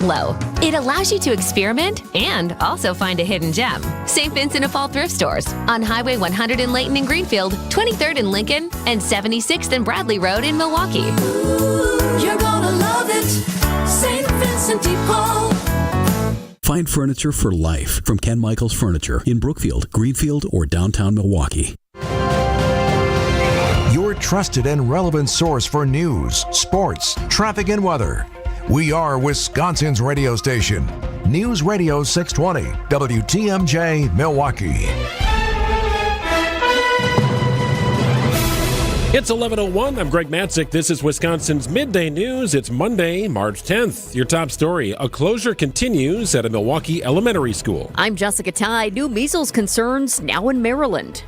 low. It allows you to experiment and also find a hidden gem. St. Vincent de Paul thrift stores on Highway 100 in Layton and Greenfield, 23rd in Lincoln, and 76th and Bradley Road in Milwaukee. Ooh, you're gonna love it, St. Vincent de Paul. Find furniture for life from Ken Michaels Furniture in Brookfield, Greenfield, or downtown Milwaukee. Your trusted and relevant source for news, sports, traffic, and weather. We are Wisconsin's radio station. News Radio 620, WTMJ, Milwaukee. It's 11:01. I'm Greg Matzek. This is Wisconsin's Midday News. It's Monday, March 10th. Your top story, a closure continues at a Milwaukee elementary school. I'm Jessica Tighe. New measles concerns now in Maryland.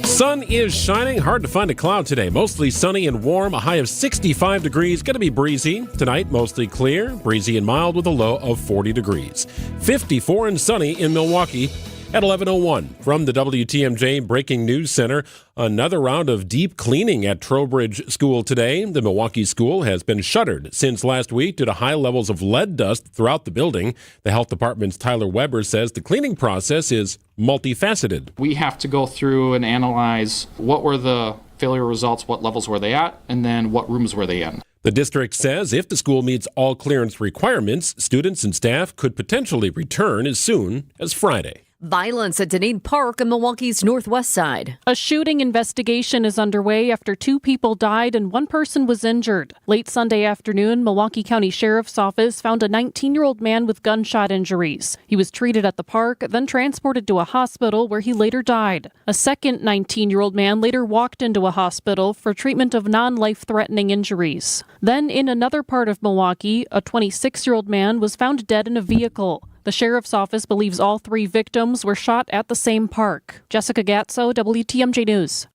Sun is shining. Hard to find a cloud today. Mostly sunny and warm. A high of 65 degrees. Going to be breezy. Tonight, mostly clear, breezy and mild with a low of 40 degrees. 54 and sunny in Milwaukee at 11:01. From the WTMJ Breaking News Center, another round of deep cleaning at Trowbridge School today. The Milwaukee school has been shuttered since last week due to high levels of lead dust throughout the building. The health department's Tyler Weber says the cleaning process is multifaceted. We have to go through and analyze what were the failure results, what levels were they at, and then what rooms were they in. The district says if the school meets all clearance requirements, students and staff could potentially return as soon as Friday. Violence at Deneen Park on Milwaukee's northwest side. A shooting investigation is underway after 2 people died and 1 person was injured. Late Sunday afternoon, Milwaukee County Sheriff's Office found a 19-year-old man with gunshot injuries. He was treated at the park, then transported to a hospital where he later died. A second 19-year-old man later walked into a hospital for treatment of non-life-threatening injuries. Then in another part of Milwaukee, a 26-year-old man was found dead in a vehicle. The sheriff's office believes all 3 victims were shot at the same park. Jessica Gatso, WTMJ News.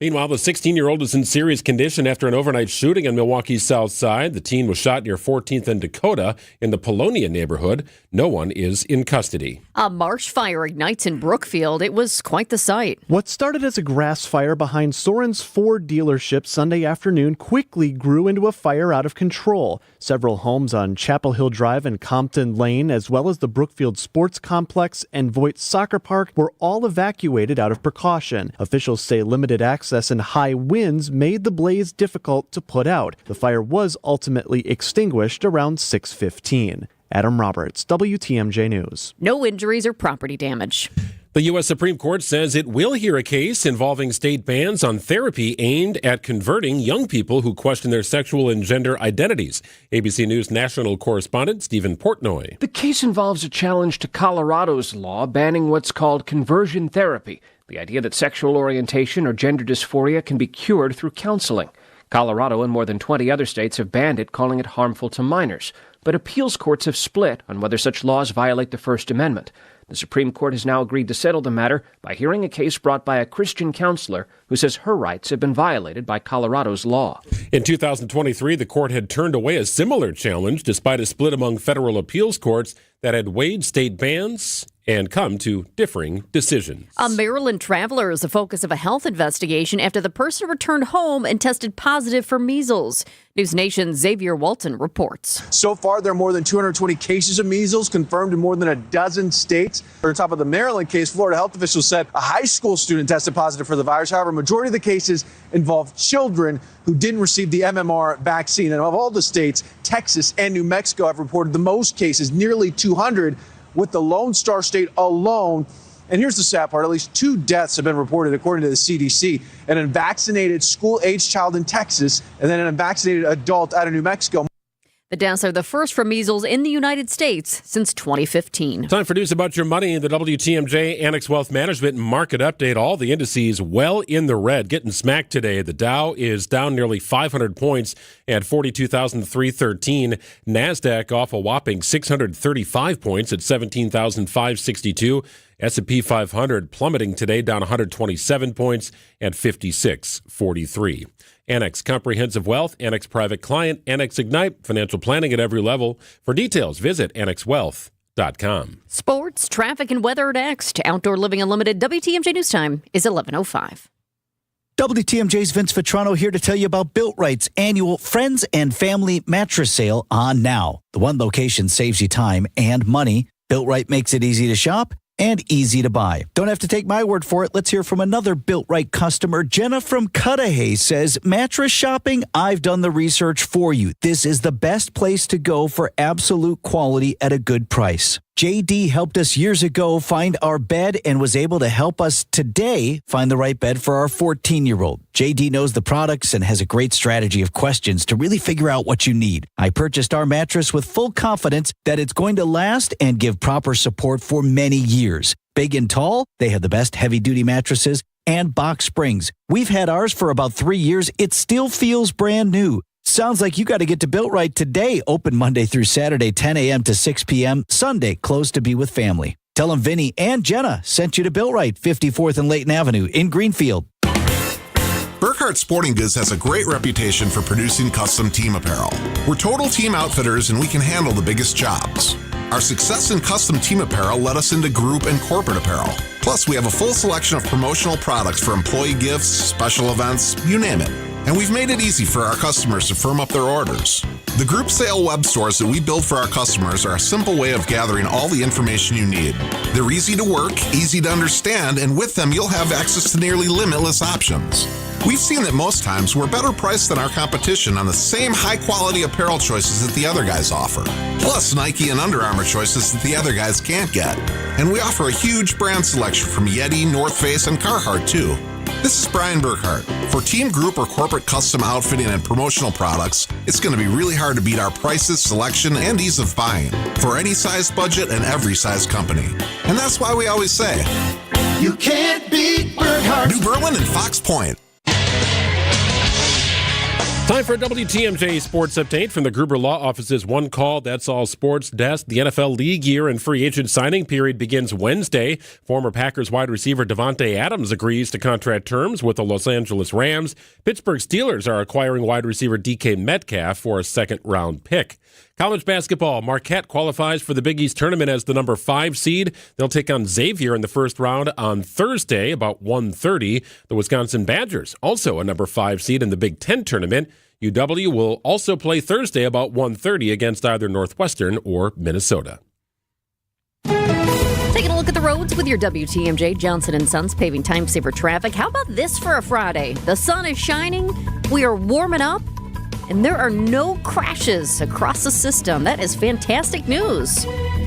Meanwhile, the 16-year-old is in serious condition after an overnight shooting on Milwaukee's south side. The teen was shot near 14th and Dakota in the Polonia neighborhood. No one is in custody. A marsh fire ignites in Brookfield. It was quite the sight. What started as a grass fire behind Soren's Ford dealership Sunday afternoon quickly grew into a fire out of control. Several homes on Chapel Hill Drive and Compton Lane, as well as the Brookfield Sports Complex and Voigt Soccer Park, were all evacuated out of precaution. Officials say limited access and high winds made the blaze difficult to put out. The fire was ultimately extinguished around 6:15. Adam Roberts, WTMJ News. No injuries or property damage. The U.S. Supreme Court says it will hear a case involving state bans on therapy aimed at converting young people who question their sexual and gender identities. ABC News national correspondent Stephen Portnoy. The case involves a challenge to Colorado's law banning what's called conversion therapy, the idea that sexual orientation or gender dysphoria can be cured through counseling. Colorado and more than 20 other states have banned it, calling it harmful to minors. But appeals courts have split on whether such laws violate the First Amendment. The Supreme Court has now agreed to settle the matter by hearing a case brought by a Christian counselor who says her rights have been violated by Colorado's law. In 2023, the court had turned away a similar challenge despite a split among federal appeals courts that had weighed state bans and come to differing decisions. A Maryland traveler is the focus of a health investigation after the person returned home and tested positive for measles. News Nation's Xavier Walton reports. So far, there are more than 220 cases of measles confirmed in more than a dozen states. On top of the Maryland case, Florida health officials said a high school student tested positive for the virus. However, a majority of the cases involved children who didn't receive the MMR vaccine. And of all the states, Texas and New Mexico have reported the most cases, nearly 200, with the Lone Star State alone. And here's the sad part. At least 2 deaths have been reported, according to the CDC. An unvaccinated school-aged child in Texas and then an unvaccinated adult out of New Mexico. The deaths are the first for measles in the United States since 2015. Time for news about your money. The WTMJ Annex Wealth Management Market Update. All the indices well in the red, getting smacked today. The Dow is down nearly 500 points at 42,313. NASDAQ off a whopping 635 points at 17,562. S&P 500 plummeting today, down 127 points at 5643. Annex Comprehensive Wealth, Annex Private Client, Annex Ignite, financial planning at every level. For details, visit annexwealth.com. Sports, traffic, and weather next. Outdoor Living Unlimited WTMJ News Time is 11:05. WTMJ's Vince Vitrano here to tell you about Built Right's annual Friends and Family Mattress Sale on now. The one location saves you time and money. Built Right makes it easy to shop and easy to buy. Don't have to take my word for it. Let's hear from another Built Right customer. Jenna from Tighe says, mattress shopping, I've done the research for you. This is the best place to go for absolute quality at a good price. JD helped us years ago find our bed and was able to help us today find the right bed for our 14-year-old. JD knows the products and has a great strategy of questions to really figure out what you need. I purchased our mattress with full confidence that it's going to last and give proper support for many years. Big and tall, they have the best heavy-duty mattresses and box springs. We've had ours for about 3 years. It still feels brand new. Sounds like you got to get to Built Right today. Open Monday through Saturday, 10 a.m. to 6 p.m. Sunday, closed to be with family. Tell them Vinny and Jenna sent you to Built Right, 54th and Layton Avenue in Greenfield. Burkhardt Sporting Goods has a great reputation for producing custom team apparel. We're total team outfitters and we can handle the biggest jobs. Our success in custom team apparel led us into group and corporate apparel. Plus, we have a full selection of promotional products for employee gifts, special events, you name it. And we've made it easy for our customers to firm up their orders. The group sale web stores that we build for our customers are a simple way of gathering all the information you need. They're easy to work, easy to understand, and with them you'll have access to nearly limitless options. We've seen that most times we're better priced than our competition on the same high-quality apparel choices that the other guys offer. Plus Nike and Under Armour choices that the other guys can't get. And we offer a huge brand selection from Yeti, North Face, and Carhartt too. This is Brian Burkhardt. For team, group, or corporate custom outfitting and promotional products, it's going to be really hard to beat our prices, selection, and ease of buying for any size budget and every size company. And that's why we always say, You can't beat Burkhardt. New Berlin and Fox Point. Time for a WTMJ Sports Update from the Gruber Law Office's One Call, That's All Sports Desk. The NFL league year and free agent signing period begins Wednesday. Former Packers wide receiver Davante Adams agrees to contract terms with the Los Angeles Rams. Pittsburgh Steelers are acquiring wide receiver DK Metcalf for a second-round pick. College basketball, Marquette qualifies for the Big East tournament as the number 5 seed. They'll take on Xavier in the first round on Thursday, about 1:30. The Wisconsin Badgers, also a number 5 seed in the Big Ten tournament. UW will also play Thursday about 1:30 against either Northwestern or Minnesota. Taking a look at the roads with your WTMJ Johnson & Sons paving time saver traffic. How about this for a Friday? The sun is shining, we are warming up, and there are no crashes across the system. That is fantastic news.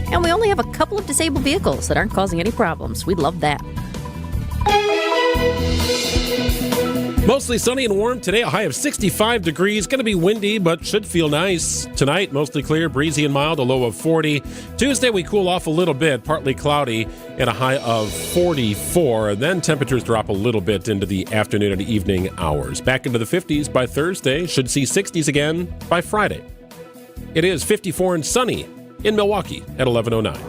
And we only have a couple of disabled vehicles that aren't causing any problems. We love that. Mostly sunny and warm today, a high of 65 degrees. Going to be windy, but should feel nice. Tonight, mostly clear, breezy and mild, a low of 40. Tuesday, we cool off a little bit, partly cloudy, and a high of 44. And then temperatures drop a little bit into the afternoon and evening hours. Back into the 50s by Thursday, should see 60s again by Friday. It is 54 and sunny in Milwaukee at 11:09.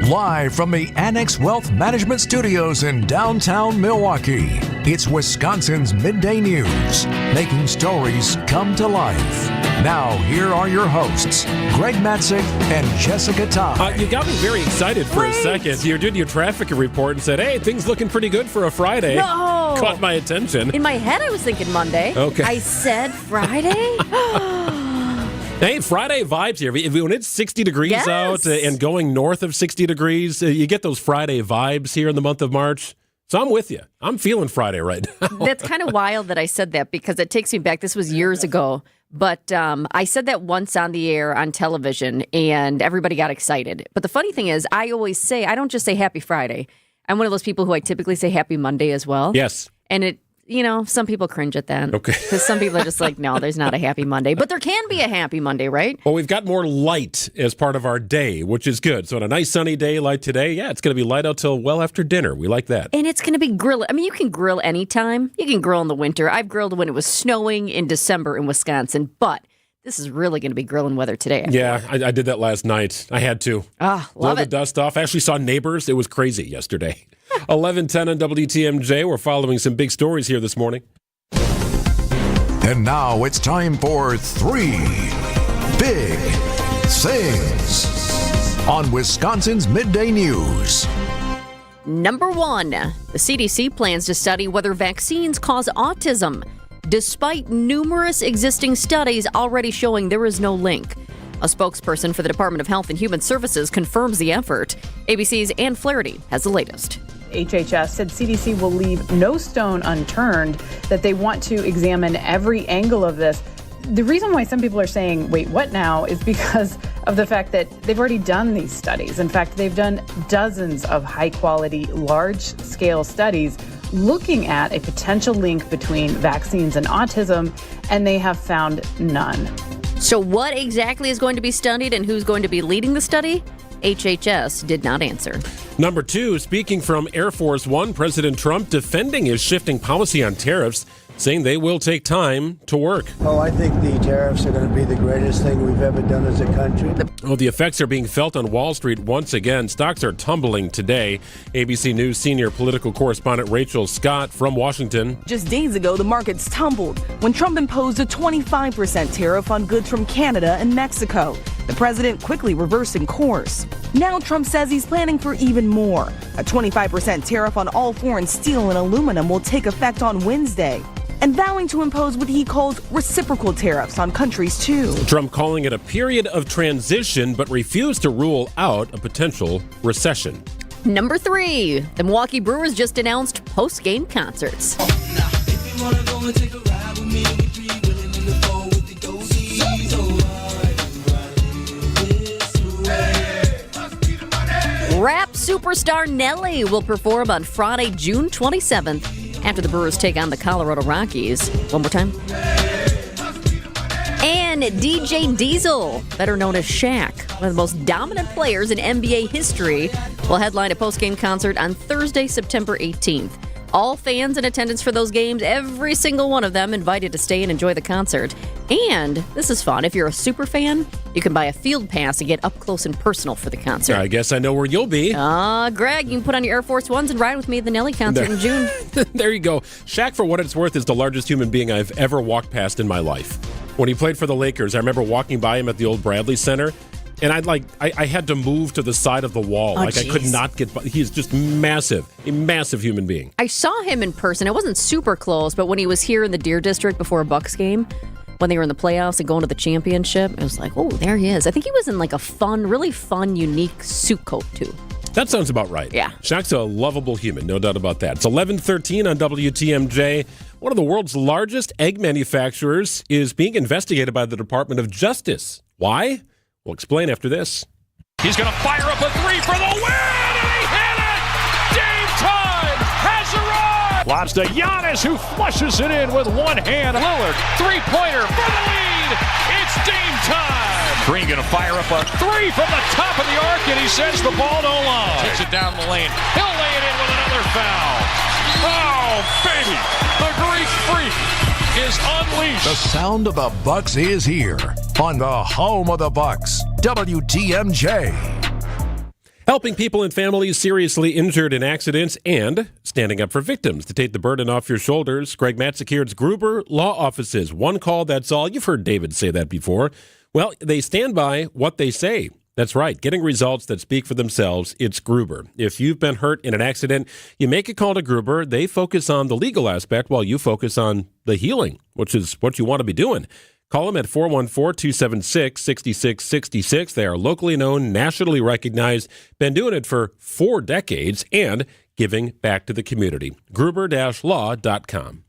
Live from the Annex Wealth Management Studios in downtown Milwaukee, it's Wisconsin's Midday News, making stories come to life. Now, here are your hosts, Greg Matzek and Jessica Tighe. You got me very excited for a second. You did your traffic report and said, hey, things looking pretty good for a Friday. No! Caught my attention. In my head, I was thinking Monday. Okay. I said Friday? Hey, Friday vibes here. When it's 60 degrees out and going north of 60 degrees, you get those Friday vibes here in the month of March. So I'm with you. I'm feeling Friday right now. That's kind of wild that I said that because it takes me back. This was years ago. But I said that once on the air on television, and everybody got excited. But the funny thing is, I always say, I don't just say Happy Friday. I'm one of those people who I typically say Happy Monday as well. Yes. And it, you know, some people cringe at that. Okay. Because some people are just like, no, there's not a Happy Monday. But there can be a Happy Monday, right? Well, we've got more light as part of our day, which is good. So on a nice sunny day like today, yeah, it's going to be light out till well after dinner. We like that. And it's going to be grill. I mean, you can grill anytime. You can grill in the winter. I've grilled when it was snowing in December in Wisconsin, but this is really going to be grilling weather today. Yeah, I did that last night. I had to. Love the it. dust off. I actually saw Neighbors. It was crazy yesterday. 11:10 on WTMJ. We're following some big stories here this morning. And now it's time for 3 Big Things on Wisconsin's Midday News. Number 1, the CDC plans to study whether vaccines cause autism, despite numerous existing studies already showing there is no link. A spokesperson for the Department of Health and Human Services confirms the effort. ABC's Ann Flaherty has the latest. HHS said CDC will leave no stone unturned, that they want to examine every angle of this. The reason why some people are saying, wait, what now, is because of the fact that they've already done these studies. In fact, they've done dozens of high-quality, large-scale studies looking at a potential link between vaccines and autism, and they have found none. So what exactly is going to be studied and who's going to be leading the study? HHS did not answer. Number 2, speaking from Air Force One, President Trump defending his shifting policy on tariffs, saying they will take time to work. Oh, I think the tariffs are going to be the greatest thing we've ever done as a country. The effects are being felt on Wall Street once again. Stocks are tumbling today. ABC News senior political correspondent Rachel Scott from Washington. Just days ago, the markets tumbled when Trump imposed a 25% tariff on goods from Canada and Mexico. The president quickly reversing course. Now Trump says he's planning for even more. A 25% tariff on all foreign steel and aluminum will take effect on Wednesday, and vowing to impose what he calls reciprocal tariffs on countries too. Trump calling it a period of transition, but refused to rule out a potential recession. Number 3, the Milwaukee Brewers just announced post-game concerts. Rap superstar Nelly will perform on Friday, June 27th, after the Brewers take on the Colorado Rockies. One more time. And DJ Diesel, better known as Shaq, one of the most dominant players in NBA history, will headline a post-game concert on Thursday, September 18th. All fans in attendance for those games, every single one of them, invited to stay and enjoy the concert. And this is fun. If you're a super fan, you can buy a field pass to get up close and personal for the concert. I guess I know where you'll be. Greg, you can put on your Air Force Ones and ride with me at the Nelly concert in June. There you go. Shaq, for what it's worth, is the largest human being I've ever walked past in my life. When he played for the Lakers, I remember walking by him at the old Bradley Center, and I had to move to the side of the wall. I could not get by. He's just massive, a massive human being. I saw him in person. It wasn't super close, but when he was here in the Deer District before a Bucks game, when they were in the playoffs and going to the championship, it was like, oh, there he is. I think he was in like a really fun, unique suit coat, too. That sounds about right. Yeah. Shaq's a lovable human, no doubt about that. It's 11:13 on WTMJ. One of the world's largest egg manufacturers is being investigated by the Department of Justice. Why? We'll explain after this. He's going to fire up a 3 for the win, and he hit it! Game time has arrived! Lobs to Giannis, who flushes it in with one hand. Lillard, three-pointer for the lead! It's game time! Green going to fire up a 3 from the top of the arc, and he sends the ball no line. Takes it down the lane. He'll lay it in with another foul. Oh, baby! The Greek freak is unleashed. The sound of the Bucks is here on the home of the Bucks, WTMJ. Helping people and families seriously injured in accidents and standing up for victims to take the burden off your shoulders. Greg Matzek here. It's Gruber Law Offices. One call, that's all. You've heard David say that before. Well, they stand by what they say. That's right. Getting results that speak for themselves. It's Gruber. If you've been hurt in an accident, you make a call to Gruber. They focus on the legal aspect while you focus on the healing, which is what you want to be doing. Call them at 414-276-6666. They are locally known, nationally recognized, been doing it for 4 decades, and giving back to the community. Gruber-law.com.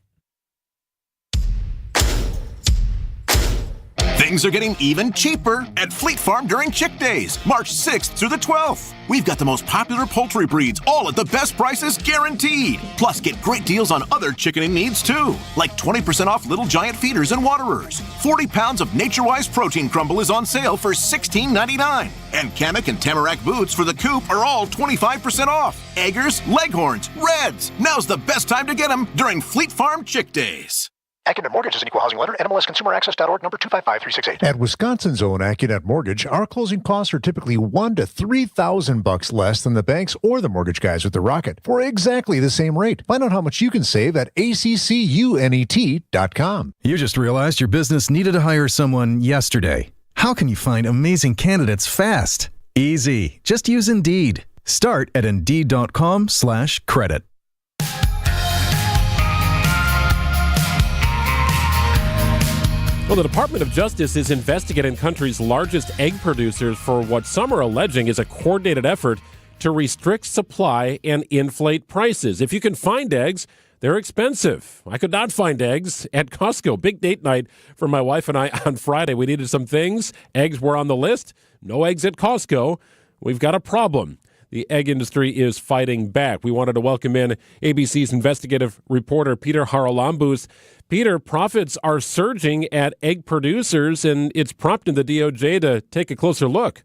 Things are getting even cheaper at Fleet Farm during Chick Days, March 6th through the 12th. We've got the most popular poultry breeds, all at the best prices guaranteed. Plus, get great deals on other chickening needs, too, like 20% off Little Giant feeders and waterers. 40 pounds of Nature-Wise protein crumble is on sale for $16.99. And Kamek and Tamarack boots for the coop are all 25% off. Eggers, Leghorns, Reds. Now's the best time to get them during Fleet Farm Chick Days. AccuNet Mortgage is an equal housing lender. NMLSConsumerAccess.org, number 255368. At Wisconsin's own AccuNet Mortgage, our closing costs are typically $1,000 to $3,000 less than the banks or the mortgage guys with the Rocket for exactly the same rate. Find out how much you can save at accunet.com. You just realized your business needed to hire someone yesterday. How can you find amazing candidates fast? Easy. Just use Indeed. Start at Indeed.com/credit. Well, the Department of Justice is investigating the country's largest egg producers for what some are alleging is a coordinated effort to restrict supply and inflate prices. If you can find eggs, they're expensive. I could not find eggs at Costco. Big date night for my wife and I on Friday. We needed some things. Eggs were on the list. No eggs at Costco. We've got a problem. The egg industry is fighting back. We wanted to welcome in ABC's investigative reporter, Peter Haralambous. Peter, profits are surging at egg producers, and it's prompting the DOJ to take a closer look.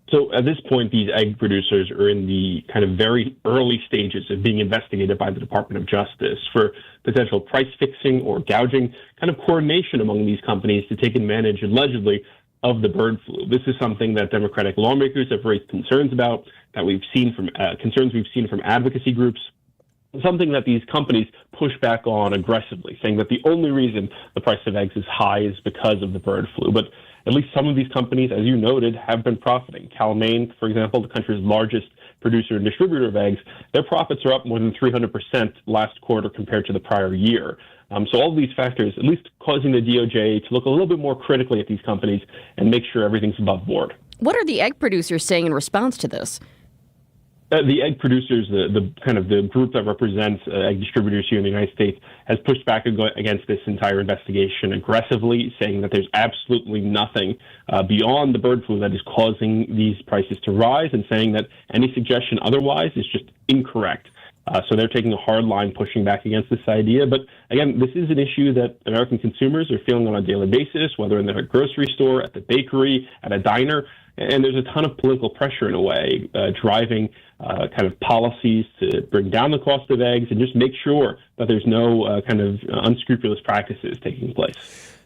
So at this point, these egg producers are in the kind of very early stages of being investigated by the Department of Justice for potential price fixing or gouging, kind of coordination among these companies to take advantage, allegedly, of the bird flu. This is something that Democratic lawmakers have raised concerns about, that we've seen from concerns we've seen from advocacy groups, something that these companies push back on aggressively, saying that the only reason the price of eggs is high is because of the bird flu. But at least some of these companies, as you noted, have been profiting. Cal-Maine, for example, the country's largest producer and distributor of eggs, their profits are up more than 300% last quarter compared to the prior year. So all of these factors, at least causing the DOJ to look a little bit more critically at these companies and make sure everything's above board. What are the egg producers saying in response to this? The egg producers, the kind of the group that represents egg distributors here in the United States, has pushed back against this entire investigation aggressively, saying that there's absolutely nothing beyond the bird flu that is causing these prices to rise, and saying that any suggestion otherwise is just incorrect. So they're taking a hard line, pushing back against this idea. But again, this is an issue that American consumers are feeling on a daily basis, whether in their grocery store, at the bakery, at a diner. And there's a ton of political pressure in a way, driving kind of policies to bring down the cost of eggs and just make sure that there's no kind of unscrupulous practices taking place.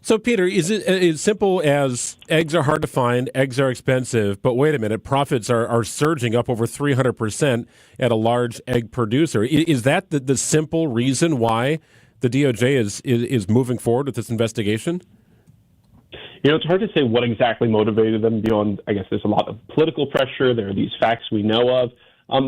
So, Peter, is it as simple as eggs are hard to find, eggs are expensive, but wait a minute, profits are surging up over 300% at a large egg producer? Is that the simple reason why the DOJ is moving forward with this investigation? You know, it's hard to say what exactly motivated them beyond, I guess, there's a lot of political pressure. There are these facts we know of.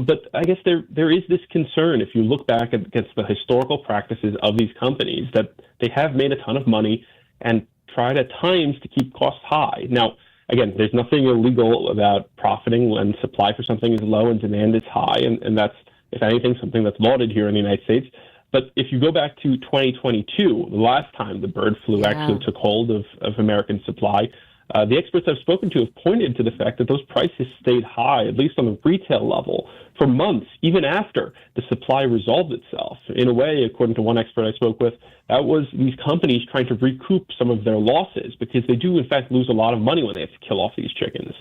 But I guess there is this concern, if you look back against the historical practices of these companies, that they have made a ton of money and tried at times to keep costs high. Now, again, there's nothing illegal about profiting when supply for something is low and demand is high, and that's, if anything, something that's lauded here in the United States. But if you go back to 2022, the last time the bird flu actually took hold of American supply, the experts I've spoken to have pointed to the fact that those prices stayed high, at least on the retail level, for months, even after the supply resolved itself. In a way, according to one expert I spoke with, that was these companies trying to recoup some of their losses, because they do, in fact, lose a lot of money when they have to kill off these chickens.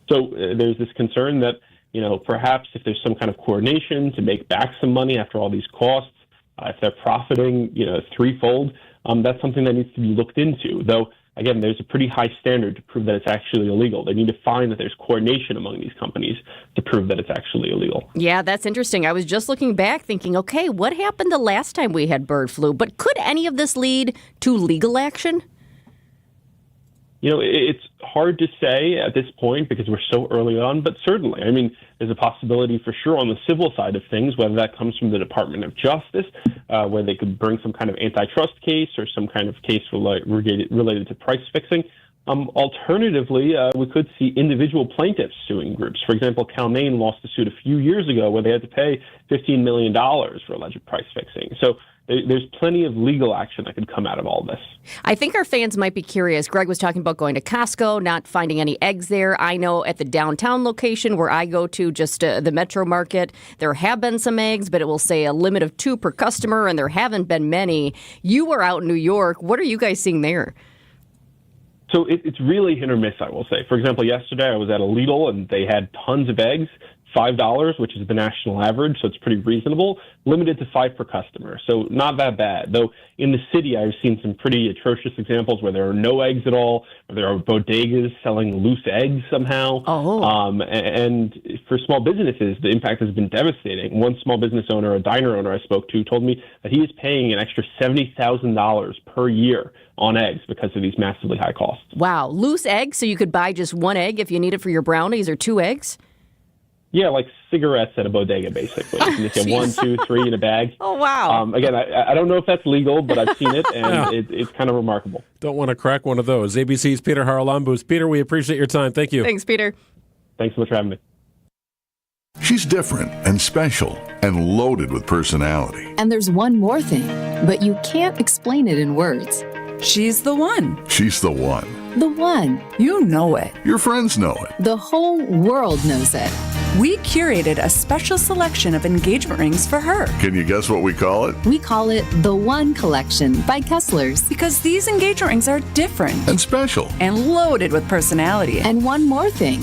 So there's this concern that, you know, perhaps if there's some kind of coordination to make back some money after all these costs, if they're profiting, you know, threefold, that's something that needs to be looked into. Though, again, there's a pretty high standard to prove that it's actually illegal. They need to find that there's coordination among these companies to prove that it's actually illegal. Yeah, that's interesting. I was just looking back thinking, okay, what happened the last time we had bird flu? But could any of this lead to legal action? You know, it's hard to say at this point because we're so early on, but certainly, I mean, there's a possibility for sure on the civil side of things, whether that comes from the Department of Justice, where they could bring some kind of antitrust case or some kind of case related to price fixing. Alternatively, we could see individual plaintiffs suing groups. For example, Cal-Maine lost a suit a few years ago where they had to pay $15 million for alleged price fixing. So there's plenty of legal action that could come out of all this. I think our fans might be curious. Greg was talking about going to Costco, not finding any eggs there. I know at the downtown location where I go to, just the Metro Market, there have been some eggs, but it will say a limit of 2 per customer, and there haven't been many. You were out in New York. What are you guys seeing there? So it's really hit or miss, I will say. For example, yesterday I was at a Lidl, and they had tons of eggs. $5, which is the national average, so it's pretty reasonable, limited to 5 per customer. So not that bad. Though in the city, I've seen some pretty atrocious examples where there are no eggs at all, where there are bodegas selling loose eggs somehow. And for small businesses, the impact has been devastating. One small business owner, a diner owner I spoke to, told me that he is paying an extra $70,000 per year on eggs because of these massively high costs. Wow. Loose eggs, so you could buy just 1 egg if you need it for your brownies, or 2 eggs? Yeah, like cigarettes at a bodega, basically. You can just get 1, 2, 3 in a bag. Oh, wow. Again, I don't know if that's legal, but I've seen it, and it's kind of remarkable. Don't want to crack one of those. ABC's Peter Haralambous. Peter, we appreciate your time. Thank you. Thanks, Peter. Thanks so much for having me. She's different and special and loaded with personality. And there's one more thing, but you can't explain it in words. She's the one. She's the one. The one. You know it. Your friends know it. The whole world knows it. We curated a special selection of engagement rings for her. Can you guess what we call it? We call it the One Collection by Kessler's. Because these engagement rings are different. And special. And loaded with personality. And one more thing.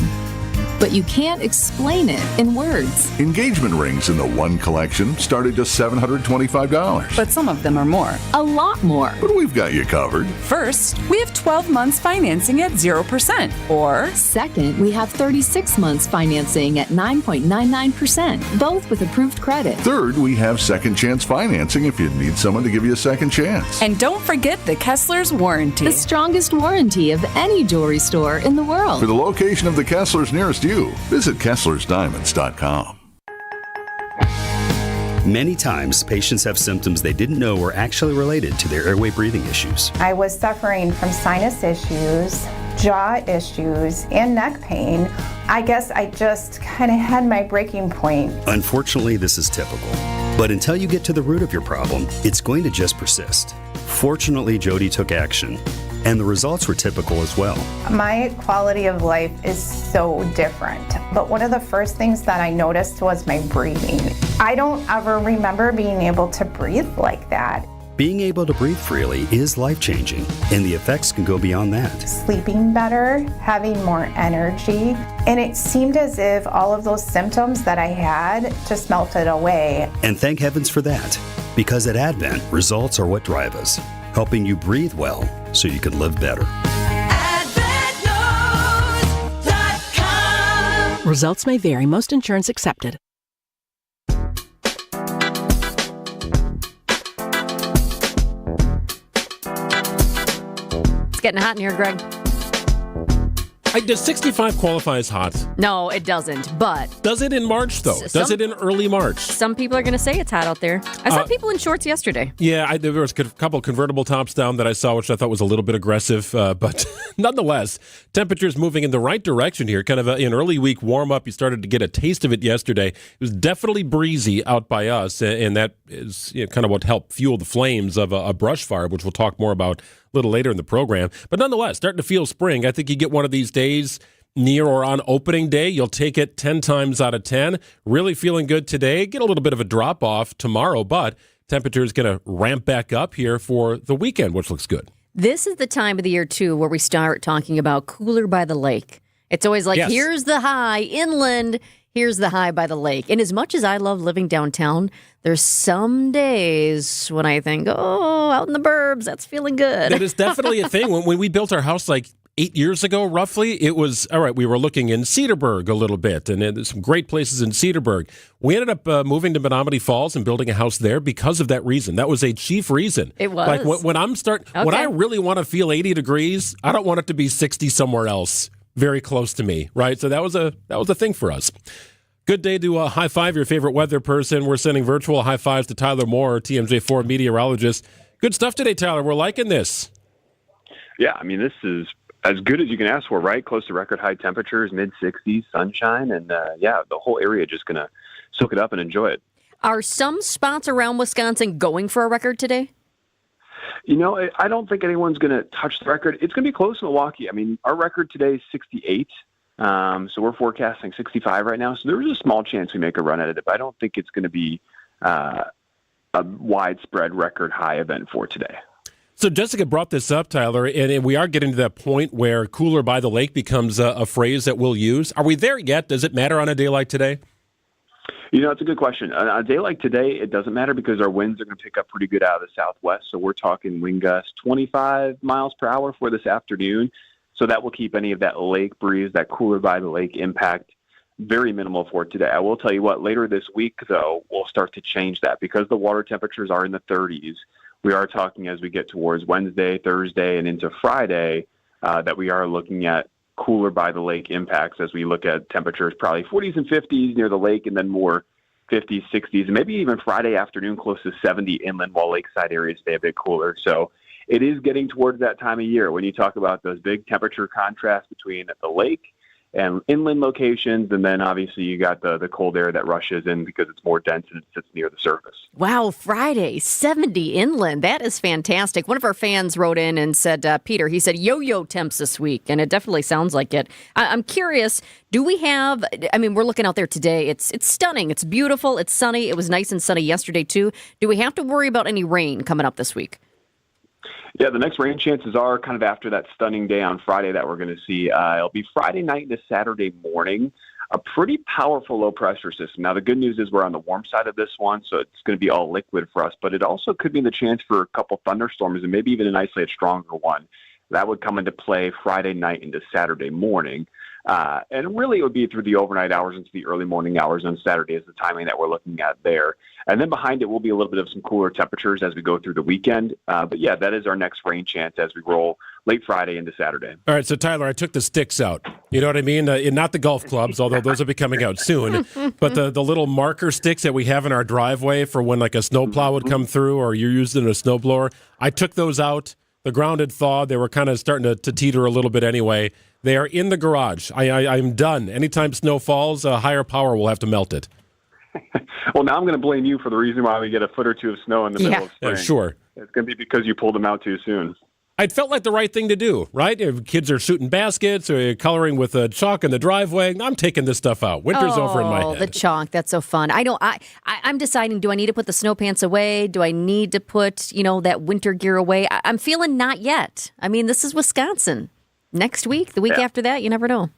But you can't explain it in words. Engagement rings in the One Collection start at just $725. But some of them are more. A lot more. But we've got you covered. First, we have 12 months financing at 0%. Or second, we have 36 months financing at 9.99%, both with approved credit. Third, we have second chance financing if you need someone to give you a second chance. And don't forget the Kessler's warranty. The strongest warranty of any jewelry store in the world. For the location of the Kessler's nearest you, visit KesslersDiamonds.com. Many times, patients have symptoms they didn't know were actually related to their airway breathing issues. I was suffering from sinus issues, jaw issues, and neck pain. I guess I just kind of had my breaking point. Unfortunately, this is typical. But until you get to the root of your problem, it's going to just persist. Fortunately, Jody took action, and the results were typical as well. My quality of life is so different. But one of the first things that I noticed was my breathing. I don't ever remember being able to breathe like that. Being able to breathe freely is life-changing, and the effects can go beyond that. Sleeping better, having more energy, and it seemed as if all of those symptoms that I had just melted away. And thank heavens for that, because at Advent, results are what drive us, helping you breathe well so you can live better. Results may vary. Most insurance accepted. It's getting hot in here, Greg. Does 65 qualify as hot? No, it doesn't, but... Does it in March, though? Does it in early March? Some people are going to say it's hot out there. I saw people in shorts yesterday. Yeah, there was a couple convertible tops down that I saw, which I thought was a little bit aggressive. But nonetheless, temperatures moving in the right direction here. Kind of an early week warm-up. You started to get a taste of it yesterday. It was definitely breezy out by us, and that is kind of what helped fuel the flames of a brush fire, which we'll talk more about a little later in the program. But nonetheless, starting to feel spring. I think you get one of these days near or on opening day, you'll take it 10 times out of 10. Really feeling good today. Get a little bit of a drop off tomorrow, but temperature is going to ramp back up here for the weekend, which looks good. This is the time of the year, too, where we start talking about cooler by the lake. It's always like, Here's the high inland, here's the high by the lake. And as much as I love living downtown, there's some days when I think, out in the burbs, that's feeling good. That is definitely a thing. When we built our house like 8 years ago, roughly, it was, all right, we were looking in Cedarburg a little bit, and there's some great places in Cedarburg. We ended up moving to Menominee Falls and building a house there because of that reason. That was a chief reason. It was. Like when when I really want to feel 80 degrees, I don't want it to be 60 somewhere else, very close to me, right? So that was a thing for us. Good day to high five your favorite weather person. We're sending virtual high fives to Tyler Moore, TMJ4 meteorologist. Good stuff today, Tyler. We're liking this. Yeah, I mean, this is as good as you can ask for, right? Close to record high temperatures, mid-60s, sunshine, and the whole area just going to soak it up and enjoy it. Are some spots around Wisconsin going for a record today? You know, I don't think anyone's going to touch the record. It's going to be close to Milwaukee. I mean, our record today is 68. So we're forecasting 65 right now. So there is a small chance we make a run at it, but I don't think it's going to be a widespread record high event for today. So Jessica brought this up, Tyler, and we are getting to that point where cooler by the lake becomes a phrase that we'll use. Are we there yet? Does it matter on a day like today? You know, it's a good question. On a day like today, it doesn't matter because our winds are going to pick up pretty good out of the southwest. So we're talking wind gusts 25 miles per hour for this afternoon. So that will keep any of that lake breeze, that cooler by the lake impact, very minimal for today. I will tell you what, later this week, though, we'll start to change that because the water temperatures are in the 30s. We are talking as we get towards Wednesday, Thursday, and into Friday that we are looking at cooler by the lake impacts as we look at temperatures, probably 40s and 50s near the lake, and then more 50s, 60s, and maybe even Friday afternoon close to 70 inland, while lakeside areas stay a bit cooler. So it is getting towards that time of year when you talk about those big temperature contrasts between the lake and inland locations, and then obviously you got the cold air that rushes in because it's more dense and it sits near the surface. Wow, Friday, 70 inland. That is fantastic. One of our fans wrote in and said, Peter, he said yo-yo temps this week, and it definitely sounds like it. I'm curious, do we have, we're looking out there today. It's stunning. It's beautiful. It's sunny. It was nice and sunny yesterday, too. Do we have to worry about any rain coming up this week? Yeah, the next rain chances are kind of after that stunning day on Friday that we're going to see. It'll be Friday night into Saturday morning, a pretty powerful low-pressure system. Now, the good news is we're on the warm side of this one, so it's going to be all liquid for us, but it also could be the chance for a couple thunderstorms and maybe even an isolated stronger one. That would come into play Friday night into Saturday morning. And really, it would be through the overnight hours into the early morning hours on Saturday is the timing that we're looking at there. And then behind it will be a little bit of some cooler temperatures as we go through the weekend. But yeah, that is our next rain chance as we roll late Friday into Saturday. All right, so Tyler, I took the sticks out. You know what I mean? Not the golf clubs, although those will be coming out soon. But the little marker sticks that we have in our driveway for when like a snowplow would come through or you're using a snowblower, I took those out. The ground had thawed. They were kind of starting to teeter a little bit anyway. They are in the garage. I'm done. Anytime snow falls, a higher power will have to melt it. Well, now I'm going to blame you for the reason why we get a foot or two of snow in the middle of spring. Yeah, sure. It's going to be because you pulled them out too soon. It felt like the right thing to do, right? If kids are shooting baskets or coloring with chalk in the driveway, I'm taking this stuff out. Winter's over in my head. Oh, the chalk. That's so fun. I'm deciding, do I need to put the snow pants away? Do I need to put, that winter gear away? I'm feeling not yet. This is Wisconsin. Next week, the week after that, you never know.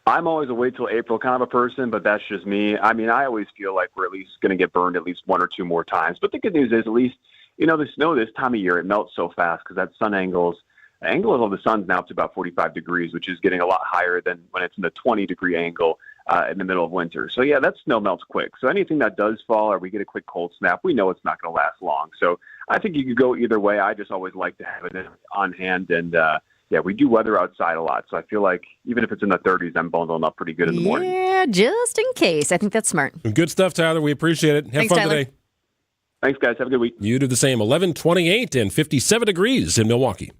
I'm always a wait till April kind of a person, but that's just me. I always feel like we're at least going to get burned at least one or two more times. But the good news is at least, the snow this time of year, it melts so fast because that angle of the sun's now up to about 45 degrees, which is getting a lot higher than when it's in the 20-degree angle in the middle of winter. So, yeah, that snow melts quick. So anything that does fall or we get a quick cold snap, we know it's not going to last long. So I think you could go either way. I just always like to have it on hand. And, yeah, we do weather outside a lot. So I feel like even if it's in the 30s, I'm bundling up pretty good in the morning. Yeah, just in case. I think that's smart. Good stuff, Tyler. We appreciate it. Have fun Tyler. today. Thanks, guys. Have a good week. You do the same. 11:28 and 57 degrees in Milwaukee.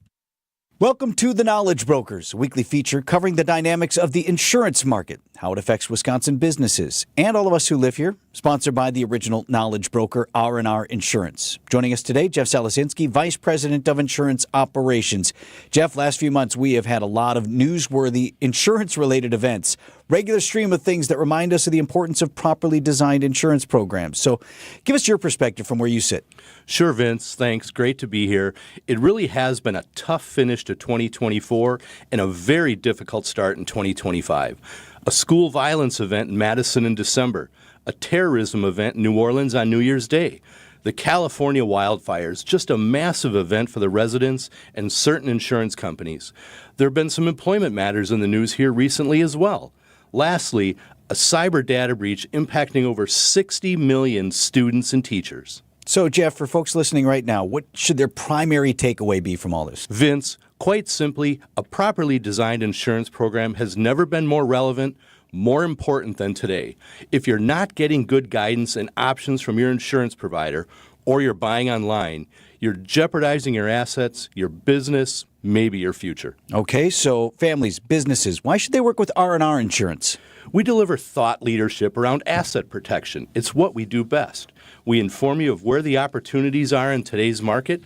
Welcome to The Knowledge Brokers, a weekly feature covering the dynamics of the insurance market, how it affects Wisconsin businesses, and all of us who live here. Sponsored by the original knowledge broker, R&R Insurance. Joining us today, Jeff Salasinski, Vice President of Insurance Operations. Jeff, last few months we have had a lot of newsworthy insurance-related events, regular stream of things that remind us of the importance of properly designed insurance programs. So give us your perspective from where you sit. Sure, Vince. Thanks. Great to be here. It really has been a tough finish to 2024 and a very difficult start in 2025. A school violence event in Madison in December, a terrorism event in New Orleans on New Year's Day, the California wildfires, just a massive event for the residents and certain insurance companies. There have been some employment matters in the news here recently as well. Lastly, a cyber data breach impacting over 60 million students and teachers. So, Jeff, for folks listening right now, what should their primary takeaway be from all this? Vince, quite simply, a properly designed insurance program has never been more relevant, more important than today. If you're not getting good guidance and options from your insurance provider, or you're buying online, you're jeopardizing your assets, your business, maybe your future. Okay, so families, businesses, why should they work with R&R Insurance? We deliver thought leadership around asset protection. It's what we do best. We inform you of where the opportunities are in today's market.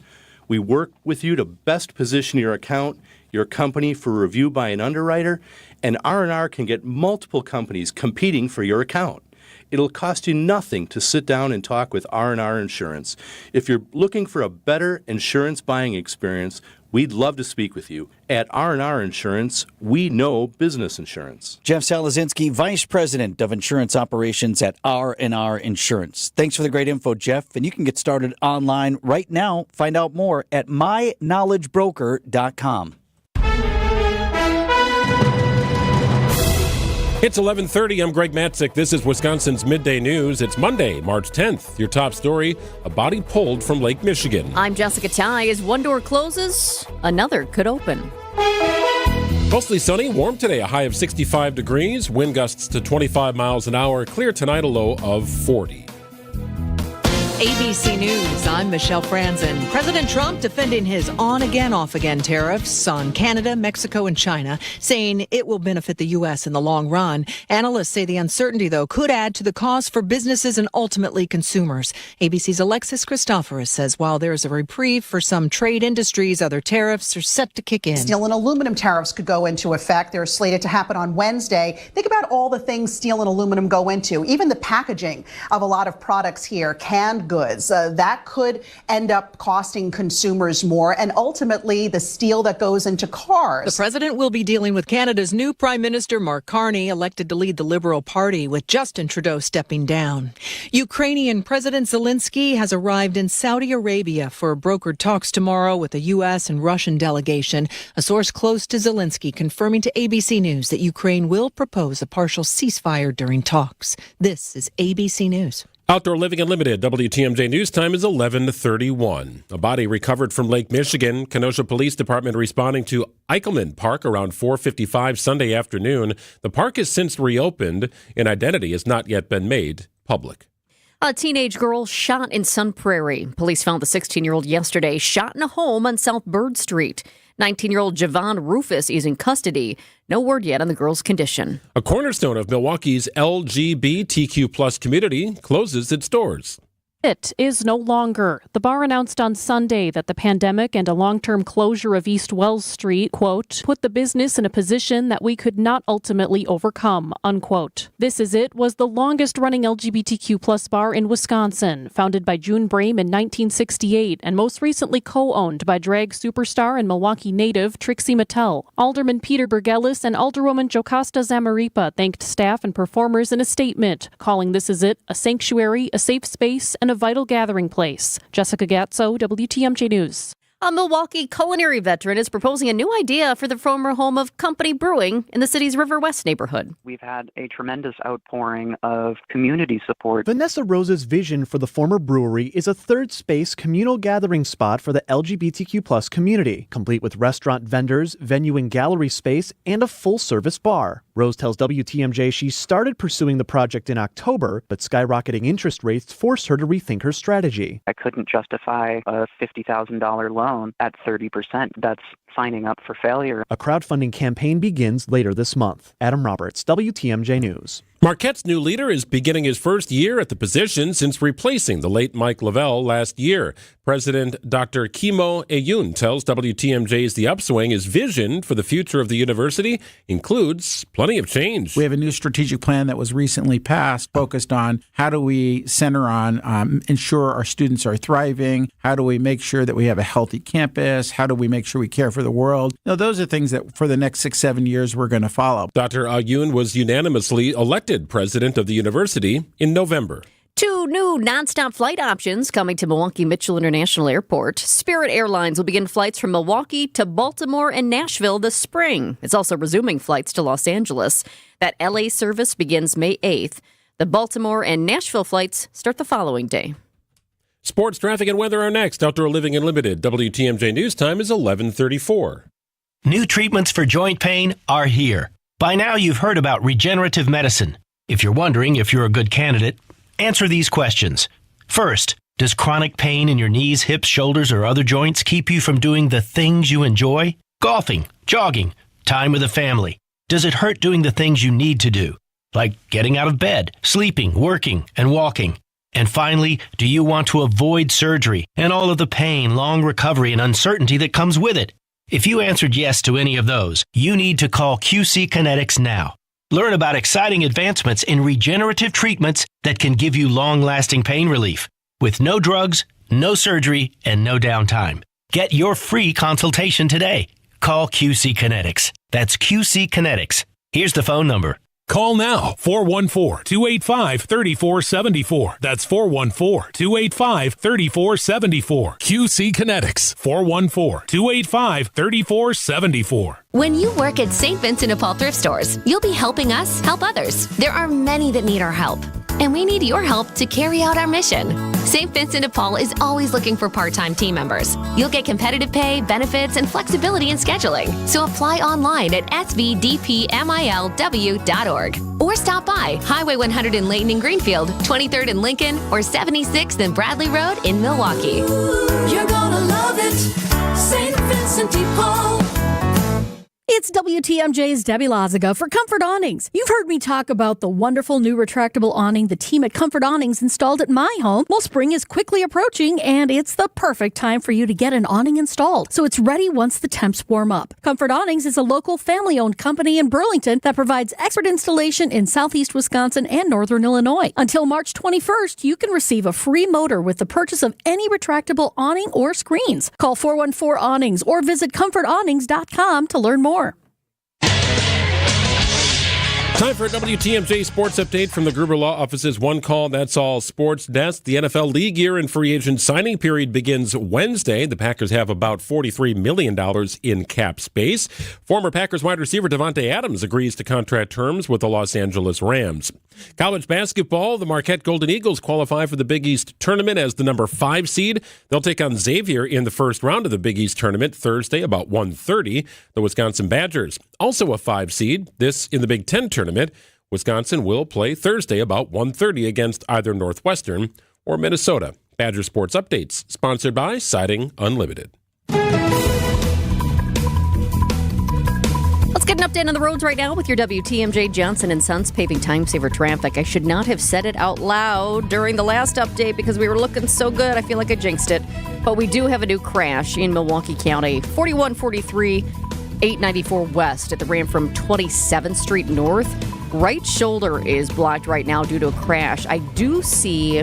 We work with you to best position your account, your company for review by an underwriter, and R&R can get multiple companies competing for your account. It'll cost you nothing to sit down and talk with R&R Insurance. If you're looking for a better insurance buying experience, we'd love to speak with you. At R&R Insurance, we know business insurance. Jeff Salasinski, Vice President of Insurance Operations at R&R Insurance. Thanks for the great info, Jeff. And you can get started online right now. Find out more at myknowledgebroker.com. It's 11:30. I'm Greg Matzek. This is Wisconsin's Midday News. It's Monday, March 10th. Your top story, a body pulled from Lake Michigan. I'm Jessica Tighe. As one door closes, another could open. Mostly sunny, warm today, a high of 65 degrees, wind gusts to 25 miles an hour, clear tonight, a low of 40. ABC News, I'm Michelle Franzen. President Trump defending his on-again, off-again tariffs on Canada, Mexico, and China, saying it will benefit the U.S. in the long run. Analysts say the uncertainty, though, could add to the cost for businesses and ultimately consumers. ABC's Alexis Christoforous says while there is a reprieve for some trade industries, other tariffs are set to kick in. Steel and aluminum tariffs could go into effect. They're slated to happen on Wednesday. Think about all the things steel and aluminum go into, even the packaging of a lot of products here, canned goods. That could end up costing consumers more, and ultimately the steel that goes into cars. The president will be dealing with Canada's new Prime Minister, Mark Carney, elected to lead the Liberal Party, with Justin Trudeau stepping down. Ukrainian President Zelensky has arrived in Saudi Arabia for brokered talks tomorrow with a U.S. and Russian delegation. A source close to Zelensky confirming to ABC News that Ukraine will propose a partial ceasefire during talks. This is ABC News. Outdoor Living Unlimited, WTMJ News Time is 11:31. A body recovered from Lake Michigan. Kenosha Police Department responding to Eichelman Park around 4:55 Sunday afternoon. The park has since reopened. An identity has not yet been made public. A teenage girl shot in Sun Prairie. Police found the 16-year-old yesterday shot in a home on South Bird Street. 19-year-old Javon Rufus is in custody. No word yet on the girl's condition. A cornerstone of Milwaukee's LGBTQ+ community closes its doors. It is no longer. The bar announced on Sunday that the pandemic and a long-term closure of East Wells Street, quote, put the business in a position that we could not ultimately overcome, unquote. This Is It was the longest-running LGBTQ+ bar in Wisconsin, founded by June Brame in 1968 and most recently co-owned by drag superstar and Milwaukee native Trixie Mattel. Alderman Peter Bergelis and Alderwoman Jocasta Zamaripa thanked staff and performers in a statement, calling This Is It a sanctuary, a safe space, and a vital gathering place. Jessica Gatso, WTMJ News. A Milwaukee culinary veteran is proposing a new idea for the former home of Company Brewing in the city's River West neighborhood. We've had a tremendous outpouring of community support. Vanessa Rose's vision for the former brewery is a third space communal gathering spot for the LGBTQ+ community, complete with restaurant vendors, venue and gallery space, and a full-service bar. Rose tells WTMJ she started pursuing the project in October, but skyrocketing interest rates forced her to rethink her strategy. I couldn't justify a $50,000 loan at 30%. That's signing up for failure. A crowdfunding campaign begins later this month. Adam Roberts, WTMJ News. Marquette's new leader is beginning his first year at the position since replacing the late Mike Lavelle last year. President Dr. Kimo Eyun tells WTMJ's The Upswing his vision for the future of the university includes plenty of change. We have a new strategic plan that was recently passed, focused on how do we center on ensure our students are thriving, how do we make sure that we have a healthy campus, how do we make sure we care for the world. Now, those are things that for the next 6-7 years we're going to follow. Dr. Eyun was unanimously elected president of the university in November. 2 new nonstop flight options coming to Milwaukee Mitchell International Airport. Spirit Airlines will begin flights from Milwaukee to Baltimore and Nashville this spring. It's also resuming flights to Los Angeles. That LA service begins May 8th. The Baltimore and Nashville flights start the following day. Sports, traffic, and weather are next. Outdoor Living Unlimited. WTMJ News Time is 11:34. New treatments for joint pain are here. By now, you've heard about regenerative medicine. If you're wondering if you're a good candidate, answer these questions. First, does chronic pain in your knees, hips, shoulders, or other joints keep you from doing the things you enjoy? Golfing, jogging, time with the family. Does it hurt doing the things you need to do, like getting out of bed, sleeping, working, and walking? And finally, do you want to avoid surgery and all of the pain, long recovery, and uncertainty that comes with it? If you answered yes to any of those, you need to call QC Kinetics now. Learn about exciting advancements in regenerative treatments that can give you long-lasting pain relief with no drugs, no surgery, and no downtime. Get your free consultation today. Call QC Kinetics. That's QC Kinetics. Here's the phone number. Call now, 414-285-3474. That's 414-285-3474. QC Kinetics, 414-285-3474. When you work at St. Vincent de Paul thrift stores, you'll be helping us help others. There are many that need our help. and we need your help to carry out our mission. St. Vincent de Paul is always looking for part-time team members. You'll get competitive pay, benefits, and flexibility in scheduling. So apply online at svdpmilw.org or stop by Highway 100 in Layton and Greenfield, 23rd in Lincoln, or 76th and Bradley Road in Milwaukee. You're gonna love it, St. Vincent de Paul. It's WTMJ's Debbie Lazaga for Comfort Awnings. You've heard me talk about the wonderful new retractable awning the team at Comfort Awnings installed at my home. Well, spring is quickly approaching, and it's the perfect time for you to get an awning installed, so it's ready once the temps warm up. Comfort Awnings is a local family-owned company in Burlington that provides expert installation in southeast Wisconsin and northern Illinois. Until March 21st, you can receive a free motor with the purchase of any retractable awning or screens. Call 414-AWNINGS or visit comfortawnings.com to learn more. Time for a WTMJ Sports Update from the Gruber Law Office's One Call, That's All Sports Desk. The NFL league year and free agent signing period begins Wednesday. The Packers have about $43 million in cap space. Former Packers wide receiver Davante Adams agrees to contract terms with the Los Angeles Rams. College basketball, the Marquette Golden Eagles qualify for the Big East Tournament as the number 5 seed. They'll take on Xavier in the first round of the Big East Tournament Thursday about 1:30. The Wisconsin Badgers, also a 5 seed. This in the Big Ten Tournament. Wisconsin will play Thursday about 1:30 against either Northwestern or Minnesota. Badger Sports Updates, sponsored by Siding Unlimited. Let's get an update on the roads right now with your WTMJ Johnson & Sons paving time saver traffic. I should not have said it out loud during the last update because we were looking so good. I feel like I jinxed it. But we do have a new crash in Milwaukee County. 4143, 894 west at the ramp from 27th Street North. Right shoulder is blocked right now due to a crash. I do see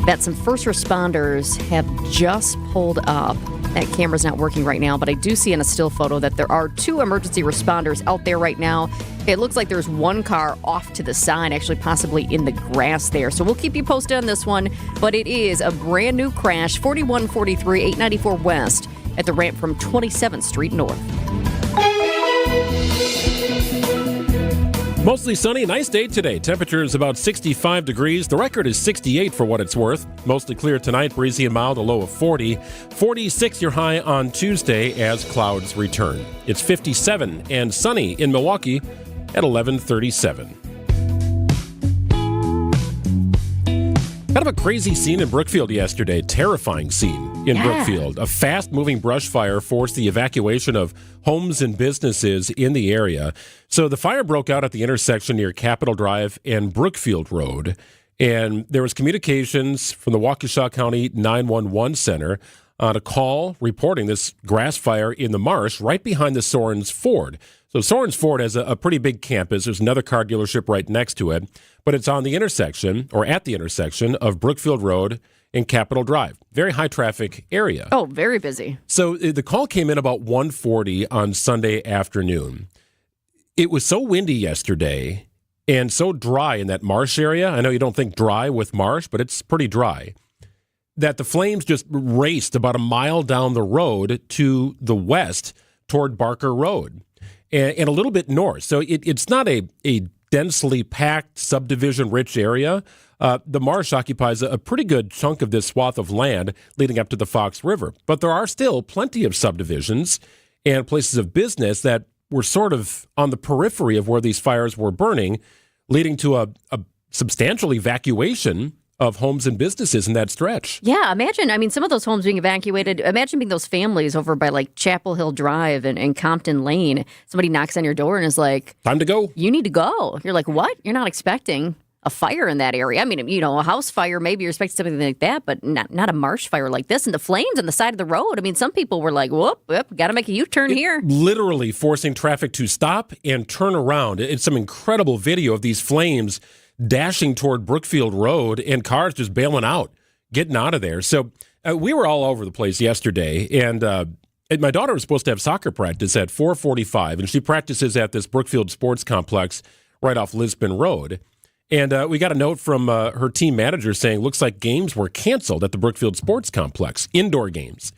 that some first responders have just pulled up. That camera's not working right now, but I do see in a still photo that there are 2 emergency responders out there right now. It looks like there's one car off to the side, actually possibly in the grass there. So we'll keep you posted on this one, but it is a brand new crash, 4143, 894 west at the ramp from 27th Street North. Mostly sunny, nice day today. Temperature is about 65 degrees. The record is 68 for what it's worth. Mostly clear tonight, breezy and mild, a low of 40. 46 your high on Tuesday as clouds return. It's 57 and sunny in Milwaukee at 11:37. Kind of a crazy scene in Brookfield yesterday. Terrifying scene in Brookfield. A fast-moving brush fire forced the evacuation of homes and businesses in the area. So the fire broke out at the intersection near Capitol Drive and Brookfield Road. And there was communications from the Waukesha County 911 Center on a call reporting this grass fire in the marsh right behind the Sorens Ford. So Sorens Ford has a pretty big campus. There's another car dealership right next to it. But it's on the intersection, or at the intersection, of Brookfield Road and Capitol Drive. Very high traffic area. Oh, very busy. So the call came in about 1:40 on Sunday afternoon. It was so windy yesterday and so dry in that marsh area. I know you don't think dry with marsh, but it's pretty dry. That the flames just raced about a mile down the road to the west toward Barker Road and a little bit north. So it's not a densely packed, subdivision-rich area. The marsh occupies a pretty good chunk of this swath of land leading up to the Fox River. But there are still plenty of subdivisions and places of business that were sort of on the periphery of where these fires were burning, leading to a substantial evacuation of homes and businesses in that stretch. Yeah, imagine, some of those homes being evacuated. Imagine being those families over by like Chapel Hill Drive and Compton Lane. Somebody knocks on your door and is like, time to go. You need to go. You're like, what? You're not expecting a fire in that area. A house fire, maybe you're expecting something like that, but not a marsh fire like this. And the flames on the side of the road. Some people were like, whoop, got to make a U-turn here. Literally forcing traffic to stop and turn around. It's some incredible video of these flames dashing toward Brookfield Road and cars just bailing out, getting out of there. So we were all over the place yesterday, and my daughter was supposed to have soccer practice at 4:45, and she practices at this Brookfield Sports Complex right off Lisbon Road. And we got a note from her team manager saying, looks like games were canceled at the Brookfield Sports Complex, indoor games.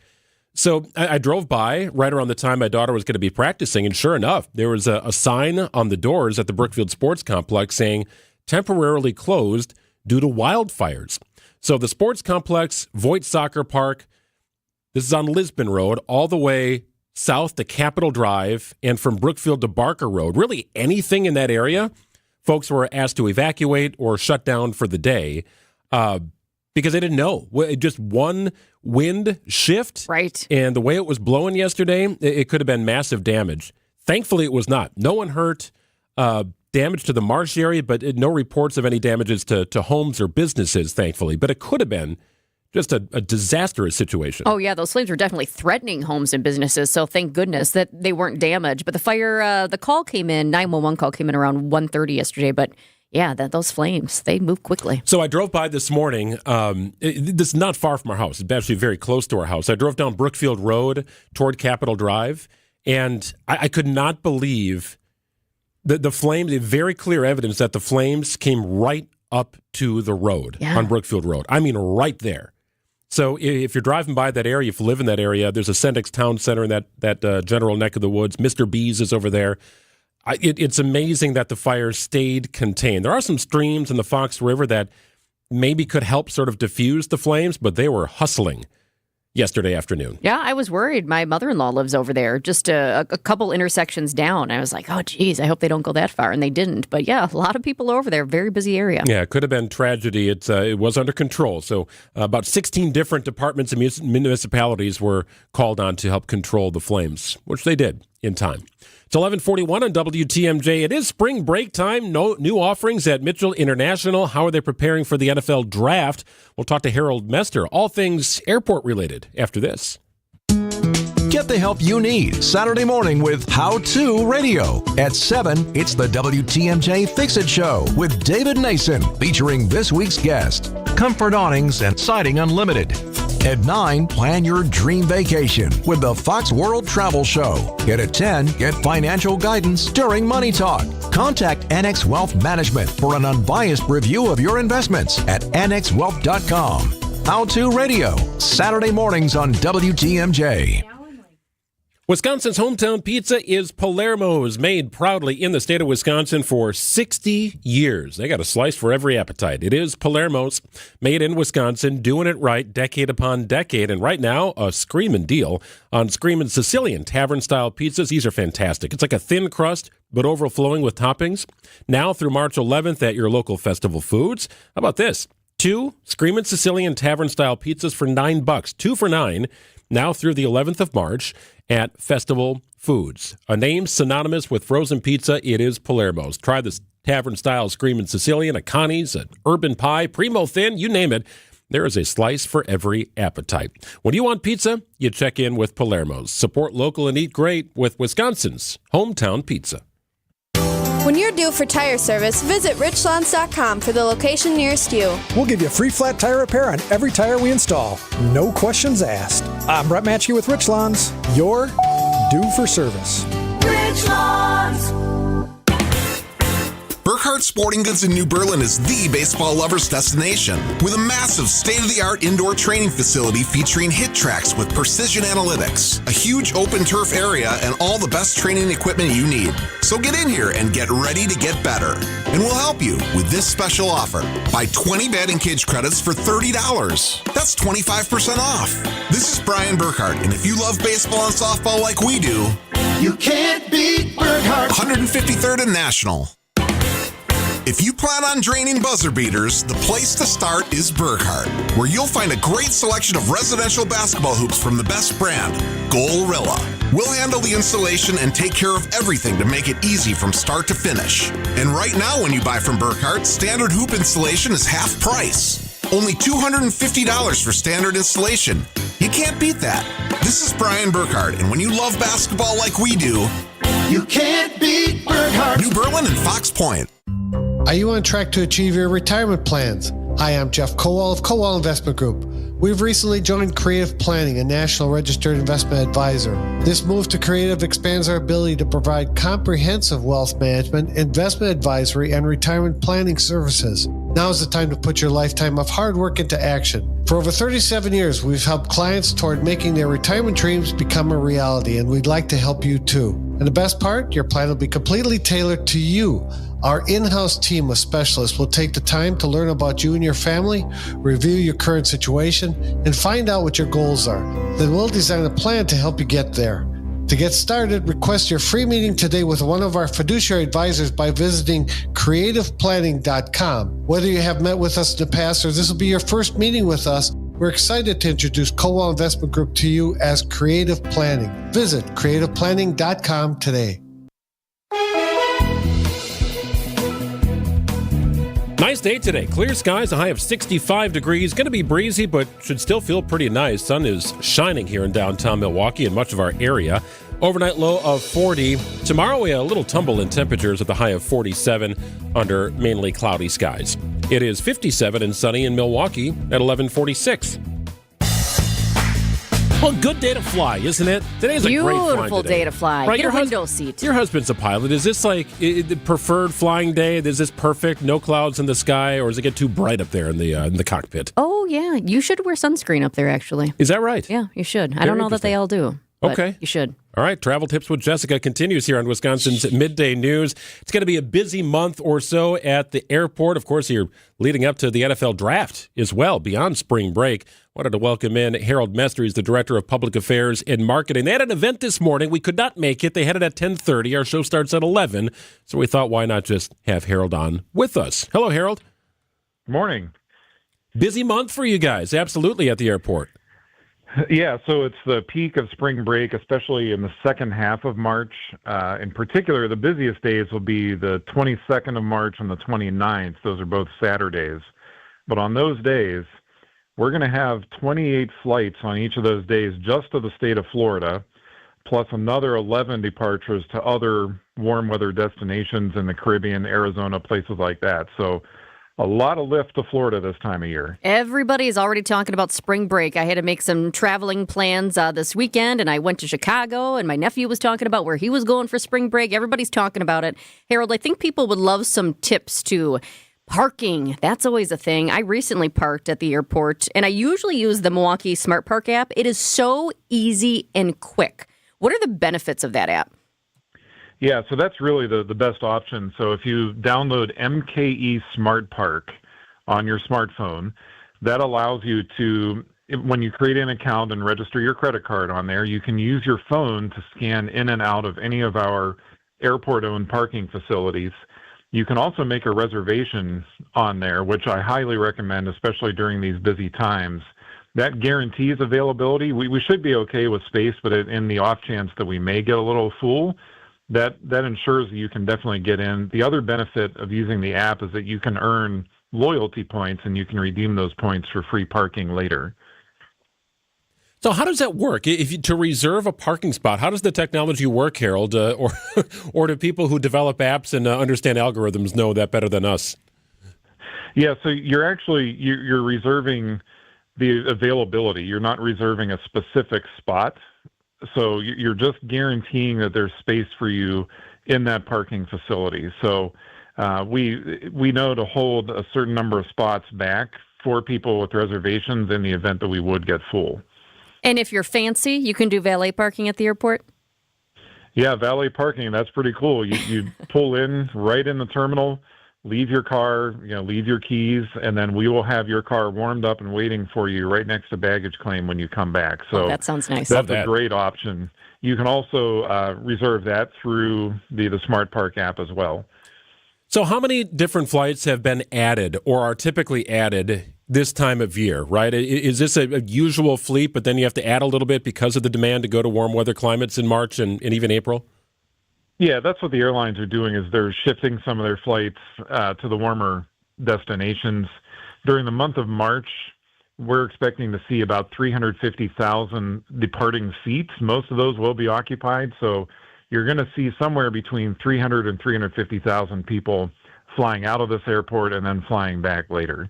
So I drove by right around the time my daughter was going to be practicing, and sure enough, there was a sign on the doors at the Brookfield Sports Complex saying, temporarily closed due to wildfires. So the sports complex, Voigt Soccer Park, this is on Lisbon Road, all the way south to Capitol Drive, and from Brookfield to Barker Road. Really anything in that area, folks were asked to evacuate or shut down for the day because they didn't know. Just one wind shift. Right. And the way it was blowing yesterday, it could have been massive damage. Thankfully, it was not. No one hurt. Damage to the marsh area, but no reports of any damages to homes or businesses, thankfully. But it could have been just a disastrous situation. Oh, yeah, those flames were definitely threatening homes and businesses, so thank goodness that they weren't damaged. But the fire, the call came in, 911 call came in around 1:30 yesterday, but yeah, those flames, they move quickly. So I drove by this morning. This is not far from our house. It's actually very close to our house. I drove down Brookfield Road toward Capitol Drive, and I could not believe the flames, very clear evidence that the flames came right up to the road on Brookfield Road. I mean, right there. So if you're driving by that area, if you live in that area, there's a Sendex Town Center in that general neck of the woods. Mr. B's is over there. It's amazing that the fire stayed contained. There are some streams in the Fox River that maybe could help sort of diffuse the flames, but they were hustling yesterday afternoon. Yeah, I was worried. My mother-in-law lives over there, just a couple intersections down. I was like, oh, geez, I hope they don't go that far. And they didn't. But yeah, a lot of people over there, very busy area. Yeah, it could have been tragedy. It was under control. So about 16 different departments and municipalities were called on to help control the flames, which they did in time. It's 11:41 on WTMJ. It is spring break time. No new offerings at Mitchell International. How are they preparing for the NFL draft? We'll talk to Harold Mester. All things airport related after this. Get the help you need Saturday morning with How To Radio. At 7, it's the WTMJ Fix-It Show with David Nason, featuring this week's guest, Comfort Awnings and Siding Unlimited. At 9, plan your dream vacation with the Fox World Travel Show. And at 10, get financial guidance during Money Talk. Contact Annex Wealth Management for an unbiased review of your investments at annexwealth.com. How To Radio, Saturday mornings on WTMJ. Wisconsin's hometown pizza is Palermo's, made proudly in the state of Wisconsin for 60 years. They got a slice for every appetite. It is Palermo's, made in Wisconsin, doing it right decade upon decade. And right now, a screaming deal on screaming Sicilian tavern-style pizzas. These are fantastic. It's like a thin crust, but overflowing with toppings. Now through March 11th at your local Festival Foods. How about this? 2 screaming Sicilian tavern-style pizzas for $9. 2 for $9. Now through the 11th of March at Festival Foods. A name synonymous with frozen pizza, it is Palermo's. Try this tavern-style Screamin' Sicilian, a Connie's, an Urban Pie, Primo Thin, you name it. There is a slice for every appetite. When you want pizza, you check in with Palermo's. Support local and eat great with Wisconsin's hometown pizza. When you're due for tire service, visit richlands.com for the location nearest you. We'll give you a free flat tire repair on every tire we install. No questions asked. I'm Brett Matchke with Richlands. You're due for service. Richlands. Burkhardt Sporting Goods in New Berlin is the baseball lover's destination, with a massive state-of-the-art indoor training facility featuring hit tracks with precision analytics, a huge open turf area, and all the best training equipment you need. So get in here and get ready to get better. And we'll help you with this special offer. Buy 20 batting cage credits for $30. That's 25% off. This is Brian Burkhardt, and if you love baseball and softball like we do, you can't beat Burkhardt. 153rd and National. If you plan on draining buzzer beaters, the place to start is Burkhardt, where you'll find a great selection of residential basketball hoops from the best brand, Goalrilla. We'll handle the installation and take care of everything to make it easy from start to finish. And right now, when you buy from Burkhardt, standard hoop installation is half price. Only $250 for standard installation. You can't beat that. This is Brian Burkhardt, and when you love basketball like we do, you can't beat Burkhardt. New Berlin and Fox Point. Are you on track to achieve your retirement plans? Hi, I'm Jeff Kowal of Kowal Investment Group. We've recently joined Creative Planning, a national registered investment advisor. This move to Creative expands our ability to provide comprehensive wealth management, investment advisory, and retirement planning services. Now is the time to put your lifetime of hard work into action. For over 37 years, we've helped clients toward making their retirement dreams become a reality, and we'd like to help you too. And the best part, your plan will be completely tailored to you. Our in-house team of specialists will take the time to learn about you and your family, review your current situation, and find out what your goals are. Then we'll design a plan to help you get there. To get started, request your free meeting today with one of our fiduciary advisors by visiting creativeplanning.com. Whether you have met with us in the past or this will be your first meeting with us, we're excited to introduce Kowal Investment Group to you as Creative Planning. Visit creativeplanning.com today. Nice day today. Clear skies, a high of 65 degrees. Going to be breezy, but should still feel pretty nice. Sun is shining here in downtown Milwaukee and much of our area. Overnight low of 40. Tomorrow we have a little tumble in temperatures at the high of 47 under mainly cloudy skies. It is 57 and sunny in Milwaukee at 11:46. Well, good day to fly, isn't it? Today's a great flying Beautiful day to fly. Right, Get a window seat. Your husband's a pilot. Is this like the preferred flying day? Is this perfect? No clouds in the sky, or does it get too bright up there in the cockpit? Oh, yeah. You should wear sunscreen up there, actually. Is that right? Yeah, you should. I don't know that they all do. Okay. You should. All right. Travel Tips with Jessica continues here on Wisconsin's Midday News. It's going to be a busy month or so at the airport. Of course, you're leading up to the NFL draft as well, beyond spring break. Wanted to welcome in Harold Mester. He's the Director of Public Affairs and Marketing. They had an event this morning. We could not make it. They had it at 10:30. Our show starts at 11. So we thought, why not just have Harold on with us? Hello, Harold. Morning. Busy month for you guys. Absolutely at the airport. Yeah, so it's the peak of spring break, especially in the second half of March. In particular, the busiest days will be the 22nd of March and the 29th. Those are both Saturdays. But on those days, we're going to have 28 flights on each of those days just to the state of Florida, plus another 11 departures to other warm weather destinations in the Caribbean, Arizona, places like that. So a lot of lift to Florida this time of year. Everybody's already talking about spring break. I had to make some traveling plans this weekend, and I went to Chicago, and my nephew was talking about where he was going for spring break. Everybody's talking about it. Harold, I think people would love some tips, too. Parking, that's always a thing. I recently parked at the airport, and I usually use the Milwaukee Smart Park app. It is so easy and quick. What are the benefits of that app? Yeah, so that's really the best option. So if you download MKE Smart Park on your smartphone, that allows you to, when you create an account and register your credit card on there, you can use your phone to scan in and out of any of our airport-owned parking facilities. You can also make a reservation on there, which I highly recommend, especially during these busy times. That guarantees availability. We should be okay with space, but in the off chance that we may get a little full, that ensures that you can definitely get in. The other benefit of using the app is that you can earn loyalty points, and you can redeem those points for free parking later. So how does that work? To reserve a parking spot, how does the technology work, Harold? Or do people who develop apps and understand algorithms know that better than us? Yeah, so you're reserving the availability. You're not reserving a specific spot. So you're just guaranteeing that there's space for you in that parking facility. So we know to hold a certain number of spots back for people with reservations in the event that we would get full. And if you're fancy, you can do valet parking at the airport? Yeah, valet parking, that's pretty cool. You pull in right in the terminal, leave your car, leave your keys, and then we will have your car warmed up and waiting for you right next to baggage claim when you come back. So that sounds nice. That's a great option. You can also reserve that through the Smart Park app as well. So how many different flights have been added or are typically added this time of year, right? Is this a usual fleet, but then you have to add a little bit because of the demand to go to warm weather climates in March and even April? Yeah, that's what the airlines are doing, is they're shifting some of their flights to the warmer destinations. During the month of March, we're expecting to see about 350,000 departing seats. Most of those will be occupied, so you're going to see somewhere between 300 and 350,000 people flying out of this airport and then flying back later.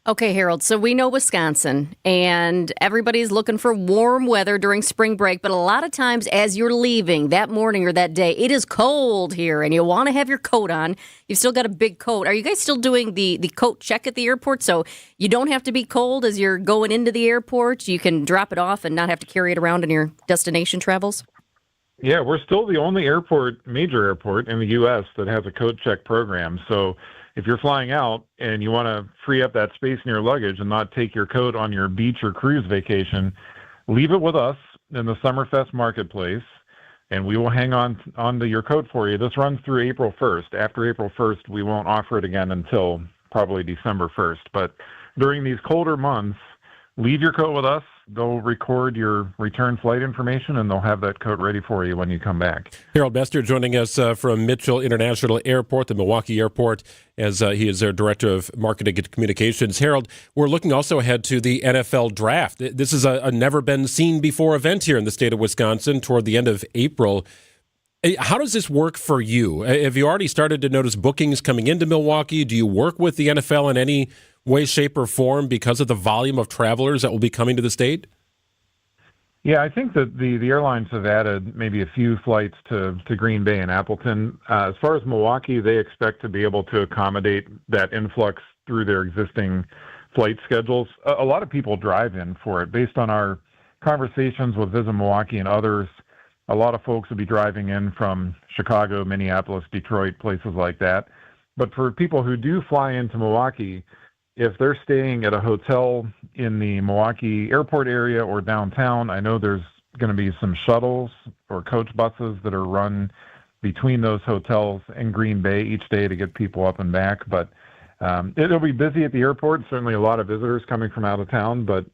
Okay, Harold, so we know Wisconsin, and everybody's looking for warm weather during spring break, but a lot of times as you're leaving that morning or that day, it is cold here, and you want to have your coat on. You've still got a big coat. Are you guys still doing the coat check at the airport, so you don't have to be cold as you're going into the airport? You can drop it off and not have to carry it around in your destination travels? Yeah, we're still the only major airport in the U.S. that has a coat check program, so if you're flying out and you want to free up that space in your luggage and not take your coat on your beach or cruise vacation, leave it with us in the Summerfest Marketplace, and we will hang on to your coat for you. This runs through April 1st. After April 1st, we won't offer it again until probably December 1st. But during these colder months, leave your coat with us. They'll record your return flight information, and they'll have that coat ready for you when you come back. Harold Mester joining us from Mitchell International Airport, the Milwaukee Airport, as he is their Director of Marketing and Communications. Harold, we're looking also ahead to the NFL Draft. This is a never-been-seen-before event here in the state of Wisconsin toward the end of April. How does this work for you? Have you already started to notice bookings coming into Milwaukee? Do you work with the NFL in any way, shape, or form because of the volume of travelers that will be coming to the state? Yeah, I think that the airlines have added maybe a few flights to Green Bay and Appleton. As far as Milwaukee, they expect to be able to accommodate that influx through their existing flight schedules. A lot of people drive in for it. Based on our conversations with Visit Milwaukee and others, a lot of folks will be driving in from Chicago, Minneapolis, Detroit, places like that. But for people who do fly into Milwaukee, if they're staying at a hotel in the Milwaukee airport area or downtown, I know there's going to be some shuttles or coach buses that are run between those hotels and Green Bay each day to get people up and back. But it'll be busy at the airport, certainly a lot of visitors coming from out of town, but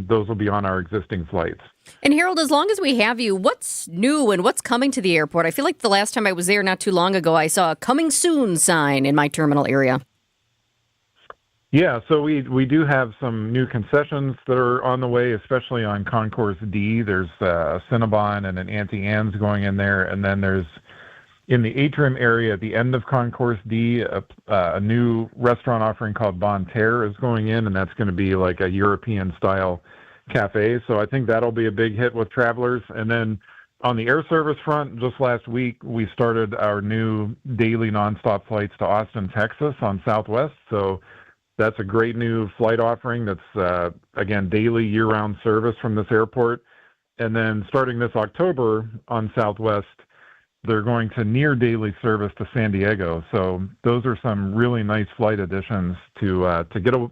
those will be on our existing flights. And Harold, as long as we have you, what's new and what's coming to the airport? I feel like the last time I was there not too long ago, I saw a coming soon sign in my terminal area. Yeah, so we do have some new concessions that are on the way, especially on Concourse D. There's a Cinnabon and an Auntie Anne's going in there, and then there's in the atrium area at the end of Concourse D, a new restaurant offering called Bon Terre is going in, and that's going to be like a European-style cafe. So I think that'll be a big hit with travelers. And then on the air service front, just last week, we started our new daily nonstop flights to Austin, Texas on Southwest. So that's a great new flight offering that's, again, daily year-round service from this airport. And then starting this October on Southwest, they're going to near daily service to San Diego. So those are some really nice flight additions to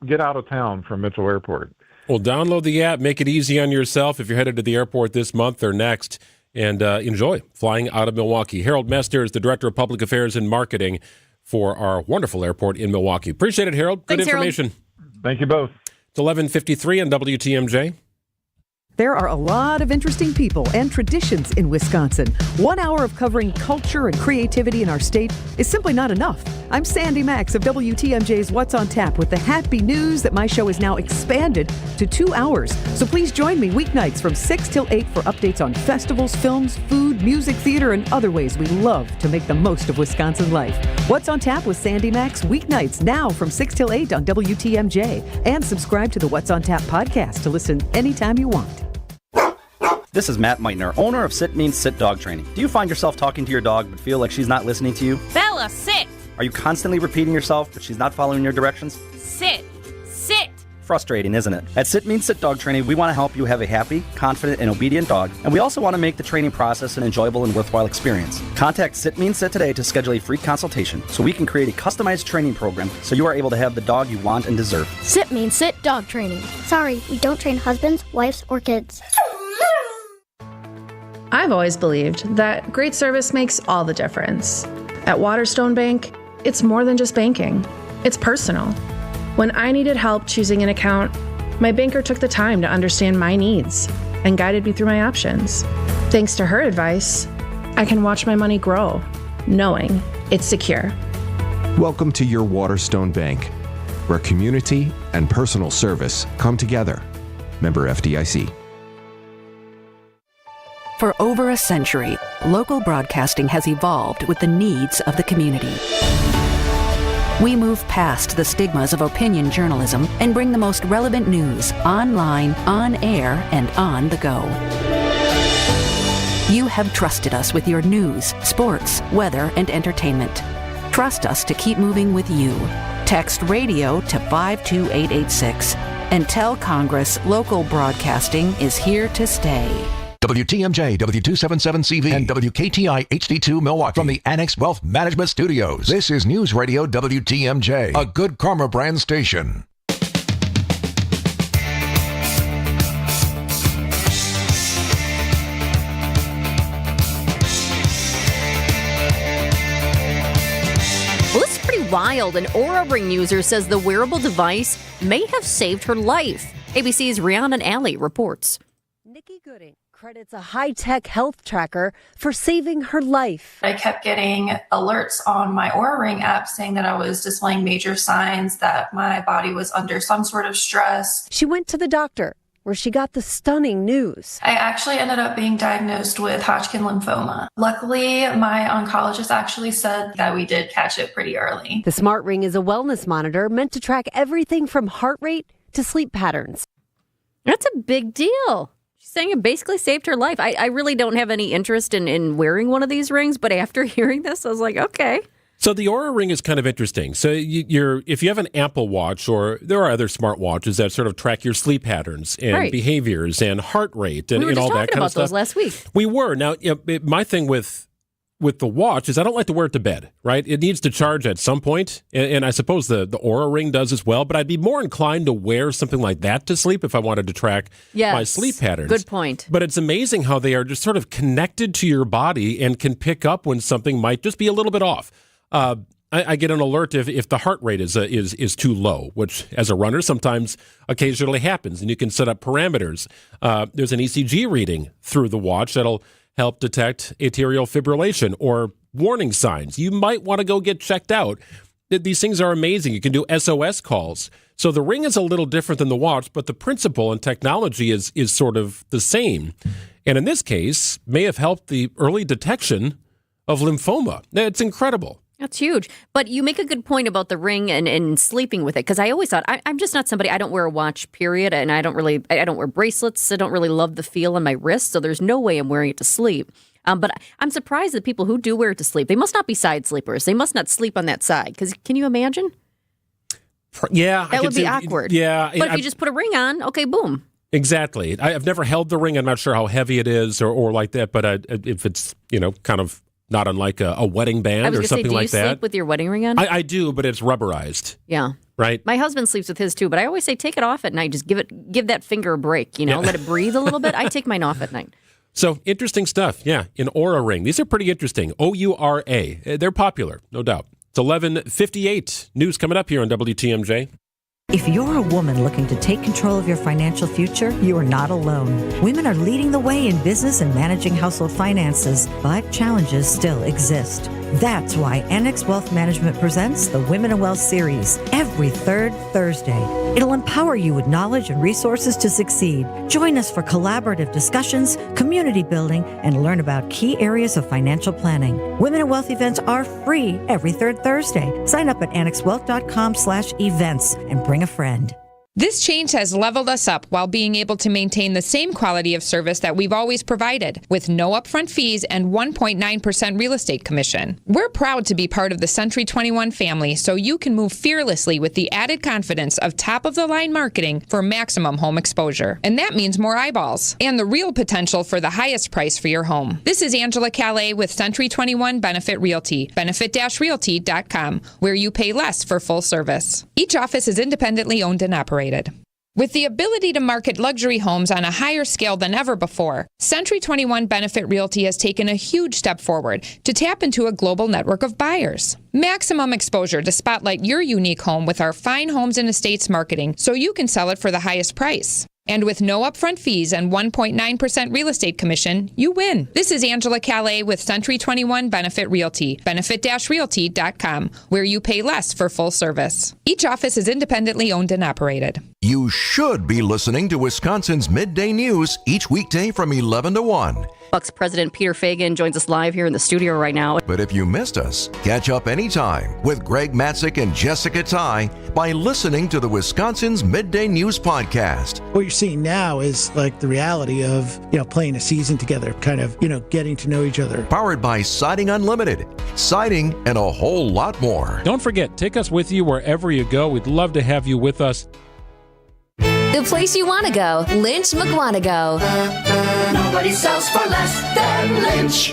get out of town from Mitchell Airport. Well, download the app, make it easy on yourself if you're headed to the airport this month or next, and enjoy flying out of Milwaukee. Harold Mester is the Director of Public Affairs and Marketing for our wonderful airport in Milwaukee. Appreciate it, Harold. Good information. Harold. Thank you both. It's 11:53 on WTMJ. There are a lot of interesting people and traditions in Wisconsin. 1 hour of covering culture and creativity in our state is simply not enough. I'm Sandy Max of WTMJ's What's on Tap with the happy news that my show is now expanded to 2 hours. So please join me weeknights from 6 till 8 for updates on festivals, films, food, music, theater, and other ways we love to make the most of Wisconsin life. What's on Tap with Sandy Max weeknights now from 6 till 8 on WTMJ. And subscribe to the What's on Tap podcast to listen anytime you want. This is Matt Meitner, owner of Sit Means Sit Dog Training. Do you find yourself talking to your dog but feel like she's not listening to you? Bella, sit! Are you constantly repeating yourself but she's not following your directions? Sit! Sit! Frustrating, isn't it? At Sit Means Sit Dog Training, we want to help you have a happy, confident, and obedient dog, and we also want to make the training process an enjoyable and worthwhile experience. Contact Sit Means Sit today to schedule a free consultation so we can create a customized training program so you are able to have the dog you want and deserve. Sit Means Sit Dog Training. Sorry, we don't train husbands, wives, or kids. I've always believed that great service makes all the difference. At Waterstone Bank, it's more than just banking. It's personal. When I needed help choosing an account, my banker took the time to understand my needs and guided me through my options. Thanks to her advice, I can watch my money grow, knowing it's secure. Welcome to your Waterstone Bank, where community and personal service come together. Member FDIC. For over a century, local broadcasting has evolved with the needs of the community. We move past the stigmas of opinion journalism and bring the most relevant news online, on air, and on the go. You have trusted us with your news, sports, weather, and entertainment. Trust us to keep moving with you. Text radio to 52886 and tell Congress local broadcasting is here to stay. WTMJ, W277CV, and WKTI HD2 Milwaukee from the Annex Wealth Management Studios. This is News Radio WTMJ, a Good Karma brand station. Well, this is pretty wild. An Oura Ring user says the wearable device may have saved her life. ABC's Rhiannon Alley reports. Nikki Gooding credits a high-tech health tracker for saving her life. I kept getting alerts on my Oura Ring app saying that I was displaying major signs that my body was under some sort of stress. She went to the doctor, where she got the stunning news. I actually ended up being diagnosed with Hodgkin lymphoma. Luckily, my oncologist actually said that we did catch it pretty early. The Smart Ring is a wellness monitor meant to track everything from heart rate to sleep patterns. That's a big deal. She's saying it basically saved her life. I really don't have any interest in wearing one of these rings, but after hearing this, I was like, okay. So the Oura Ring is kind of interesting. So if you have an Apple Watch, or there are other smart watches that sort of track your sleep patterns and behaviors and heart rate and, all that kind of stuff. We were just talking about those last week. We were. Now, my thing with the watch is I don't like to wear it to bed, right? It needs to charge at some point, and I suppose the Oura Ring does as well, but I'd be more inclined to wear something like that to sleep if I wanted to track my sleep patterns. Good point. But it's amazing how they are just sort of connected to your body and can pick up when something might just be a little bit off. I get an alert if the heart rate is too low, which as a runner sometimes occasionally happens, and you can set up parameters. There's an ECG reading through the watch that'll help detect atrial fibrillation or warning signs. You might want to go get checked out. These things are amazing. You can do SOS calls. So the ring is a little different than the watch, but the principle and technology is sort of the same. And in this case, may have helped the early detection of lymphoma. It's incredible. That's huge. But you make a good point about the ring and sleeping with it, because I always thought, I'm just not somebody, I don't wear a watch, period, and I don't wear bracelets. I don't really love the feel on my wrist, so there's no way I'm wearing it to sleep. But I'm surprised that people who do wear it to sleep, they must not be side sleepers. They must not sleep on that side, because can you imagine? Yeah. That would be awkward. Yeah. But if you just put a ring on, okay, boom. Exactly. I've never held the ring. I'm not sure how heavy it is or like that, but if it's, kind of not unlike a wedding band or something like that. Do you sleep with your wedding ring on? I do, but it's rubberized. Yeah. Right? My husband sleeps with his too, but I always say take it off at night. Just give that finger a break, let it breathe a little bit. I take mine off at night. So interesting stuff. Yeah. An Oura Ring. These are pretty interesting. OURA. They're popular, no doubt. It's 11:58. News coming up here on WTMJ. If you're a woman looking to take control of your financial future, you are not alone. Women are leading the way in business and managing household finances, but challenges still exist. That's why Annex Wealth Management presents the Women in Wealth series every third Thursday. It'll empower you with knowledge and resources to succeed. Join us for collaborative discussions, community building, and learn about key areas of financial planning. Women in Wealth events are free every third Thursday. Sign up at annexwealth.com/events and bring a friend. This change has leveled us up while being able to maintain the same quality of service that we've always provided, with no upfront fees and 1.9% real estate commission. We're proud to be part of the Century 21 family, so you can move fearlessly with the added confidence of top-of-the-line marketing for maximum home exposure. And that means more eyeballs and the real potential for the highest price for your home. This is Angela Calais with Century 21 Benefit Realty, benefit-realty.com, where you pay less for full service. Each office is independently owned and operated. With the ability to market luxury homes on a higher scale than ever before, Century 21 Benefit Realty has taken a huge step forward to tap into a global network of buyers. Maximum exposure to spotlight your unique home with our fine homes and estates marketing so you can sell it for the highest price. And with no upfront fees and 1.9% real estate commission, you win. This is Angela Calais with Century 21 Benefit Realty, benefit-realty.com, where you pay less for full service. Each office is independently owned and operated. You should be listening to Wisconsin's Midday News each weekday from 11 to 1. Bucks President Peter Fagan joins us live here in the studio right now. But if you missed us, catch up anytime with Greg Matzek and Jessica Tighe by listening to the Wisconsin's Midday News podcast. What you're seeing now is like the reality of, playing a season together, kind of, getting to know each other. Powered by Siding Unlimited, siding, and a whole lot more. Don't forget, take us with you wherever you go. We'd love to have you with us. The place you want to go, Lynch McWanago. Nobody sells for less than Lynch.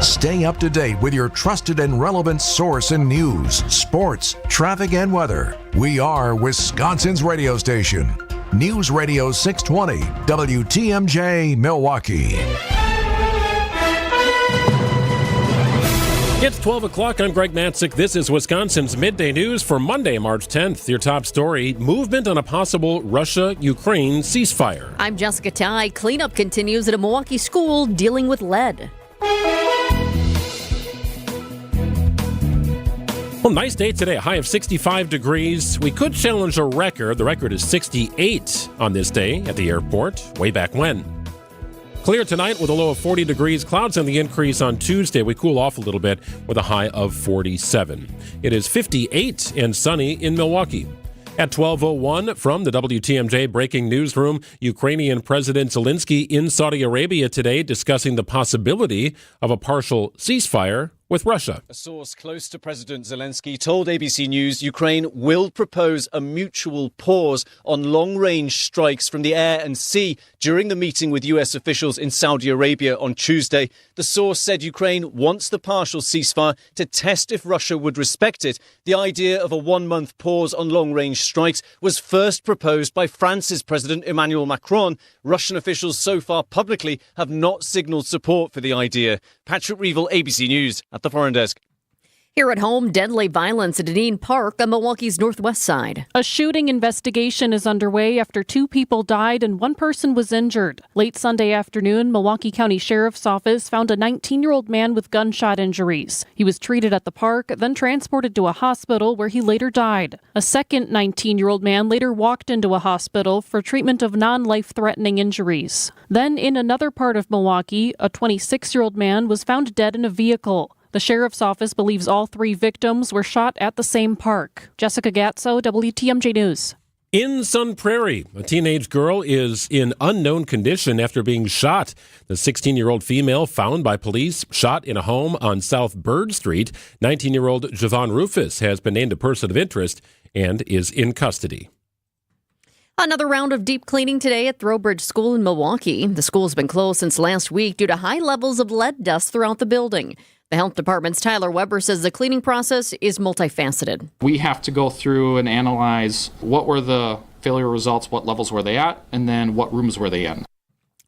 Stay up to date with your trusted and relevant source in news, sports, traffic, and weather. We are Wisconsin's radio station. News Radio 620, WTMJ, Milwaukee. It's 12 o'clock. I'm Greg Matzek. This is Wisconsin's Midday News for Monday, March 10th. Your top story, movement on a possible Russia-Ukraine ceasefire. I'm Jessica Tighe. Cleanup continues at a Milwaukee school dealing with lead. Well, nice day today. A high of 65 degrees. We could challenge a record. The record is 68 on this day at the airport. Way back when. Clear tonight with a low of 40 degrees. Clouds on the increase on Tuesday. We cool off a little bit with a high of 47. It is 58 and sunny in Milwaukee. At 12:01 from the WTMJ Breaking Newsroom, Ukrainian President Zelensky in Saudi Arabia today discussing the possibility of a partial ceasefire with Russia. A source close to President Zelensky told ABC News Ukraine will propose a mutual pause on long-range strikes from the air and sea during the meeting with U.S. officials in Saudi Arabia on Tuesday. The source said Ukraine wants the partial ceasefire to test if Russia would respect it. The idea of a one-month pause on long-range strikes was first proposed by France's President Emmanuel Macron. Russian officials so far publicly have not signalled support for the idea. Patrick Reevell, ABC News. At the Foreign Desk. Here at home, deadly violence at Deneen Park on Milwaukee's northwest side. A shooting investigation is underway after 2 people died and 1 person was injured. Late Sunday afternoon, Milwaukee County Sheriff's Office found a 19-year-old man with gunshot injuries. He was treated at the park, then transported to a hospital where he later died. A second 19-year-old man later walked into a hospital for treatment of non-life-threatening injuries. Then, in another part of Milwaukee, a 26-year-old man was found dead in a vehicle. The sheriff's office believes all 3 victims were shot at the same park. Jessica Gatso, WTMJ News. In Sun Prairie, a teenage girl is in unknown condition after being shot. The 16-year-old female found by police shot in a home on South Bird Street. 19-year-old Javon Rufus has been named a person of interest and is in custody. Another round of deep cleaning today at Throwbridge School in Milwaukee. The school's been closed since last week due to high levels of lead dust throughout the building. The health department's Tyler Weber says the cleaning process is multifaceted. We have to go through and analyze what were the failure results, what levels were they at, and then what rooms were they in.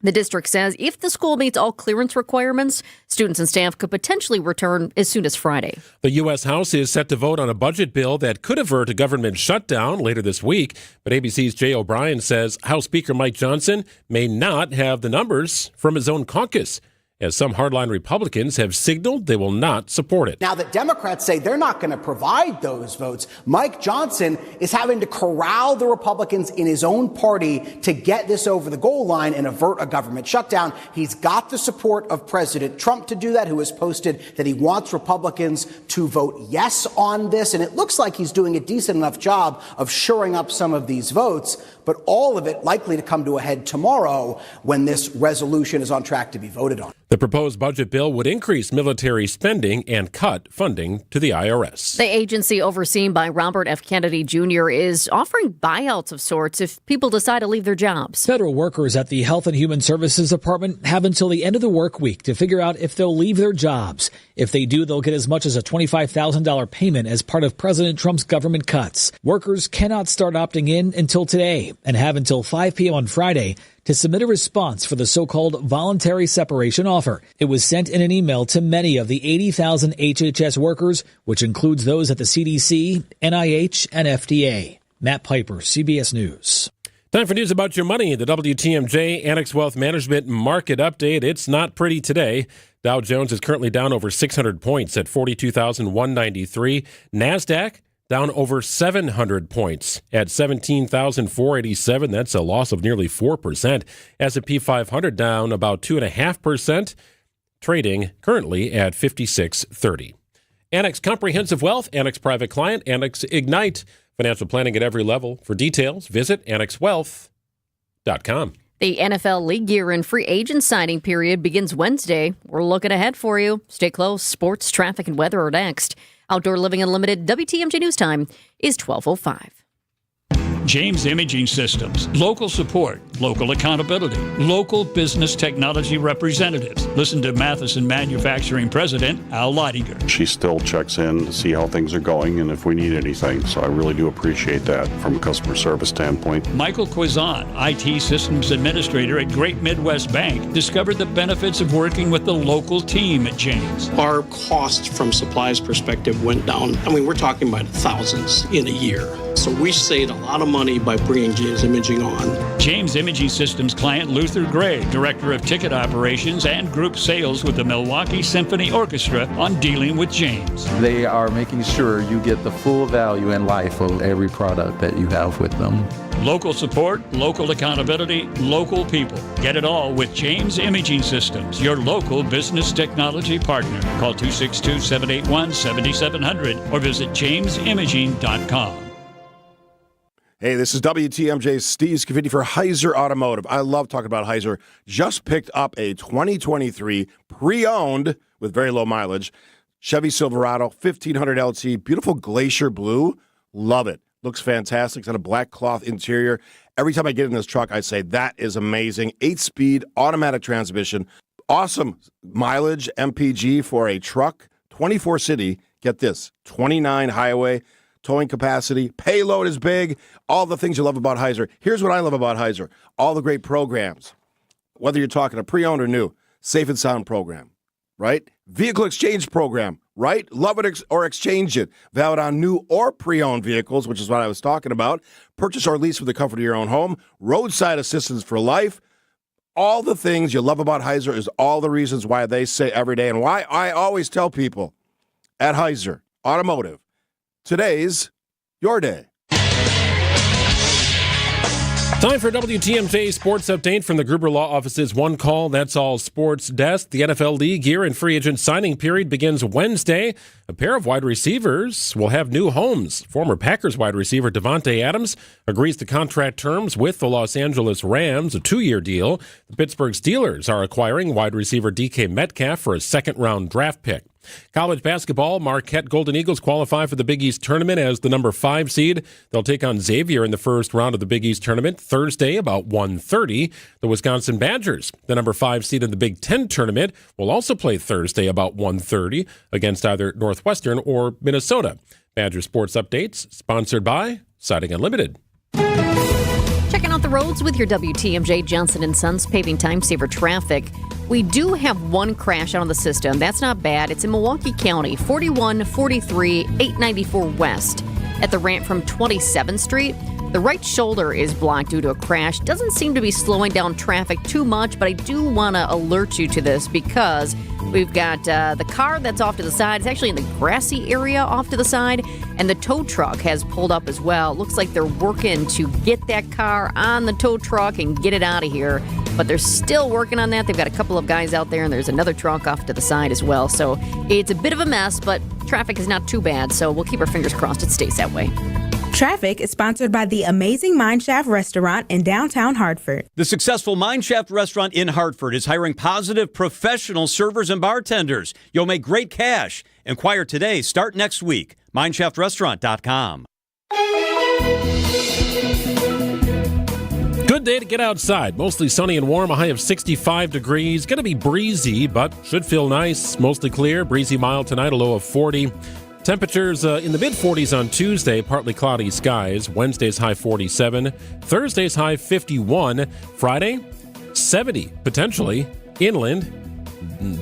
The district says if the school meets all clearance requirements, students and staff could potentially return as soon as Friday. The U.S. House is set to vote on a budget bill that could avert a government shutdown later this week. But ABC's Jay O'Brien says House Speaker Mike Johnson may not have the numbers from his own caucus, as some hardline Republicans have signaled they will not support it. Now that Democrats say they're not going to provide those votes, Mike Johnson is having to corral the Republicans in his own party to get this over the goal line and avert a government shutdown. He's got the support of President Trump to do that, who has posted that he wants Republicans to vote yes on this. And it looks like he's doing a decent enough job of shoring up some of these votes, but all of it likely to come to a head tomorrow when this resolution is on track to be voted on. The proposed budget bill would increase military spending and cut funding to the IRS. The agency overseen by Robert F. Kennedy Jr. is offering buyouts of sorts if people decide to leave their jobs. Federal workers at the Health and Human Services Department have until the end of the work week to figure out if they'll leave their jobs. If they do, they'll get as much as a $25,000 payment as part of President Trump's government cuts. Workers cannot start opting in until today and have until 5 p.m. on Friday to submit a response for the so-called voluntary separation offer. It was sent in an email to many of the 80,000 HHS workers, which includes those at the CDC, NIH, and FDA. Matt Piper, CBS News. Time for news about your money. The WTMJ Annex Wealth Management Market Update. It's not pretty today. Dow Jones is currently down over 600 points at 42,193. NASDAQ down over 700 points at 17,487. That's a loss of nearly 4%. S&P 500 down about 2.5%, trading currently at 5630. Annex Comprehensive Wealth, Annex Private Client, Annex Ignite. Financial planning at every level. For details, visit annexwealth.com. The NFL League Year and free agent signing period begins Wednesday. We're looking ahead for you. Stay close. Sports, traffic, and weather are next. Outdoor Living Unlimited WTMJ News Time is 12:05. James Imaging Systems, local support, local accountability, local business technology representatives. Listen to Matheson Manufacturing President Al Leidinger. She still checks in to see how things are going and if we need anything, so I really do appreciate that from a customer service standpoint. Michael Quizan, IT Systems Administrator at Great Midwest Bank, discovered the benefits of working with the local team at James. Our cost from supplies perspective went down. I mean, we're talking about thousands in a year. So we saved a lot of money by bringing James Imaging on. James Imaging Systems client Luther Gray, Director of Ticket Operations and Group Sales with the Milwaukee Symphony Orchestra, on dealing with James. They are making sure you get the full value and life of every product that you have with them. Local support, local accountability, local people. Get it all with James Imaging Systems, your local business technology partner. Call 262-781-7700 or visit jamesimaging.com. Hey, this is WTMJ's Steve Scafidi for Heiser Automotive. I love talking about Heiser. Just picked up a 2023 pre-owned with very low mileage Chevy Silverado 1500 LT, beautiful glacier blue. Love it. Looks fantastic. It's on a black cloth interior. Every time I get in this truck, I say, that is amazing. 8-speed automatic transmission. Awesome mileage MPG for a truck. 24 city. Get this, 29 highway. Towing capacity, payload is big, all the things you love about Heiser. Here's what I love about Heiser, all the great programs. Whether you're talking a pre-owned or new, safe and sound program, right? Vehicle exchange program, right? Love it or exchange it. Valid on new or pre-owned vehicles, which is what I was talking about. Purchase or lease with the comfort of your own home. Roadside assistance for life. All the things you love about Heiser is all the reasons why they say every day and why I always tell people at Heiser Automotive, today's your day. Time for WTMJ Sports Update from the Gruber Law Office's One Call, That's All Sports Desk. The NFL League Year and free agent signing period begins Wednesday. A pair of wide receivers will have new homes. Former Packers wide receiver Davante Adams agrees to contract terms with the Los Angeles Rams, a 2-year deal. The Pittsburgh Steelers are acquiring wide receiver DK Metcalf for a second-round draft pick. College basketball, Marquette Golden Eagles qualify for the Big East tournament as the number 5 seed. They'll take on Xavier in the first round of the Big East tournament Thursday about 1:30. The Wisconsin Badgers, the number 5 seed in the Big Ten tournament, will also play Thursday about 1:30 against either Northwestern or Minnesota. Badger Sports Updates, sponsored by Siding Unlimited. Checking out the roads with your WTMJ Johnson & Sons paving time saver traffic. We do have one crash out on the system. That's not bad. It's in Milwaukee County, 4143 894 West. At the ramp from 27th Street, the right shoulder is blocked due to a crash. Doesn't seem to be slowing down traffic too much, but I do want to alert you to this because we've got the car that's off to the side. It's actually in the grassy area off to the side, and the tow truck has pulled up as well. Looks like they're working to get that car on the tow truck and get it out of here, but they're still working on that. They've got a couple of guys out there, and there's another truck off to the side as well. So it's a bit of a mess, but traffic is not too bad, so we'll keep our fingers crossed it stays that way. Traffic is sponsored by the amazing Mineshaft Restaurant in downtown Hartford. The successful Mineshaft Restaurant in Hartford is hiring positive professional servers and bartenders. You'll make great cash. Inquire today. Start next week. MineshaftRestaurant.com. Good day to get outside. Mostly sunny and warm, a high of 65 degrees. Going to be breezy, but should feel nice. Mostly clear, breezy mild tonight, a low of 40. Temperatures in the mid-40s on Tuesday, partly cloudy skies. Wednesday's high 47. Thursday's high 51. Friday, 70 potentially. Inland,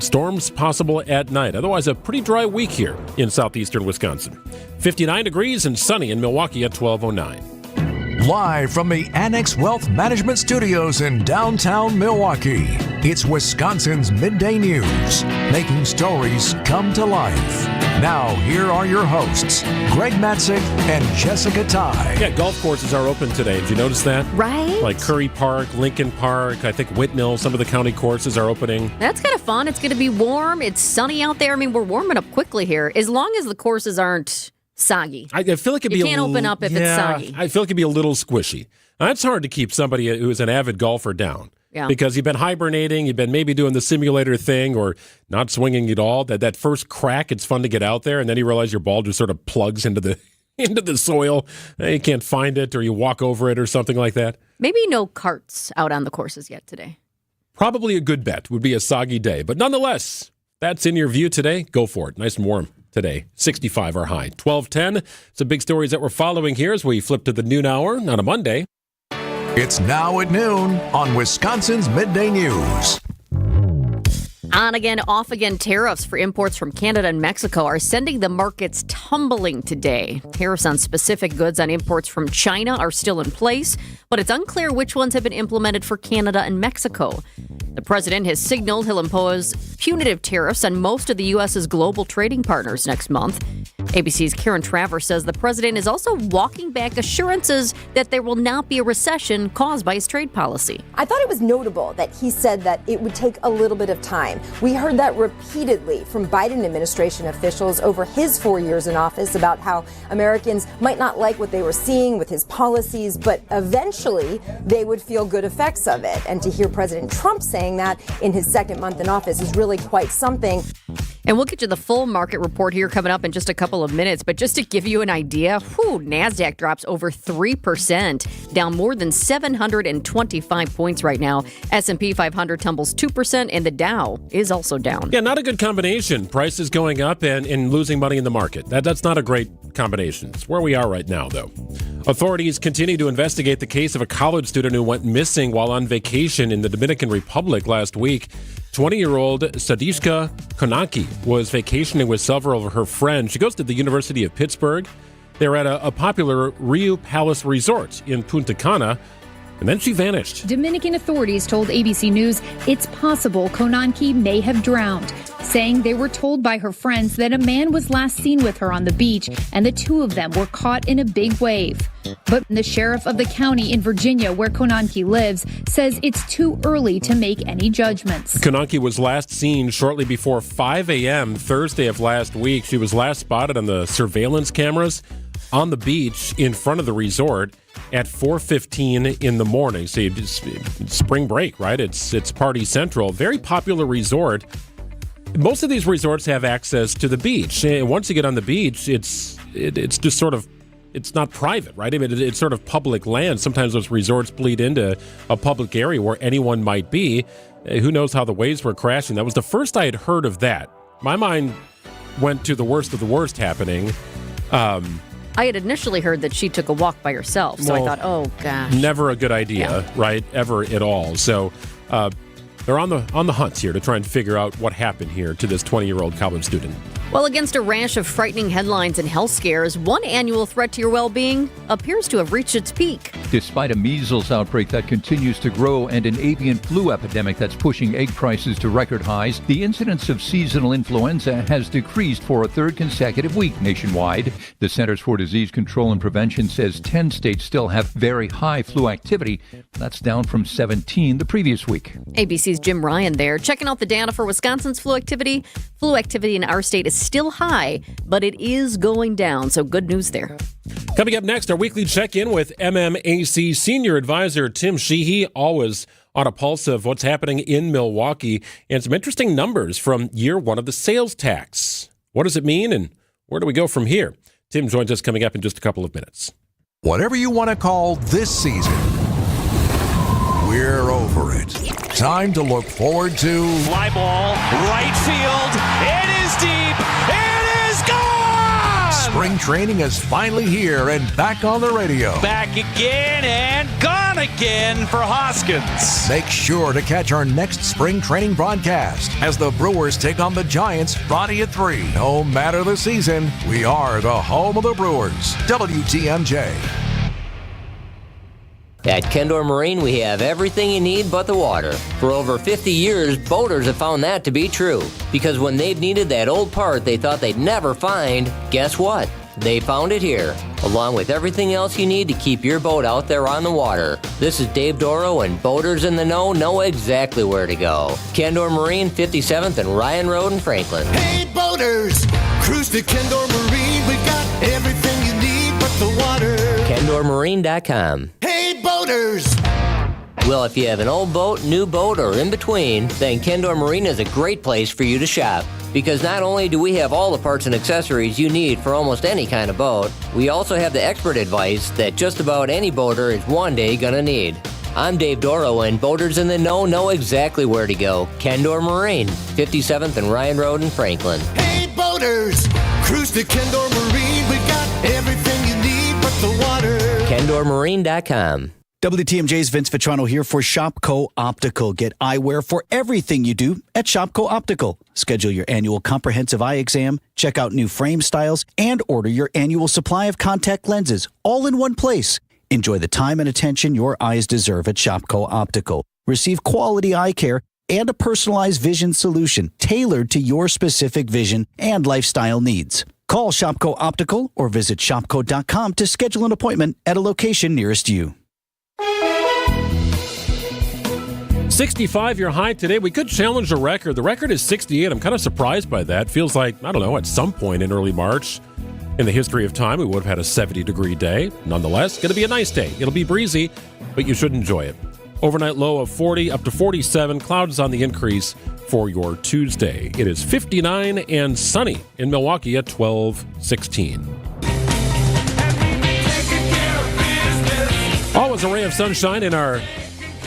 storms possible at night. Otherwise, a pretty dry week here in southeastern Wisconsin. 59 degrees and sunny in Milwaukee at 12:09. Live from the Annex Wealth Management Studios in downtown Milwaukee, it's Wisconsin's Midday News, making stories come to life. Now, here are your hosts, Greg Matzek and Jessica Tighe. Yeah, golf courses are open today. Did you notice that? Right. Like Curry Park, Lincoln Park, I think Whitmill, some of the county courses are opening. That's kind of fun. It's going to be warm. It's sunny out there. I mean, we're warming up quickly here, as long as the courses aren't soggy. I feel like you can't open up if it's soggy. I feel like it'd be a little squishy. That's hard to keep somebody who's an avid golfer down. Yeah. Because you've been hibernating, you've been maybe doing the simulator thing or not swinging at all. That first crack, it's fun to get out there, and then you realize your ball just sort of plugs into the soil. You can't find it, or you walk over it or something like that. Maybe no carts out on the courses yet today. Probably a good bet. Would be a soggy day. But nonetheless, that's in your view today. Go for it. Nice and warm today. 65 our high. 12:10. Some big stories that we're following here as we flip to the noon hour on a Monday. It's now at noon on Wisconsin's Midday News. On again, off again tariffs for imports from Canada and Mexico are sending the markets tumbling today. Tariffs on specific goods on imports from China are still in place, but it's unclear which ones have been implemented for Canada and Mexico. The president has signaled he'll impose punitive tariffs on most of the U.S.'s global trading partners next month. ABC's Karen Travers says the president is also walking back assurances that there will not be a recession caused by his trade policy. I thought it was notable that he said that it would take a little bit of time. We heard that repeatedly from Biden administration officials over his 4 years in office about how Americans might not like what they were seeing with his policies, but eventually they would feel good effects of it. And to hear President Trump saying that in his second month in office is really quite something. And we'll get you the full market report here coming up in just a couple of minutes. But just to give you an idea, NASDAQ drops over 3%, down more than 725 points right now. S&P 500 tumbles 2%, and the Dow is also down. Yeah, not a good combination. Prices going up and losing money in the market. That's not a great combination. It's where we are right now, though. Authorities continue to investigate the case of a college student who went missing while on vacation in the Dominican Republic last week. 20-year-old Sadishka Konaki was vacationing with several of her friends. She goes to the University of Pittsburgh. They're at a popular Rio Palace resort in Punta Cana, and then she vanished. Dominican authorities told ABC News it's possible Konanki may have drowned, saying they were told by her friends that a man was last seen with her on the beach and the two of them were caught in a big wave. But the sheriff of the county in Virginia, where Konanki lives, says it's too early to make any judgments. Konanki was last seen shortly before 5 a.m. Thursday of last week. She was last spotted on the surveillance cameras on the beach in front of the resort at 4:15 in the morning. So it's spring break, right? It's party central. Very popular resort. Most of these resorts have access to the beach. And once you get on the beach, it's just sort of, it's not private, right? I mean, it's sort of public land. Sometimes those resorts bleed into a public area where anyone might be. Who knows how the waves were crashing. That was the first I had heard of that. My mind went to the worst of the worst happening. I had initially heard that she took a walk by herself, so I thought, oh, gosh. Never a good idea, right? Ever at all. So they're on the hunt here to try and figure out what happened here to this 20-year-old college student. Well, against a rash of frightening headlines and health scares, one annual threat to your well-being appears to have reached its peak. Despite a measles outbreak that continues to grow and an avian flu epidemic that's pushing egg prices to record highs, the incidence of seasonal influenza has decreased for a third consecutive week nationwide. The Centers for Disease Control and Prevention says 10 states still have very high flu activity. That's down from 17 the previous week. ABC's Jim Ryan there, checking out the data for Wisconsin's flu activity. Flu activity in our state is still high, but it is going down, so good news there. Coming up next, our weekly check-in with MMAC Senior Advisor Tim Sheehy, always on a pulse of what's happening in Milwaukee, and some interesting numbers from year one of the sales tax. What does it mean, and where do we go from here? Tim joins us coming up in just a couple of minutes. Whatever you want to call this season, we're over it. Time to look forward to... Fly ball, right field, it is deep, it is gone! Spring training is finally here and back on the radio. Back again and gone again for Hoskins. Make sure to catch our next spring training broadcast as the Brewers take on the Giants Friday at 3. No matter the season, we are the home of the Brewers. WTMJ. At Kendor Marine, we have everything you need but the water. For over 50 years, boaters have found that to be true. Because when they've needed that old part they thought they'd never find, guess what? They found it here, along with everything else you need to keep your boat out there on the water. This is Dave Doro, and boaters in the know exactly where to go. Kendor Marine, 57th and Ryan Road in Franklin. Hey boaters, cruise to Kendor Marine. We got everything you need but the water. KendorMarine.com. Hey boaters! Well, if you have an old boat, new boat, or in between, then Kendor Marine is a great place for you to shop. Because not only do we have all the parts and accessories you need for almost any kind of boat, we also have the expert advice that just about any boater is one day gonna need. I'm Dave Doro, and boaters in the know exactly where to go. Kendor Marine, 57th and Ryan Road in Franklin. Hey boaters, cruise to Kendor Marine. We got everything you need but the water. KendorMarine.com. WTMJ's Vince Vitrano here for Shopco Optical. Get eyewear for everything you do at Shopco Optical. Schedule your annual comprehensive eye exam, check out new frame styles, and order your annual supply of contact lenses, all in one place. Enjoy the time and attention your eyes deserve at Shopco Optical. Receive quality eye care and a personalized vision solution tailored to your specific vision and lifestyle needs. Call Shopco Optical or visit shopco.com to schedule an appointment at a location nearest you. 65 your high today. We could challenge the record. The record is 68. I'm kind of surprised by that. Feels like, I don't know, at some point in early March in the history of time, we would have had a 70-degree day. Nonetheless, going to be a nice day. It'll be breezy, but you should enjoy it. Overnight low of 40 up to 47. Clouds on the increase for your Tuesday. It is 59 and sunny in Milwaukee at 12:16. Always a ray of sunshine in our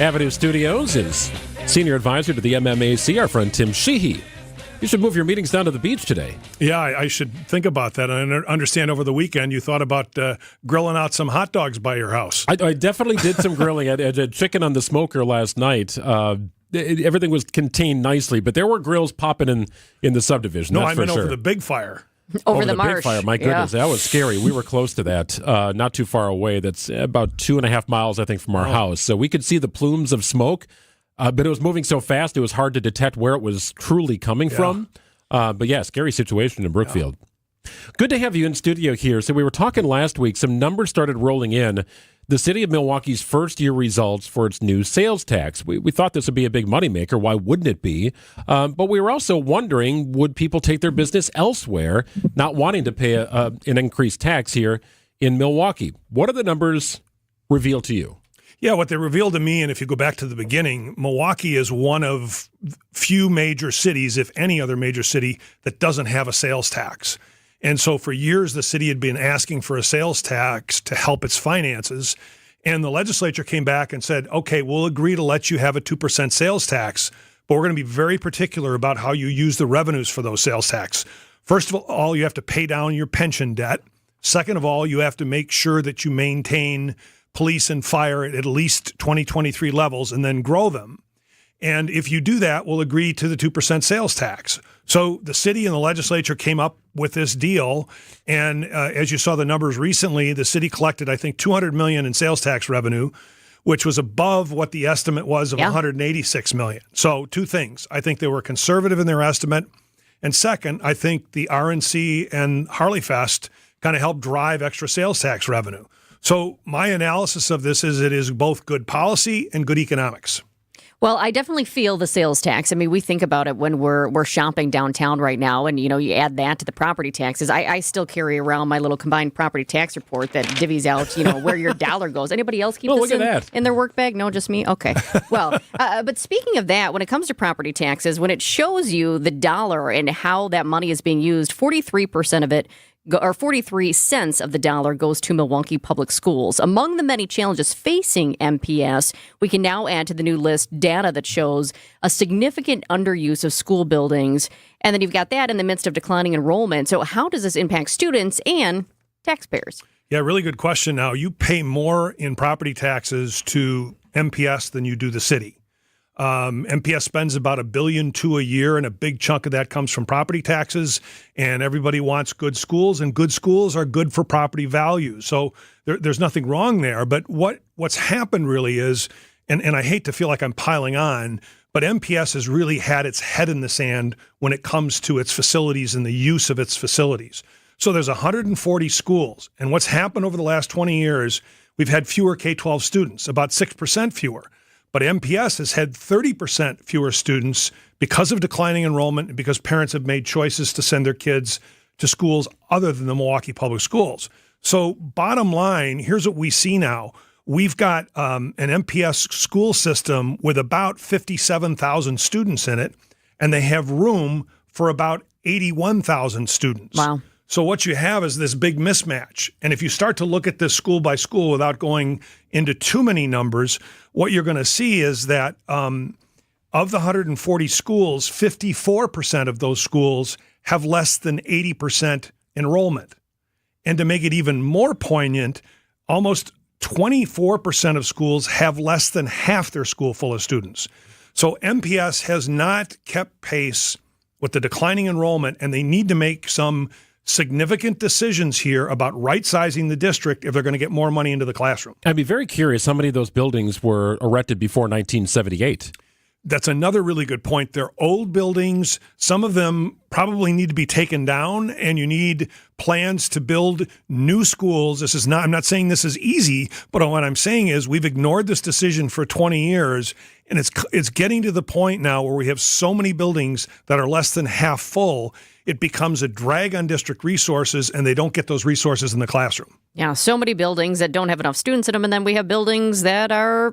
Avenue Studios is senior advisor to the MMAC, our friend Tim Sheehy. You should move your meetings down to the beach today. Yeah, I should think about that. I understand over the weekend you thought about grilling out some hot dogs by your house. I definitely did some grilling. I had chicken on the smoker last night. Everything was contained nicely, but there were grills popping in the subdivision. No, I meant over the big fire. Over the big marsh. fire, my goodness, that was scary. We were close to that, not too far away. That's about 2.5 miles, I think, from our house. So we could see the plumes of smoke, but it was moving so fast it was hard to detect where it was truly coming from. But yeah, scary situation in Brookfield. Good to have you in studio here. So we were talking last week, some numbers started rolling in. The city of Milwaukee's first-year results for its new sales tax. We thought this would be a big moneymaker. Why wouldn't it be? But we were also wondering, would people take their business elsewhere, not wanting to pay an increased tax here in Milwaukee? What are the numbers reveal to you? Yeah, what they revealed to me, and if you go back to the beginning, Milwaukee is one of few major cities, if any other major city, that doesn't have a sales tax. And so for years, the city had been asking for a sales tax to help its finances. And the legislature came back and said, okay, we'll agree to let you have a 2% sales tax, but we're going to be very particular about how you use the revenues for those sales tax. First of all, you have to pay down your pension debt. Second of all, you have to make sure that you maintain police and fire at least 2023 levels and then grow them. And if you do that, we'll agree to the 2% sales tax. So the city and the legislature came up with this deal. And as you saw the numbers recently, the city collected, I think, $200 million in sales tax revenue, which was above what the estimate was of $186 million. So two things. I think they were conservative in their estimate. And second, I think the RNC and Harley Fest kind of helped drive extra sales tax revenue. So my analysis of this is it is both good policy and good economics. Well, I definitely feel the sales tax. I mean, we think about it when we're shopping downtown right now, and, you know, you add that to the property taxes. I still carry around my little combined property tax report that divvies out, you know, where your dollar goes. Anybody else keep this in their work bag? No, just me? Okay. Well, but speaking of that, when it comes to property taxes, when it shows you the dollar and how that money is being used, 43% of it, or 43 cents of the dollar goes to Milwaukee Public Schools. Among the many challenges facing MPS, we can now add to the new list data that shows a significant underuse of school buildings. And then you've got that in the midst of declining enrollment. So how does this impact students and taxpayers? Yeah, really good question. Now, you pay more in property taxes to MPS than you do the city. MPS spends about $1.2 billion a year, and a big chunk of that comes from property taxes. And everybody wants good schools, and good schools are good for property values. So there's nothing wrong there. But what's happened really is, and I hate to feel like I'm piling on, but MPS has really had its head in the sand when it comes to its facilities and the use of its facilities. So there's 140 schools, and what's happened over the last 20 years, we've had fewer K-12 students, about 6% fewer. But MPS has had 30% fewer students because of declining enrollment and because parents have made choices to send their kids to schools other than the Milwaukee Public Schools. So bottom line, here's what we see now. We've got an MPS school system with about 57,000 students in it, and they have room for about 81,000 students. Wow. So what you have is this big mismatch. And if you start to look at this school by school without going into too many numbers, what you're going to see is that of the 140 schools, 54% of those schools have less than 80% enrollment. And to make it even more poignant, almost 24% of schools have less than half their school full of students. So MPS has not kept pace with the declining enrollment, and they need to make some significant decisions here about right-sizing the district if they're going to get more money into the classroom. I'd be very curious how many of those buildings were erected before 1978. That's another really good point. They're old buildings. Some of them probably need to be taken down, and you need plans to build new schools. I'm not saying this is easy, but what I'm saying is we've ignored this decision for 20 years, and it's getting to the point now where we have so many buildings that are less than half full, it becomes a drag on district resources, and they don't get those resources in the classroom. Yeah, so many buildings that don't have enough students in them, and then we have buildings that are,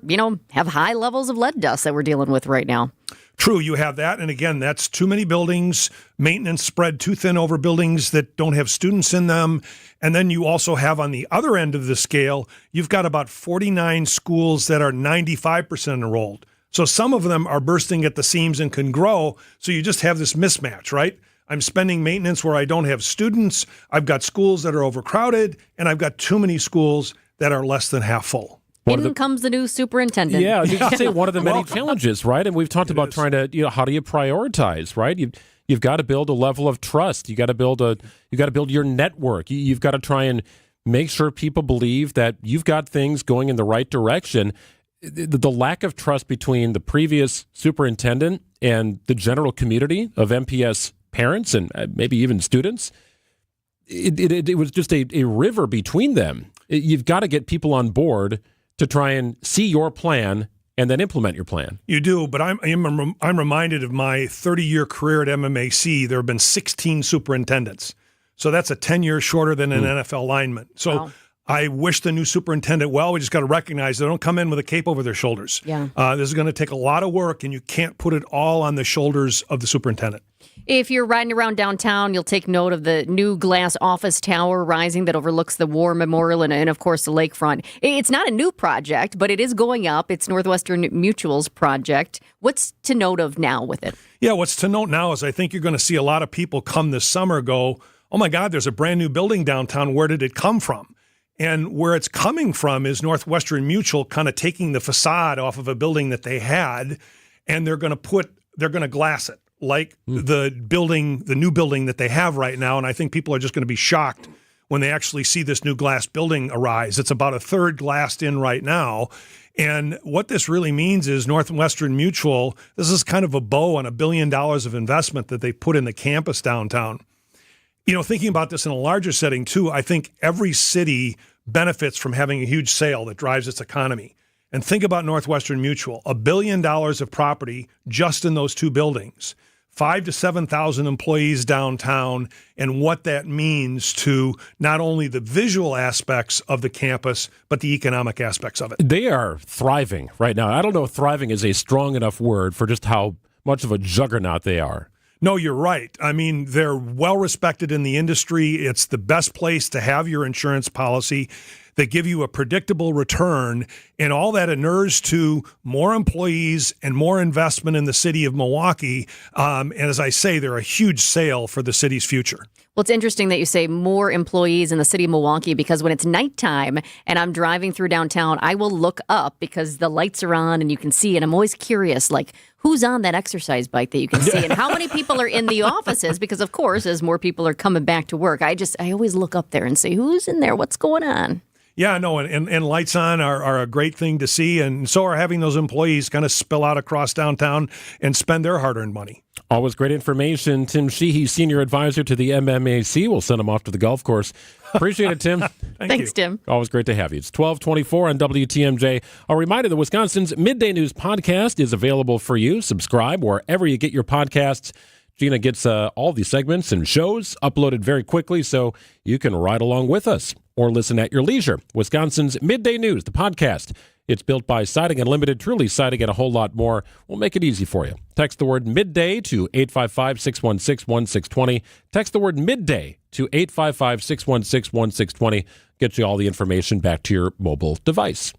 have high levels of lead dust that we're dealing with right now. True, you have that. And again, that's too many buildings, maintenance spread too thin over buildings that don't have students in them. And then you also have on the other end of the scale, you've got about 49 schools that are 95% enrolled. So some of them are bursting at the seams and can grow. So you just have this mismatch, right? I'm spending maintenance where I don't have students. I've got schools that are overcrowded, and I've got too many schools that are less than half full. In comes the new superintendent. Yeah, you can say one of the many challenges, right? And we've talked about trying to, how do you prioritize, right? You've got to build a level of trust. You got to build your network. You've got to try and make sure people believe that you've got things going in the right direction. The lack of trust between the previous superintendent and the general community of MPS parents and maybe even students, it was just a river between them. You've got to get people on board to try and see your plan and then implement your plan. You do, but I'm reminded of my 30-year career at MMAC. There have been 16 superintendents. So that's a 10 years shorter than an NFL lineman. So wow. I wish the new superintendent well. We just got to recognize they don't come in with a cape over their shoulders. Yeah. This is going to take a lot of work, and you can't put it all on the shoulders of the superintendent. If you're riding around downtown, you'll take note of the new glass office tower rising that overlooks the War Memorial and of course, the lakefront. It's not a new project, but it is going up. It's Northwestern Mutual's project. What's to note of now with it? Yeah, what's to note now is I think you're going to see a lot of people come this summer go, oh, my God, there's a brand new building downtown. Where did it come from? And where it's coming from is Northwestern Mutual kind of taking the facade off of a building that they had, and they're going to glass it. Like the new building that they have right now. And I think people are just going to be shocked when they actually see this new glass building arise. It's about a third glassed in right now. And what this really means is Northwestern Mutual, this is kind of a bow on $1 billion of investment that they put in the campus downtown. Thinking about this in a larger setting too, I think every city benefits from having a huge sale that drives its economy. And think about Northwestern Mutual, $1 billion of property just in those two buildings. 5,000 to 7,000 employees downtown, and what that means to not only the visual aspects of the campus, but the economic aspects of it. They are thriving right now. I don't know if thriving is a strong enough word for just how much of a juggernaut they are. No, you're right. I mean, they're well respected in the industry. It's the best place to have your insurance policy. that give you a predictable return, and all that inures to more employees and more investment in the city of Milwaukee. And as I say, they're a huge sale for the city's future. Well, it's interesting that you say more employees in the city of Milwaukee, because when it's nighttime and I'm driving through downtown, I will look up because the lights are on and you can see, and I'm always curious, like, who's on that exercise bike that you can see and how many people are in the offices? Because, of course, as more people are coming back to work, I always look up there and say, who's in there? What's going on? Yeah, no, and lights on are a great thing to see, and so are having those employees kind of spill out across downtown and spend their hard-earned money. Always great information. Tim Sheehy, Senior Advisor to the MMAC. We'll send him off to the golf course. Appreciate it, Tim. Thanks, Tim. Always great to have you. It's 12:24 on WTMJ. A reminder that Wisconsin's Midday News podcast is available for you. Subscribe wherever you get your podcasts. Gina gets all these segments and shows uploaded very quickly, so you can ride along with us or listen at your leisure. Wisconsin's Midday News, the podcast. It's built by Siding Unlimited, truly siding and a whole lot more. We'll make it easy for you. Text the word Midday to 855-616-1620. Text the word Midday to 855-616-1620. Get you all the information back to your mobile device.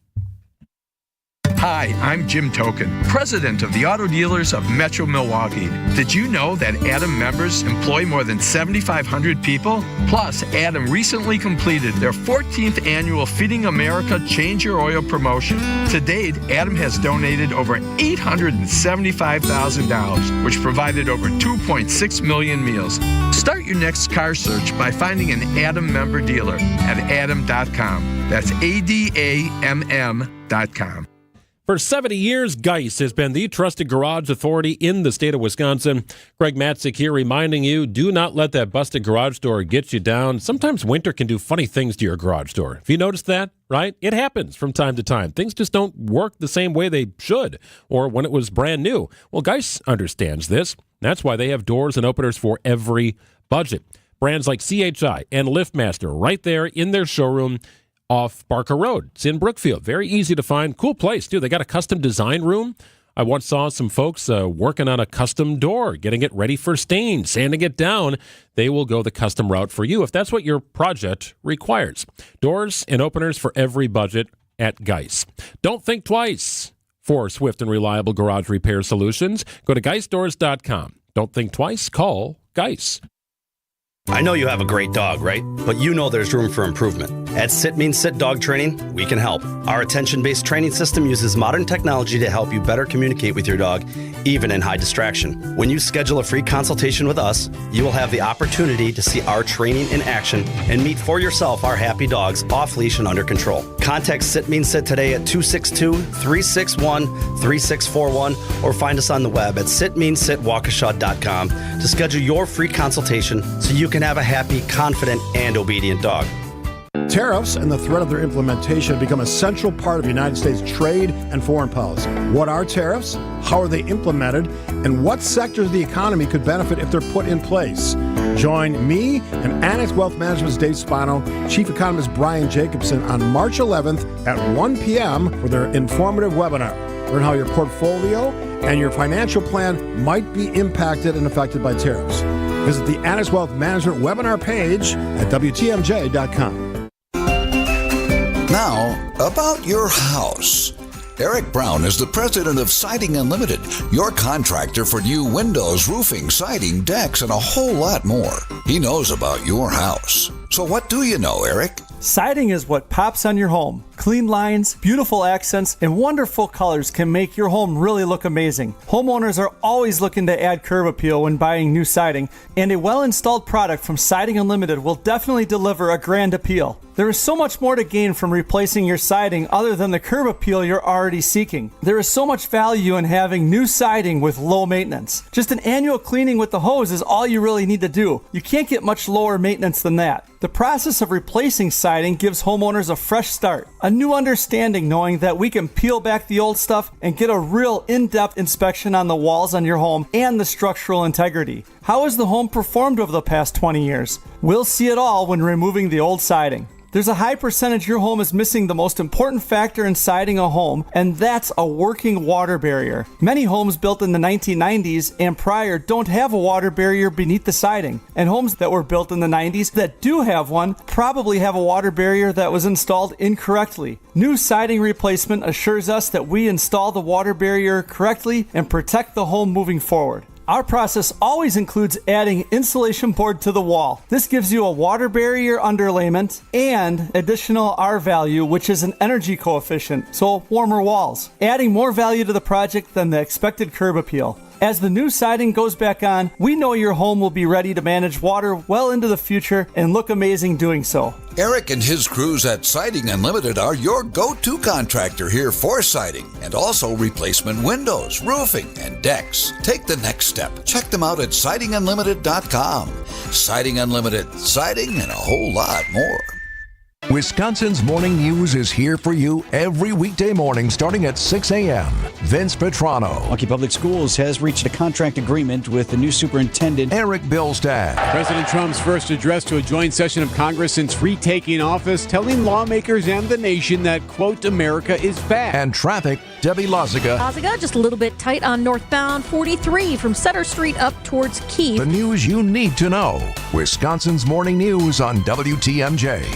Hi, I'm Jim Token, president of the Auto Dealers of Metro Milwaukee. Did you know that Adam members employ more than 7,500 people? Plus, Adam recently completed their 14th annual Feeding America Change Your Oil promotion. To date, Adam has donated over $875,000, which provided over 2.6 million meals. Start your next car search by finding an Adam member dealer at adam.com. That's ADAMM.com. For 70 years, Geis has been the trusted garage authority in the state of Wisconsin. Greg Matzek here reminding you, do not let that busted garage door get you down. Sometimes winter can do funny things to your garage door. Have you noticed that, right? It happens from time to time. Things just don't work the same way they should, or when it was brand new. Well, Geis understands this. That's why they have doors and openers for every budget. Brands like CHI and LiftMaster right there in their showroom off Barker Road. It's in Brookfield. Very easy to find. Cool place, too. They got a custom design room. I once saw some folks working on a custom door, getting it ready for stain, sanding it down. They will go the custom route for you if that's what your project requires. Doors and openers for every budget at Geis. Don't think twice for swift and reliable garage repair solutions. Go to geisdoors.com. Don't think twice. Call Geis. I know you have a great dog, right? But you know there's room for improvement. At Sit Means Sit Dog Training, we can help. Our attention-based training system uses modern technology to help you better communicate with your dog, even in high distraction. When you schedule a free consultation with us, you will have the opportunity to see our training in action and meet for yourself our happy dogs off leash and under control. Contact Sit Means Sit today at 262-361-3641 or find us on the web at sitmeansitwaukesha.com to schedule your free consultation so you can have a happy, confident, and obedient dog. Tariffs and the threat of their implementation have become a central part of the United States trade and foreign policy. What are tariffs? How are they implemented? And what sectors of the economy could benefit if they're put in place? Join me and Annex Wealth Management's Dave Spano, Chief Economist Brian Jacobson on March 11th at 1 p.m. for their informative webinar. Learn how your portfolio and your financial plan might be impacted and affected by tariffs. Visit the Annex Wealth Management webinar page at WTMJ.com. Now, about your house. Eric Brown is the president of Siding Unlimited, your contractor for new windows, roofing, siding, decks, and a whole lot more. He knows about your house. So what do you know, Eric? Siding is what pops on your home. Clean lines, beautiful accents, and wonderful colors can make your home really look amazing. Homeowners are always looking to add curb appeal when buying new siding, and a well-installed product from Siding Unlimited will definitely deliver a grand appeal. There is so much more to gain from replacing your siding other than the curb appeal you're already seeking. There is so much value in having new siding with low maintenance. Just an annual cleaning with the hose is all you really need to do. You can't get much lower maintenance than that. The process of replacing siding gives homeowners a fresh start, a new understanding knowing that we can peel back the old stuff and get a real in-depth inspection on the walls on your home and the structural integrity. How has the home performed over the past 20 years? We'll see it all when removing the old siding. There's a high percentage your home is missing the most important factor in siding a home, and that's a working water barrier. Many homes built in the 1990s and prior don't have a water barrier beneath the siding, and homes that were built in the 90s that do have one probably have a water barrier that was installed incorrectly. New siding replacement assures us that we install the water barrier correctly and protect the home moving forward. Our process always includes adding insulation board to the wall. This gives you a water barrier underlayment and additional R value, which is an energy coefficient, so warmer walls, adding more value to the project than the expected curb appeal. As the new siding goes back on, we know your home will be ready to manage water well into the future and look amazing doing so. Eric and his crews at Siding Unlimited are your go-to contractor here for siding and also replacement windows, roofing, and decks. Take the next step. Check them out at sidingunlimited.com. Siding Unlimited, siding and a whole lot more. Wisconsin's Morning News is here for you every weekday morning starting at 6 a.m. Vince Petrano. Milwaukee Public Schools has reached a contract agreement with the new superintendent, Eric Billstad. President Trump's first address to a joint session of Congress since retaking office, telling lawmakers and the nation that, quote, America is back. And traffic, Debbie Loziga. Loziga, just a little bit tight on northbound 43 from Center Street up towards Keith. The news you need to know. Wisconsin's Morning News on WTMJ.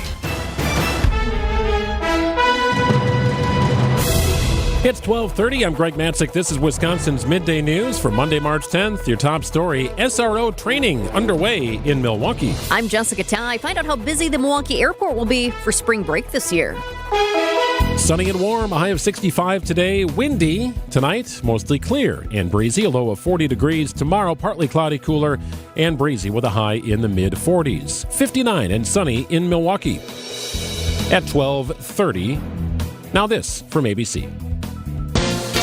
It's 12:30. I'm Greg Matzek. This is Wisconsin's Midday News for Monday, March 10th. Your top story, SRO training underway in Milwaukee. I'm Jessica Ty. Find out how busy the Milwaukee airport will be for spring break this year. Sunny and warm, a high of 65 today. Windy tonight, mostly clear and breezy, a low of 40 degrees. Tomorrow, partly cloudy, cooler and breezy with a high in the mid-40s. 59 and sunny in Milwaukee. At 12:30, now this from ABC.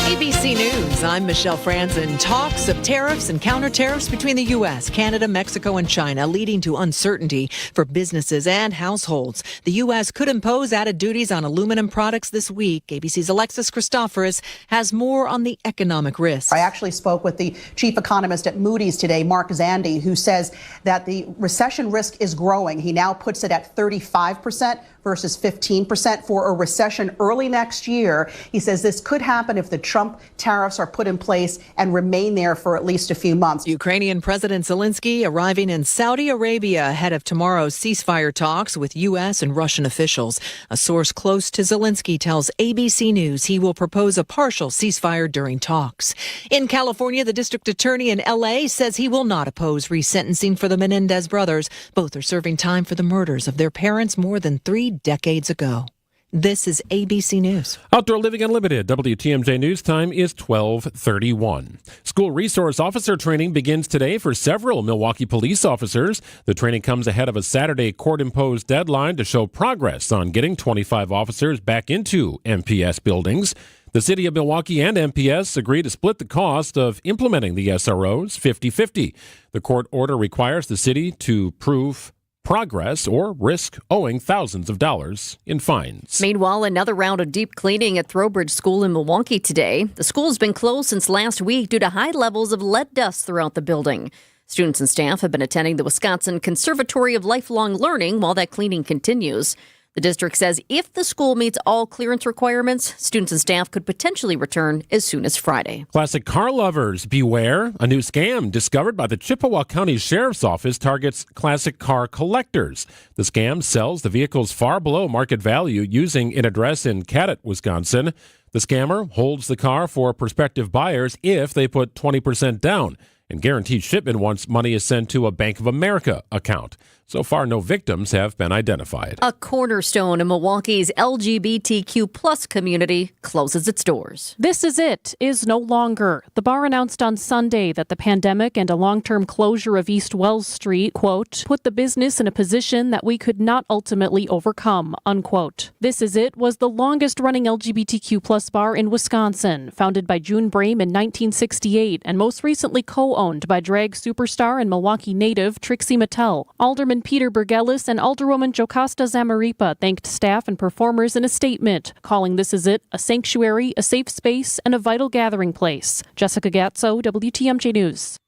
ABC News, I'm Michelle Franzen. Talks of tariffs and counter-tariffs between the U.S., Canada, Mexico, and China leading to uncertainty for businesses and households. The U.S. could impose added duties on aluminum products this week. ABC's Alexis Christoforous has more on the economic risk. I actually spoke with the chief economist at Moody's today, Mark Zandi, who says that the recession risk is growing. He now puts it at 35% versus 15% for a recession early next year. He says this could happen if the Trump tariffs are put in place and remain there for at least a few months. Ukrainian President Zelensky arriving in Saudi Arabia ahead of tomorrow's ceasefire talks with U.S. and Russian officials. A source close to Zelensky tells ABC News he will propose a partial ceasefire during talks. In California, the district attorney in L.A. says he will not oppose resentencing for the Menendez brothers. Both are serving time for the murders of their parents more than 3 decades ago. This is ABC News. Outdoor Living Unlimited. WTMJ News time is 12:31. School resource officer training begins today for several Milwaukee police officers. The training comes ahead of a Saturday court-imposed deadline to show progress on getting 25 officers back into MPS buildings. The city of Milwaukee and MPS agreed to split the cost of implementing the SROs 50-50. The court order requires the city to prove progress or risk owing thousands of dollars in fines. Meanwhile, another round of deep cleaning at Throwbridge School in Milwaukee today. The school's been closed since last week due to high levels of lead dust throughout the building. Students and staff have been attending the Wisconsin Conservatory of Lifelong Learning while that cleaning continues. The district says if the school meets all clearance requirements, students and staff could potentially return as soon as Friday. Classic car lovers, beware. A new scam discovered by the Chippewa County Sheriff's Office targets classic car collectors. The scam sells the vehicles far below market value using an address in Cadott, Wisconsin. The scammer holds the car for prospective buyers if they put 20% down, and guaranteed shipment once money is sent to a Bank of America account. So far, no victims have been identified. A cornerstone in Milwaukee's LGBTQ plus community closes its doors. This Is It is no longer. The bar announced on Sunday that the pandemic and a long-term closure of East Wells Street, quote, put the business in a position that we could not ultimately overcome, unquote. This Is It was the longest-running LGBTQ plus bar in Wisconsin, founded by June Brame in 1968 and most recently co-owned by drag superstar and Milwaukee native Trixie Mattel. Alderman Peter Bergelis and Alderwoman Jocasta Zamaripa thanked staff and performers in a statement, calling This Is It a sanctuary, a safe space, and a vital gathering place. Jessica Gatso, WTMJ News.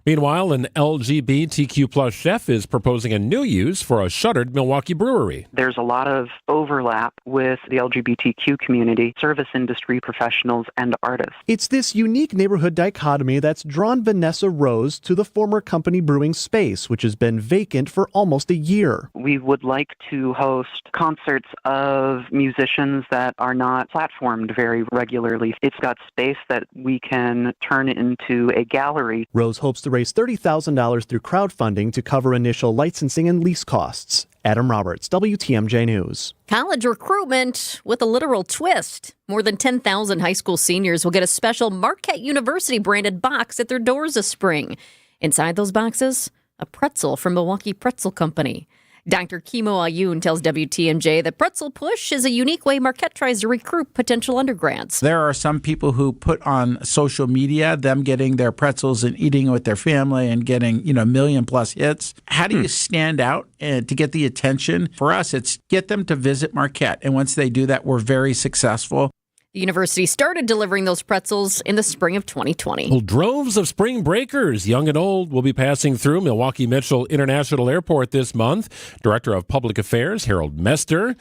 Meanwhile, an LGBTQ plus chef is proposing a new use for a shuttered Milwaukee brewery. There's a lot of overlap with the LGBTQ community, service industry professionals, and artists. It's this unique neighborhood dichotomy that's drawn Vanessa Rose to the former company brewing space, which has been vacant for almost a year. We would like to host concerts of musicians that are not platformed very regularly. It's got space that we can turn into a gallery. Rose hopes to raise $30,000 through crowdfunding to cover initial licensing and lease costs. Adam Roberts, WTMJ News. College recruitment with a literal twist. More than 10,000 high school seniors will get a special Marquette University branded box at their doors this spring. Inside those boxes, a pretzel from Milwaukee Pretzel Company. Dr. Kimo Ayun tells WTMJ that Pretzel Push is a unique way Marquette tries to recruit potential undergrads. There are some people who put on social media them getting their pretzels and eating it with their family and getting, 1 million plus hits. How do you stand out to get the attention? For us, it's get them to visit Marquette. And once they do that, we're very successful. The university started delivering those pretzels in the spring of 2020. Well, droves of spring breakers, young and old, will be passing through Milwaukee Mitchell International Airport this month. Director of Public Affairs, Harold Mester,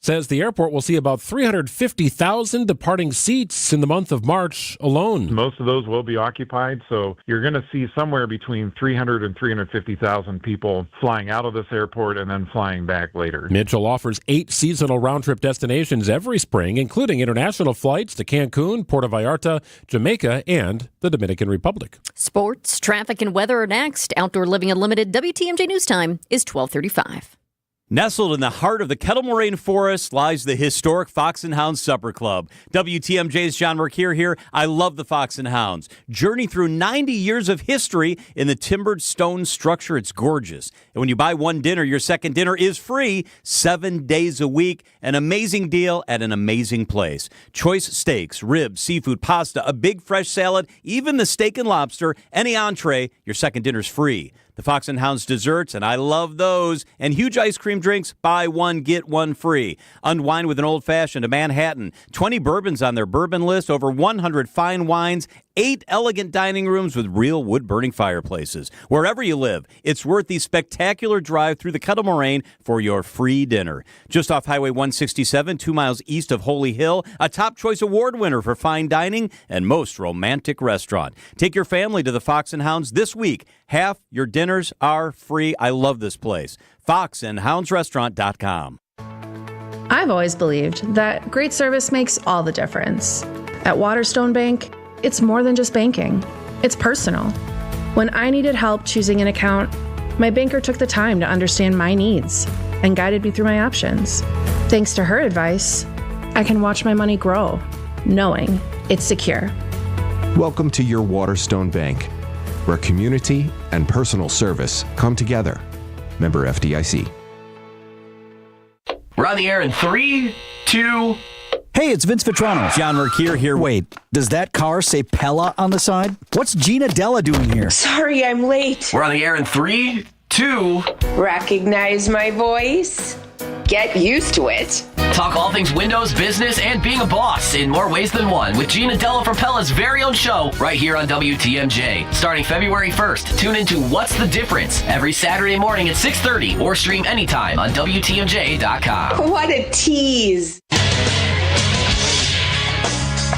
says the airport will see about 350,000 departing seats in the month of March alone. Most of those will be occupied, so you're going to see somewhere between 300 and 350,000 people flying out of this airport and then flying back later. Mitchell offers 8 seasonal round-trip destinations every spring, including international flights to Cancun, Puerto Vallarta, Jamaica, and the Dominican Republic. Sports, traffic, and weather are next. Outdoor Living Unlimited WTMJ News Time is 12:35. Nestled in the heart of the Kettle Moraine Forest lies the historic Fox and Hounds Supper Club. WTMJ's John Mercure here. I love the Fox and Hounds. Journey through 90 years of history in the timbered stone structure. It's gorgeous. And when you buy one dinner, your second dinner is free 7 days a week. An amazing deal at an amazing place. Choice steaks, ribs, seafood, pasta, a big fresh salad, even the steak and lobster, any entree, your second dinner's free. The Fox and Hounds desserts, and I love those, and huge ice cream drinks, buy one, get one free. Unwind with an old-fashioned, a Manhattan, 20 bourbons on their bourbon list, over 100 fine wines, 8 elegant dining rooms with real wood-burning fireplaces. Wherever you live, it's worth the spectacular drive through the Kettle Moraine for your free dinner. Just off Highway 167, 2 miles east of Holy Hill, a Top Choice Award winner for fine dining and most romantic restaurant. Take your family to the Fox and Hounds this week. Half your dinners are free. I love this place. foxandhoundsrestaurant.com. I've always believed that great service makes all the difference. At Waterstone Bank, it's more than just banking. It's personal. When I needed help choosing an account, my banker took the time to understand my needs and guided me through my options. Thanks to her advice, I can watch my money grow, knowing it's secure. Welcome to your Waterstone Bank, where community and personal service come together. Member FDIC. We're on the air in 3, 2... Hey, it's Vince Vitrano. John Mercure here. Wait, does that car say Pella on the side? What's Gina Della doing here? Sorry, I'm late. We're on the air in 3, 2... Recognize my voice? Get used to it. Talk all things Windows, business, and being a boss in more ways than one with Gina Della for Pella's very own show right here on WTMJ. Starting February 1st, tune into What's the Difference every Saturday morning at 6:30 or stream anytime on WTMJ.com. What a tease.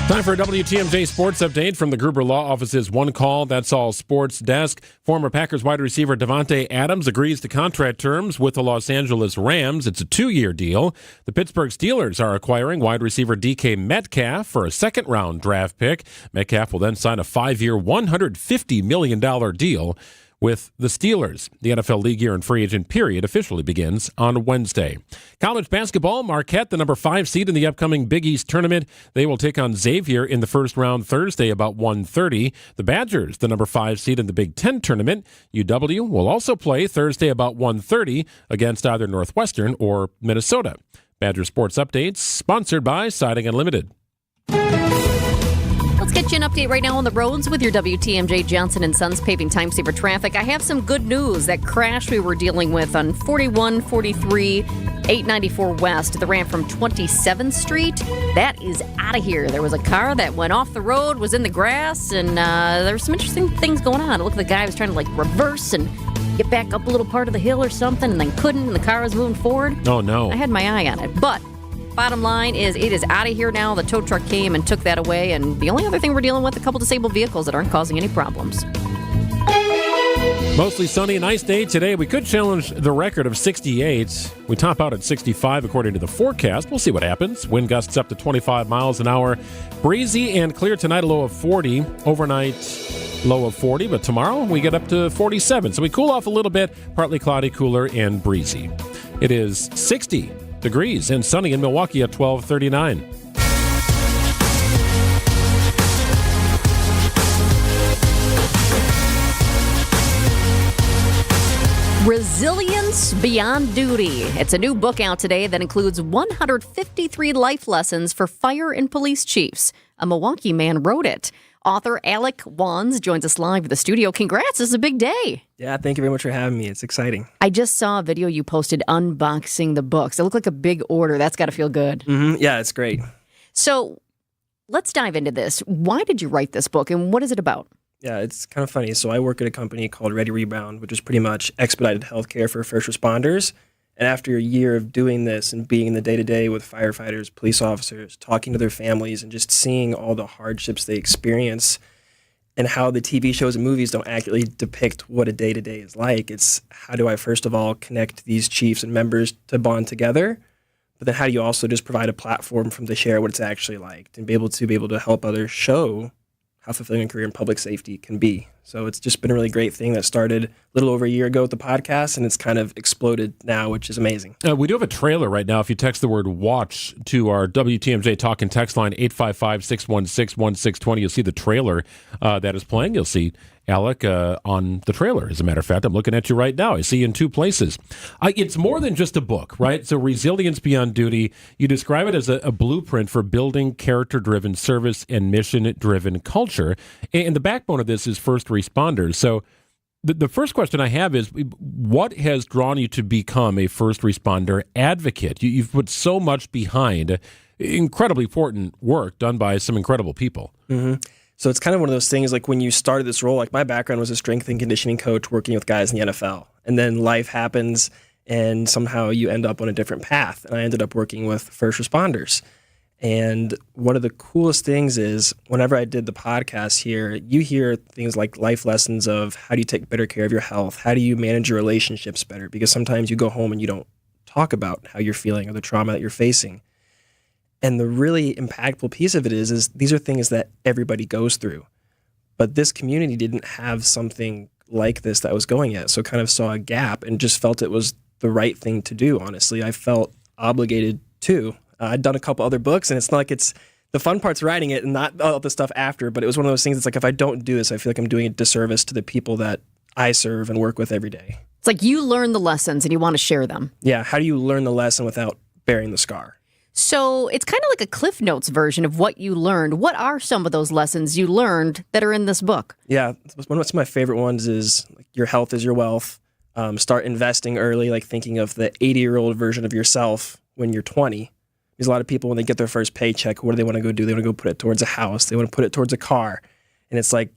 Time for a WTMJ Sports Update from the Gruber Law Office's One Call, That's All Sports Desk. Former Packers wide receiver Davante Adams agrees to contract terms with the Los Angeles Rams. It's a 2-year deal. The Pittsburgh Steelers are acquiring wide receiver DK Metcalf for a second-round draft pick. Metcalf will then sign a 5-year, $150 million deal with the Steelers. The NFL league year and free agent period officially begins on Wednesday. College basketball, Marquette, the number 5 seed in the upcoming Big East tournament. They will take on Xavier in the first round Thursday about 1:30. The Badgers, the number 5 seed in the Big Ten tournament. UW will also play Thursday about 1:30 against either Northwestern or Minnesota. Badger Sports Updates, sponsored by Siding Unlimited. Let's get you an update right now on the roads with your WTMJ Johnson & Sons paving time saver traffic. I have some good news. That crash we were dealing with on 4143 894 West, the ramp from 27th Street, that is out of here. There was a car that went off the road, was in the grass, and there were some interesting things going on. It looked like the guy was trying to like reverse and get back up a little part of the hill or something, and then couldn't, and the car was moving forward. Oh, no. I had my eye on it. But bottom line is it is out of here now. The tow truck came and took that away, and the only other thing we're dealing with, a couple disabled vehicles that aren't causing any problems. Mostly sunny, nice day today. We could challenge the record of 68. We top out at 65 according to the forecast. We'll see what happens. Wind gusts up to 25 miles an hour. Breezy and clear tonight, a low of 40. Overnight, low of 40. But tomorrow, we get up to 47. So we cool off a little bit. Partly cloudy, cooler, and breezy. It is 60 degrees and sunny in Milwaukee at 12:39. Resilience Beyond Duty. It's a new book out today that includes 153 life lessons for fire and police chiefs. A Milwaukee man wrote it. Author Alec Wands joins us live at the studio. Congrats, this is a big day. Yeah, thank you very much for having me. It's exciting. I just saw a video you posted unboxing the books. It looked like a big order. That's got to feel good. Mm-hmm. Yeah, it's great. So let's dive into this. Why did you write this book, and what is it about? Yeah, it's kind of funny. So I work at a company called Ready Rebound, which is pretty much expedited healthcare for first responders. And after a year of doing this and being in the day-to-day with firefighters, police officers, talking to their families, and just seeing all the hardships they experience and how the TV shows and movies don't accurately depict what a day-to-day is like, it's how do I, first of all, connect these chiefs and members to bond together? But then how do you also just provide a platform for them to share what it's actually like and be able to help others show how fulfilling a career in public safety can be. So it's just been a really great thing that started a little over a year ago with the podcast, and it's kind of exploded now, which is amazing. We do have a trailer right now. If you text the word watch to our WTMJ talk and text line 855-616-1620, you'll see the trailer that is playing. You'll see Alec on the trailer. As a matter of fact, I'm looking at you right now. I see you in two places. It's more than just a book, right? So Resilience Beyond Duty, you describe it as a blueprint for building character-driven service and mission-driven culture. And the backbone of this is first responders. So the first question I have is, what has drawn you to become a first responder advocate? You've put so much behind incredibly important work done by some incredible people. Mm-hmm. So it's kind of one of those things, like when you started this role, like my background was a strength and conditioning coach working with guys in the NFL. And then life happens and somehow you end up on a different path. And I ended up working with first responders. And one of the coolest things is whenever I did the podcast here, you hear things like life lessons of how do you take better care of your health? How do you manage your relationships better? Because sometimes you go home and you don't talk about how you're feeling or the trauma that you're facing. And the really impactful piece of it is these are things that everybody goes through. But this community didn't have something like this that was going yet. So kind of saw a gap and just felt it was the right thing to do, honestly. I felt obligated to. I'd done a couple other books, and it's not like it's the fun part's writing it and not all the stuff after. But it was one of those things that's like, if I don't do this, I feel like I'm doing a disservice to the people that I serve and work with every day. It's like you learn the lessons and you want to share them. Yeah. How do you learn the lesson without bearing the scar? So it's kind of like a Cliff Notes version of what you learned. What are some of those lessons you learned that are in this book? Yeah, one of my favorite ones is like, your health is your wealth. Start investing early, like thinking of the 80-year-old version of yourself when you're 20. There's a lot of people, when they get their first paycheck, what do they want to go do? They want to go put it towards a house. They want to put it towards a car. And it's like,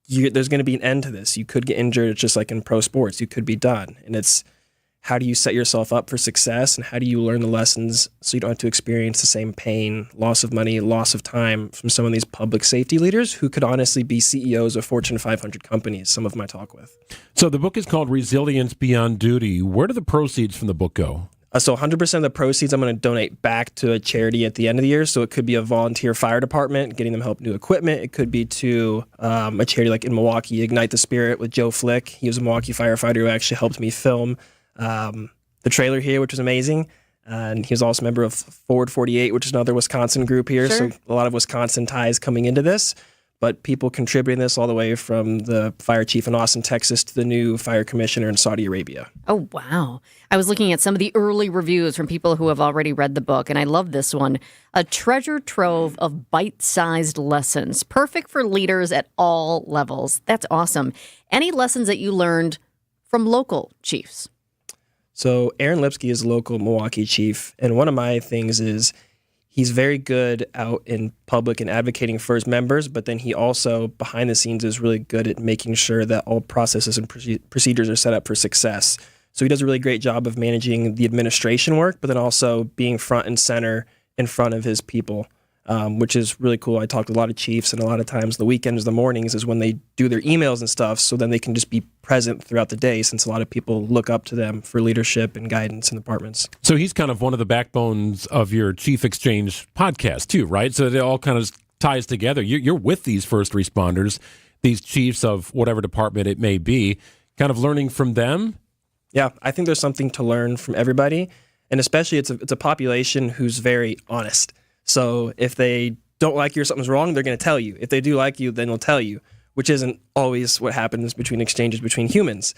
there's going to be an end to this. You could get injured. It's just like in pro sports. You could be done. And it's, how do you set yourself up for success, and how do you learn the lessons so you don't have to experience the same pain, loss of money, loss of time from some of these public safety leaders who could honestly be CEOs of Fortune 500 companies, some of them I talk with. So the book is called Resilience Beyond Duty. Where do the proceeds from the book go? So 100% of the proceeds I'm going to donate back to a charity at the end of the year. So it could be a volunteer fire department, getting them help new equipment. It could be to a charity like in Milwaukee, Ignite the Spirit with Joe Flick. He was a Milwaukee firefighter who actually helped me film the trailer here, which was amazing. And he was also a member of Forward 48, which is another Wisconsin group here. Sure. So a lot of Wisconsin ties coming into this, but people contributing this all the way from the fire chief in Austin, Texas, to the new fire commissioner in Saudi Arabia. Oh, wow. I was looking at some of the early reviews from people who have already read the book, and I love this one. A treasure trove of bite-sized lessons, perfect for leaders at all levels. That's awesome. Any lessons that you learned from local chiefs? So Aaron Lipsky is a local Milwaukee chief, and one of my things is he's very good out in public and advocating for his members, but then he also, behind the scenes, is really good at making sure that all processes and procedures are set up for success. So he does a really great job of managing the administration work, but then also being front and center in front of his people, which is really cool. I talk to a lot of chiefs, and a lot of times the weekends, the mornings is when they do their emails and stuff, so then they can just be present throughout the day, since a lot of people look up to them for leadership and guidance in departments. So he's kind of one of the backbones of your Chief Exchange podcast too, right? So it all kind of ties together. You're with these first responders, these chiefs of whatever department it may be, kind of learning from them. Yeah, I think there's something to learn from everybody, and especially it's a population who's very honest. So if they don't like you or something's wrong, they're going to tell you. If they do like you, then they'll tell you, which isn't always what happens between exchanges between humans.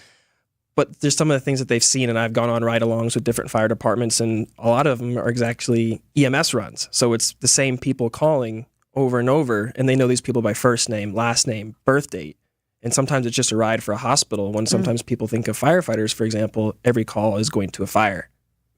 But there's some of the things that they've seen, and I've gone on ride-alongs with different fire departments, and a lot of them are exactly EMS runs. So it's the same people calling over and over, and they know these people by first name, last name, birth date. And sometimes it's just a ride for a hospital, when sometimes people think of firefighters, for example, every call is going to a fire.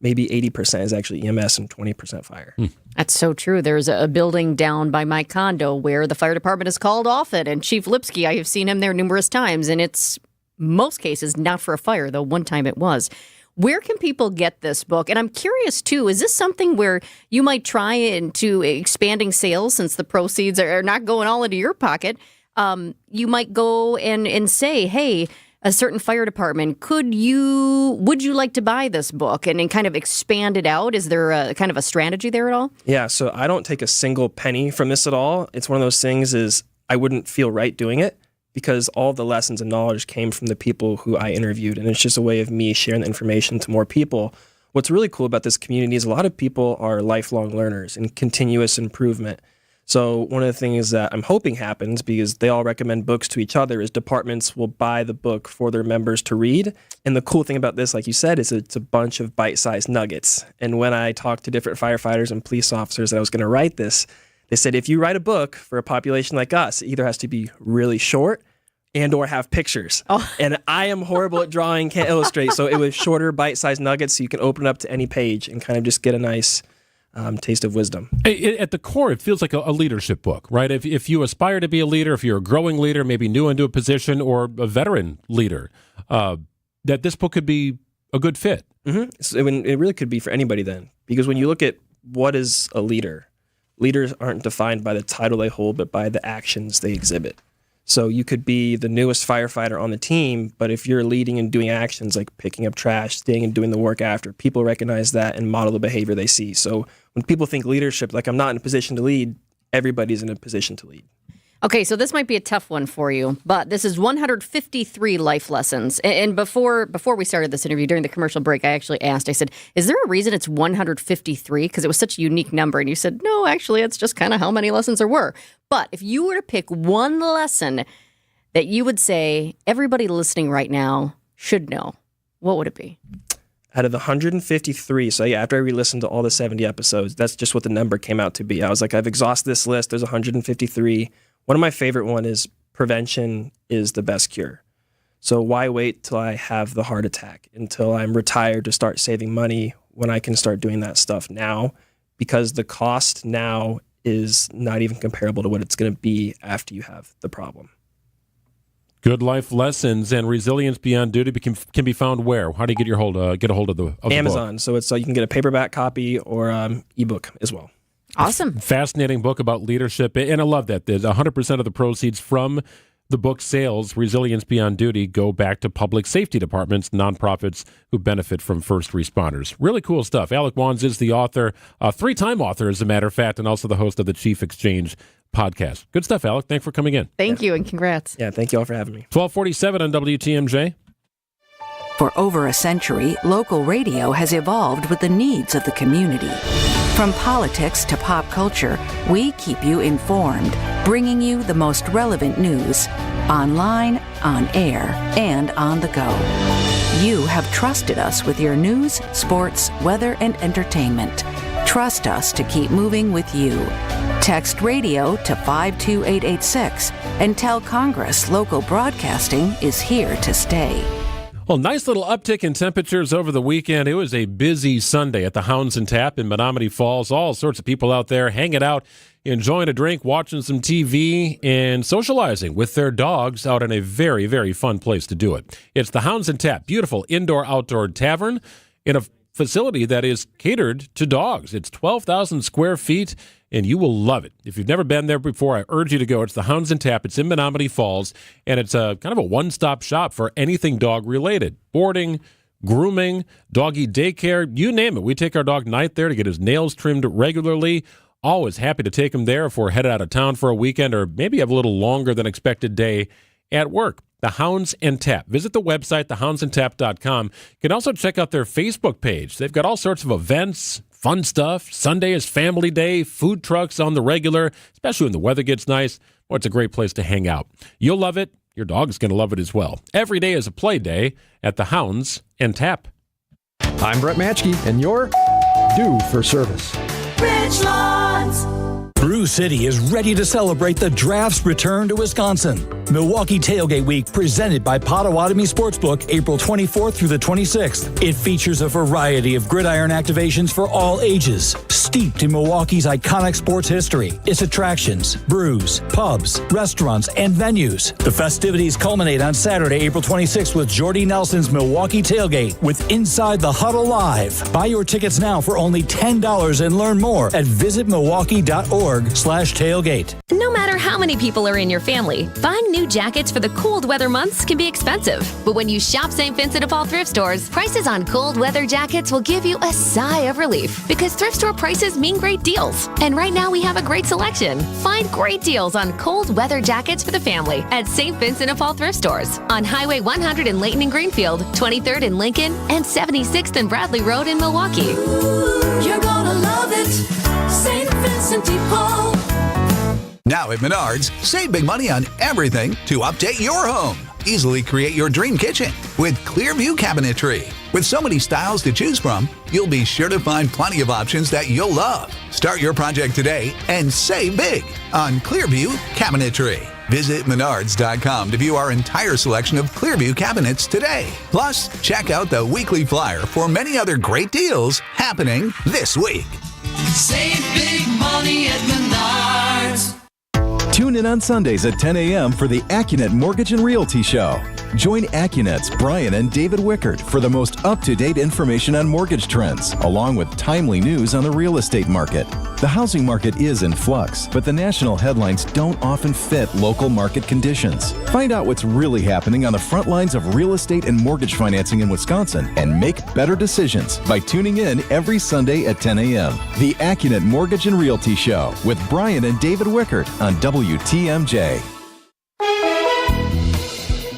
Maybe 80% is actually EMS and 20% fire. That's so true. There's a building down by my condo where the fire department is called often, and Chief Lipsky, I have seen him there numerous times, and it's most cases not for a fire, though one time it was. Where can people get this book? And I'm curious, too, is this something where you might try into expanding sales, since the proceeds are not going all into your pocket? You might go and say, hey, a certain fire department, would you like to buy this book and kind of expand it out? Is there a kind of a strategy there at all? Yeah, so I don't take a single penny from this at all. It's one of those things is I wouldn't feel right doing it, because all the lessons and knowledge came from the people who I interviewed, and it's just a way of me sharing the information to more people. What's really cool about this community is a lot of people are lifelong learners and continuous improvement. So one of the things that I'm hoping happens, because they all recommend books to each other, is departments will buy the book for their members to read. And the cool thing about this, like you said, is it's a bunch of bite-sized nuggets. And when I talked to different firefighters and police officers that I was going to write this, they said, if you write a book for a population like us, it either has to be really short and or have pictures. And I am horrible at drawing, can't illustrate. So it was shorter, bite-sized nuggets, so you can open it up to any page and kind of just get a nice taste of wisdom. At the core, it feels like a leadership book, right? If you aspire to be a leader, if you're a growing leader, maybe new into a position, or a veteran leader, that this book could be a good fit. Mm-hmm. So it really could be for anybody then, because when you look at what is a leader, leaders aren't defined by the title they hold, but by the actions they exhibit. So you could be the newest firefighter on the team, but if you're leading and doing actions like picking up trash, staying and doing the work after, people recognize that and model the behavior they see. So when people think leadership, like I'm not in a position to lead, everybody's in a position to lead. Okay, so this might be a tough one for you, but this is 153 life lessons. And before we started this interview, during the commercial break, I actually asked, I said, is there a reason it's 153? Because it was such a unique number. And you said, no, actually, it's just kind of how many lessons there were. But if you were to pick one lesson that you would say everybody listening right now should know, what would it be? Out of the 153, so yeah, after I re-listened to all the 70 episodes, that's just what the number came out to be. I was like, I've exhausted this list. There's 153. One of my favorite one is prevention is the best cure. So why wait till I have the heart attack, until I'm retired, to start saving money when I can start doing that stuff now? Because the cost now is not even comparable to what it's going to be after you have the problem. Good life lessons and resilience beyond duty can be found where? How do you get a hold of the Amazon. book? So it's you can get a paperback copy or ebook as well. Awesome. Fascinating book about leadership. And I love that. There's 100% of the proceeds from the book sales, Resilience Beyond Duty, go back to public safety departments, nonprofits who benefit from first responders. Really cool stuff. Alec Wands is the author, three-time author, as a matter of fact, and also the host of the Chief Exchange podcast. Good stuff, Alec. Thanks for coming in. Thank you, and congrats. Yeah, thank you all for having me. 1247 on WTMJ. For over a century, local radio has evolved with the needs of the community. From politics to pop culture, we keep you informed, bringing you the most relevant news, online, on air, and on the go. You have trusted us with your news, sports, weather, and entertainment. Trust us to keep moving with you. Text radio to 52886 and tell Congress local broadcasting is here to stay. Well, nice little uptick in temperatures over the weekend. It was a busy Sunday at the Hounds and Tap in Menominee Falls. All sorts of people out there hanging out, enjoying a drink, watching some TV, and socializing with their dogs out in a very, very fun place to do it. It's the Hounds and Tap, beautiful indoor-outdoor tavern in a facility that is catered to dogs. It's 12,000 square feet, and you will love it. If you've never been there before, I urge you to go. It's the Hounds and Tap. It's in Menominee Falls, and it's a kind of a one-stop shop for anything dog-related. Boarding, grooming, doggy daycare, you name it. We take our dog Knight there to get his nails trimmed regularly. Always happy to take him there if we're headed out of town for a weekend or maybe have a little longer than expected day at work. The Hounds and Tap. Visit the website, thehoundsandtap.com. You can also check out their Facebook page. They've got all sorts of events, fun stuff. Sunday is family day, food trucks on the regular, especially when the weather gets nice. Well, it's a great place to hang out. You'll love it. Your dog's going to love it as well. Every day is a play day at the Hounds and Tap. I'm Brett Matschke, and you're due for service. Richlands. Brew City is ready to celebrate the draft's return to Wisconsin. Milwaukee Tailgate Week, presented by Potawatomi Sportsbook, April 24th through the 26th. It features a variety of gridiron activations for all ages, steeped in Milwaukee's iconic sports history, its attractions, brews, pubs, restaurants, and venues. The festivities culminate on Saturday, April 26th with Jordy Nelson's Milwaukee Tailgate with Inside the Huddle Live. Buy your tickets now for only $10 and learn more at visitmilwaukee.org/tailgate. No matter how many people are in your family, buying new jackets for the cold weather months can be expensive. But when you shop St. Vincent de Paul thrift stores, prices on cold weather jackets will give you a sigh of relief because thrift store prices mean great deals. And right now we have a great selection. Find great deals on cold weather jackets for the family at St. Vincent de Paul thrift stores on Highway 100 in Layton and Greenfield, 23rd in Lincoln, and 76th and Bradley Road in Milwaukee. You're gonna love it, St. Vincent de Paul. Now at Menards, save big money on everything to update your home. Easily create your dream kitchen with Clearview Cabinetry. With so many styles to choose from, you'll be sure to find plenty of options that you'll love. Start your project today and save big on Clearview Cabinetry. Visit Menards.com to view our entire selection of Clearview cabinets today. Plus, check out the weekly flyer for many other great deals happening this week. Save big money at Menards. Tune in on Sundays at 10 a.m. for the AccuNet Mortgage and Realty Show. Join AccuNet's Brian and David Wickert for the most up-to-date information on mortgage trends, along with timely news on the real estate market. The housing market is in flux, but the national headlines don't often fit local market conditions. Find out what's really happening on the front lines of real estate and mortgage financing in Wisconsin and make better decisions by tuning in every Sunday at 10 a.m. The AccuNet Mortgage and Realty Show with Brian and David Wickert on WTMJ.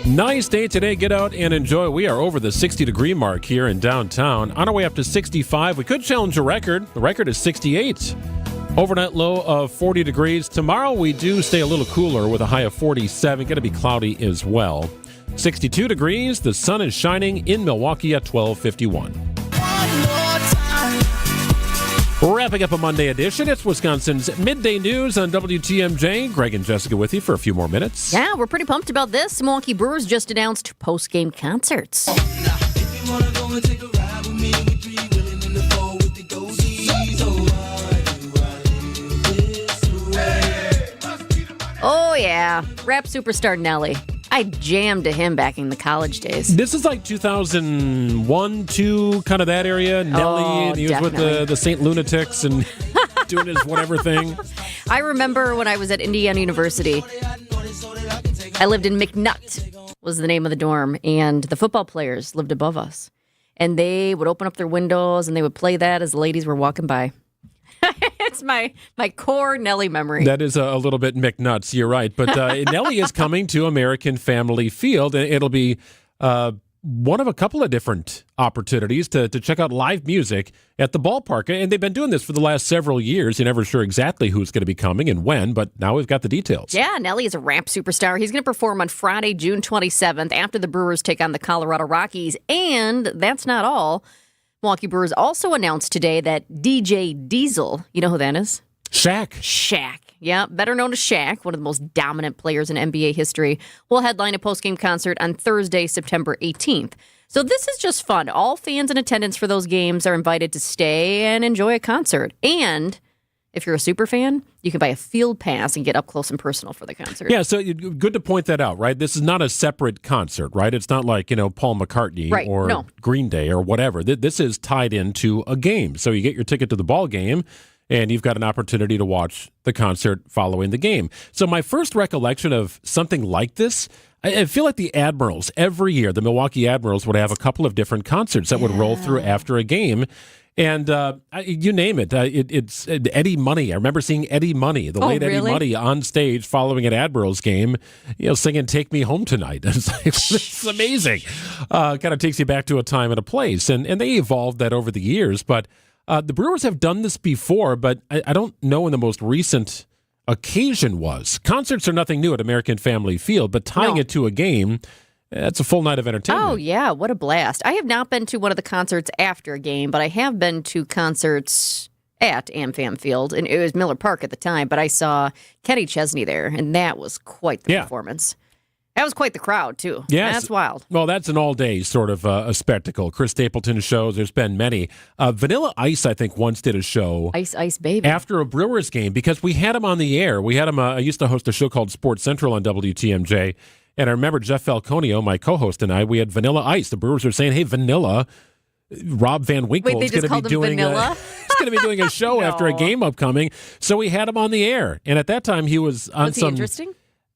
Nice day today. Get out and enjoy. We are over the 60-degree mark here in downtown. On our way up to 65. We could challenge a record. The record is 68. Overnight low of 40 degrees. Tomorrow we do stay a little cooler with a high of 47. Going to be cloudy as well. 62 degrees. The sun is shining in Milwaukee at 12:51. Wrapping up a Monday edition, it's Wisconsin's Midday News on WTMJ. Greg and Jessica with you for a few more minutes. Yeah, we're pretty pumped about this. Milwaukee Brewers just announced post-game concerts. Oh, yeah. Rap superstar Nelly. I jammed to him back in the college days. This is like 2001, 2, kind of that area. Nelly, and he was with the St. Lunatics and doing his whatever thing. I remember when I was at Indiana University, I lived in McNutt, was the name of the dorm, and the football players lived above us. And they would open up their windows and they would play that as the ladies were walking by. It's my core Nelly memory. That is a little bit McNuts, you're right. But Nelly is coming to American Family Field, and it'll be one of a couple of different opportunities to check out live music at the ballpark. And they've been doing this for the last several years. You're never sure exactly who's going to be coming and when, but now we've got the details. Yeah, Nelly is a rap superstar. He's going to perform on Friday, June 27th, after the Brewers take on the Colorado Rockies. And that's not all. Milwaukee Brewers also announced today that DJ Diesel, you know who that is? Shaq. Yeah, better known as Shaq, one of the most dominant players in NBA history, will headline a post-game concert on Thursday, September 18th. So this is just fun. All fans in attendance for those games are invited to stay and enjoy a concert. And if you're a super fan, you can buy a field pass and get up close and personal for the concert. Yeah, so good to point that out, right? This is not a separate concert, right? It's not like, Paul McCartney or Green Day or whatever. This is tied into a game. So you get your ticket to the ball game, and you've got an opportunity to watch the concert following the game. So my first recollection of something like this, I feel like the Admirals, every year, the Milwaukee Admirals would have a couple of different concerts that would roll through after a game. And you name it. It's Eddie Money. I remember seeing Eddie Money, the late Eddie Money, on stage following an Admirals game, singing "Take Me Home Tonight." It's like, it's amazing. Kind of takes you back to a time and a place. And they evolved that over the years. But the Brewers have done this before, but I don't know when the most recent occasion was. Concerts are nothing new at American Family Field, but tying it to a game, that's a full night of entertainment. Oh, yeah. What a blast. I have not been to one of the concerts after a game, but I have been to concerts at AmFam Field, and it was Miller Park at the time, but I saw Kenny Chesney there, and that was quite the performance. That was quite the crowd, too. Yes. That's wild. Well, that's an all-day sort of a spectacle. Chris Stapleton shows. There's been many. Vanilla Ice, I think, once did a show. Ice Ice Baby. After a Brewers game, because we had him on the air. We had him. I used to host a show called Sports Central on WTMJ, and I remember Jeff Falconio, my co-host, and I, we had Vanilla Ice. The Brewers were saying, hey, Vanilla, Rob Van Winkle is going to be doing he's going to be doing a show after a game upcoming. So we had him on the air. And at that time, he was on Was he interesting?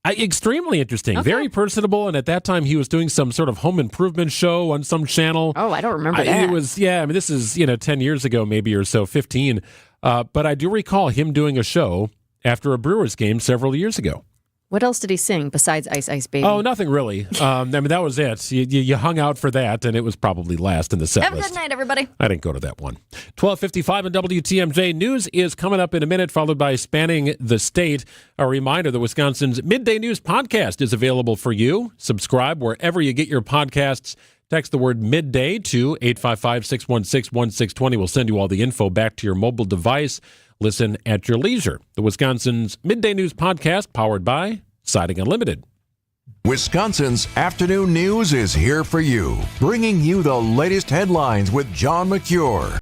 Extremely interesting. Okay. Very personable. And at that time, he was doing some sort of home improvement show on some channel. Oh, I don't remember that. It was, this is, 10 years ago maybe or so, 15. But I do recall him doing a show after a Brewers game several years ago. What else did he sing besides Ice Ice Baby? Oh, nothing really. That was it. You hung out for that, and it was probably last in the set list. Have a good night, everybody. I didn't go to that one. 12:55 on WTMJ. News is coming up in a minute, followed by Spanning the State. A reminder that Wisconsin's Midday News podcast is available for you. Subscribe wherever you get your podcasts. Text the word Midday to 855-616-1620. We'll send you all the info back to your mobile device. Listen at your leisure. The Wisconsin's Midday News podcast, powered by Siding Unlimited. Wisconsin's afternoon news is here for you, bringing you the latest headlines with John McCure.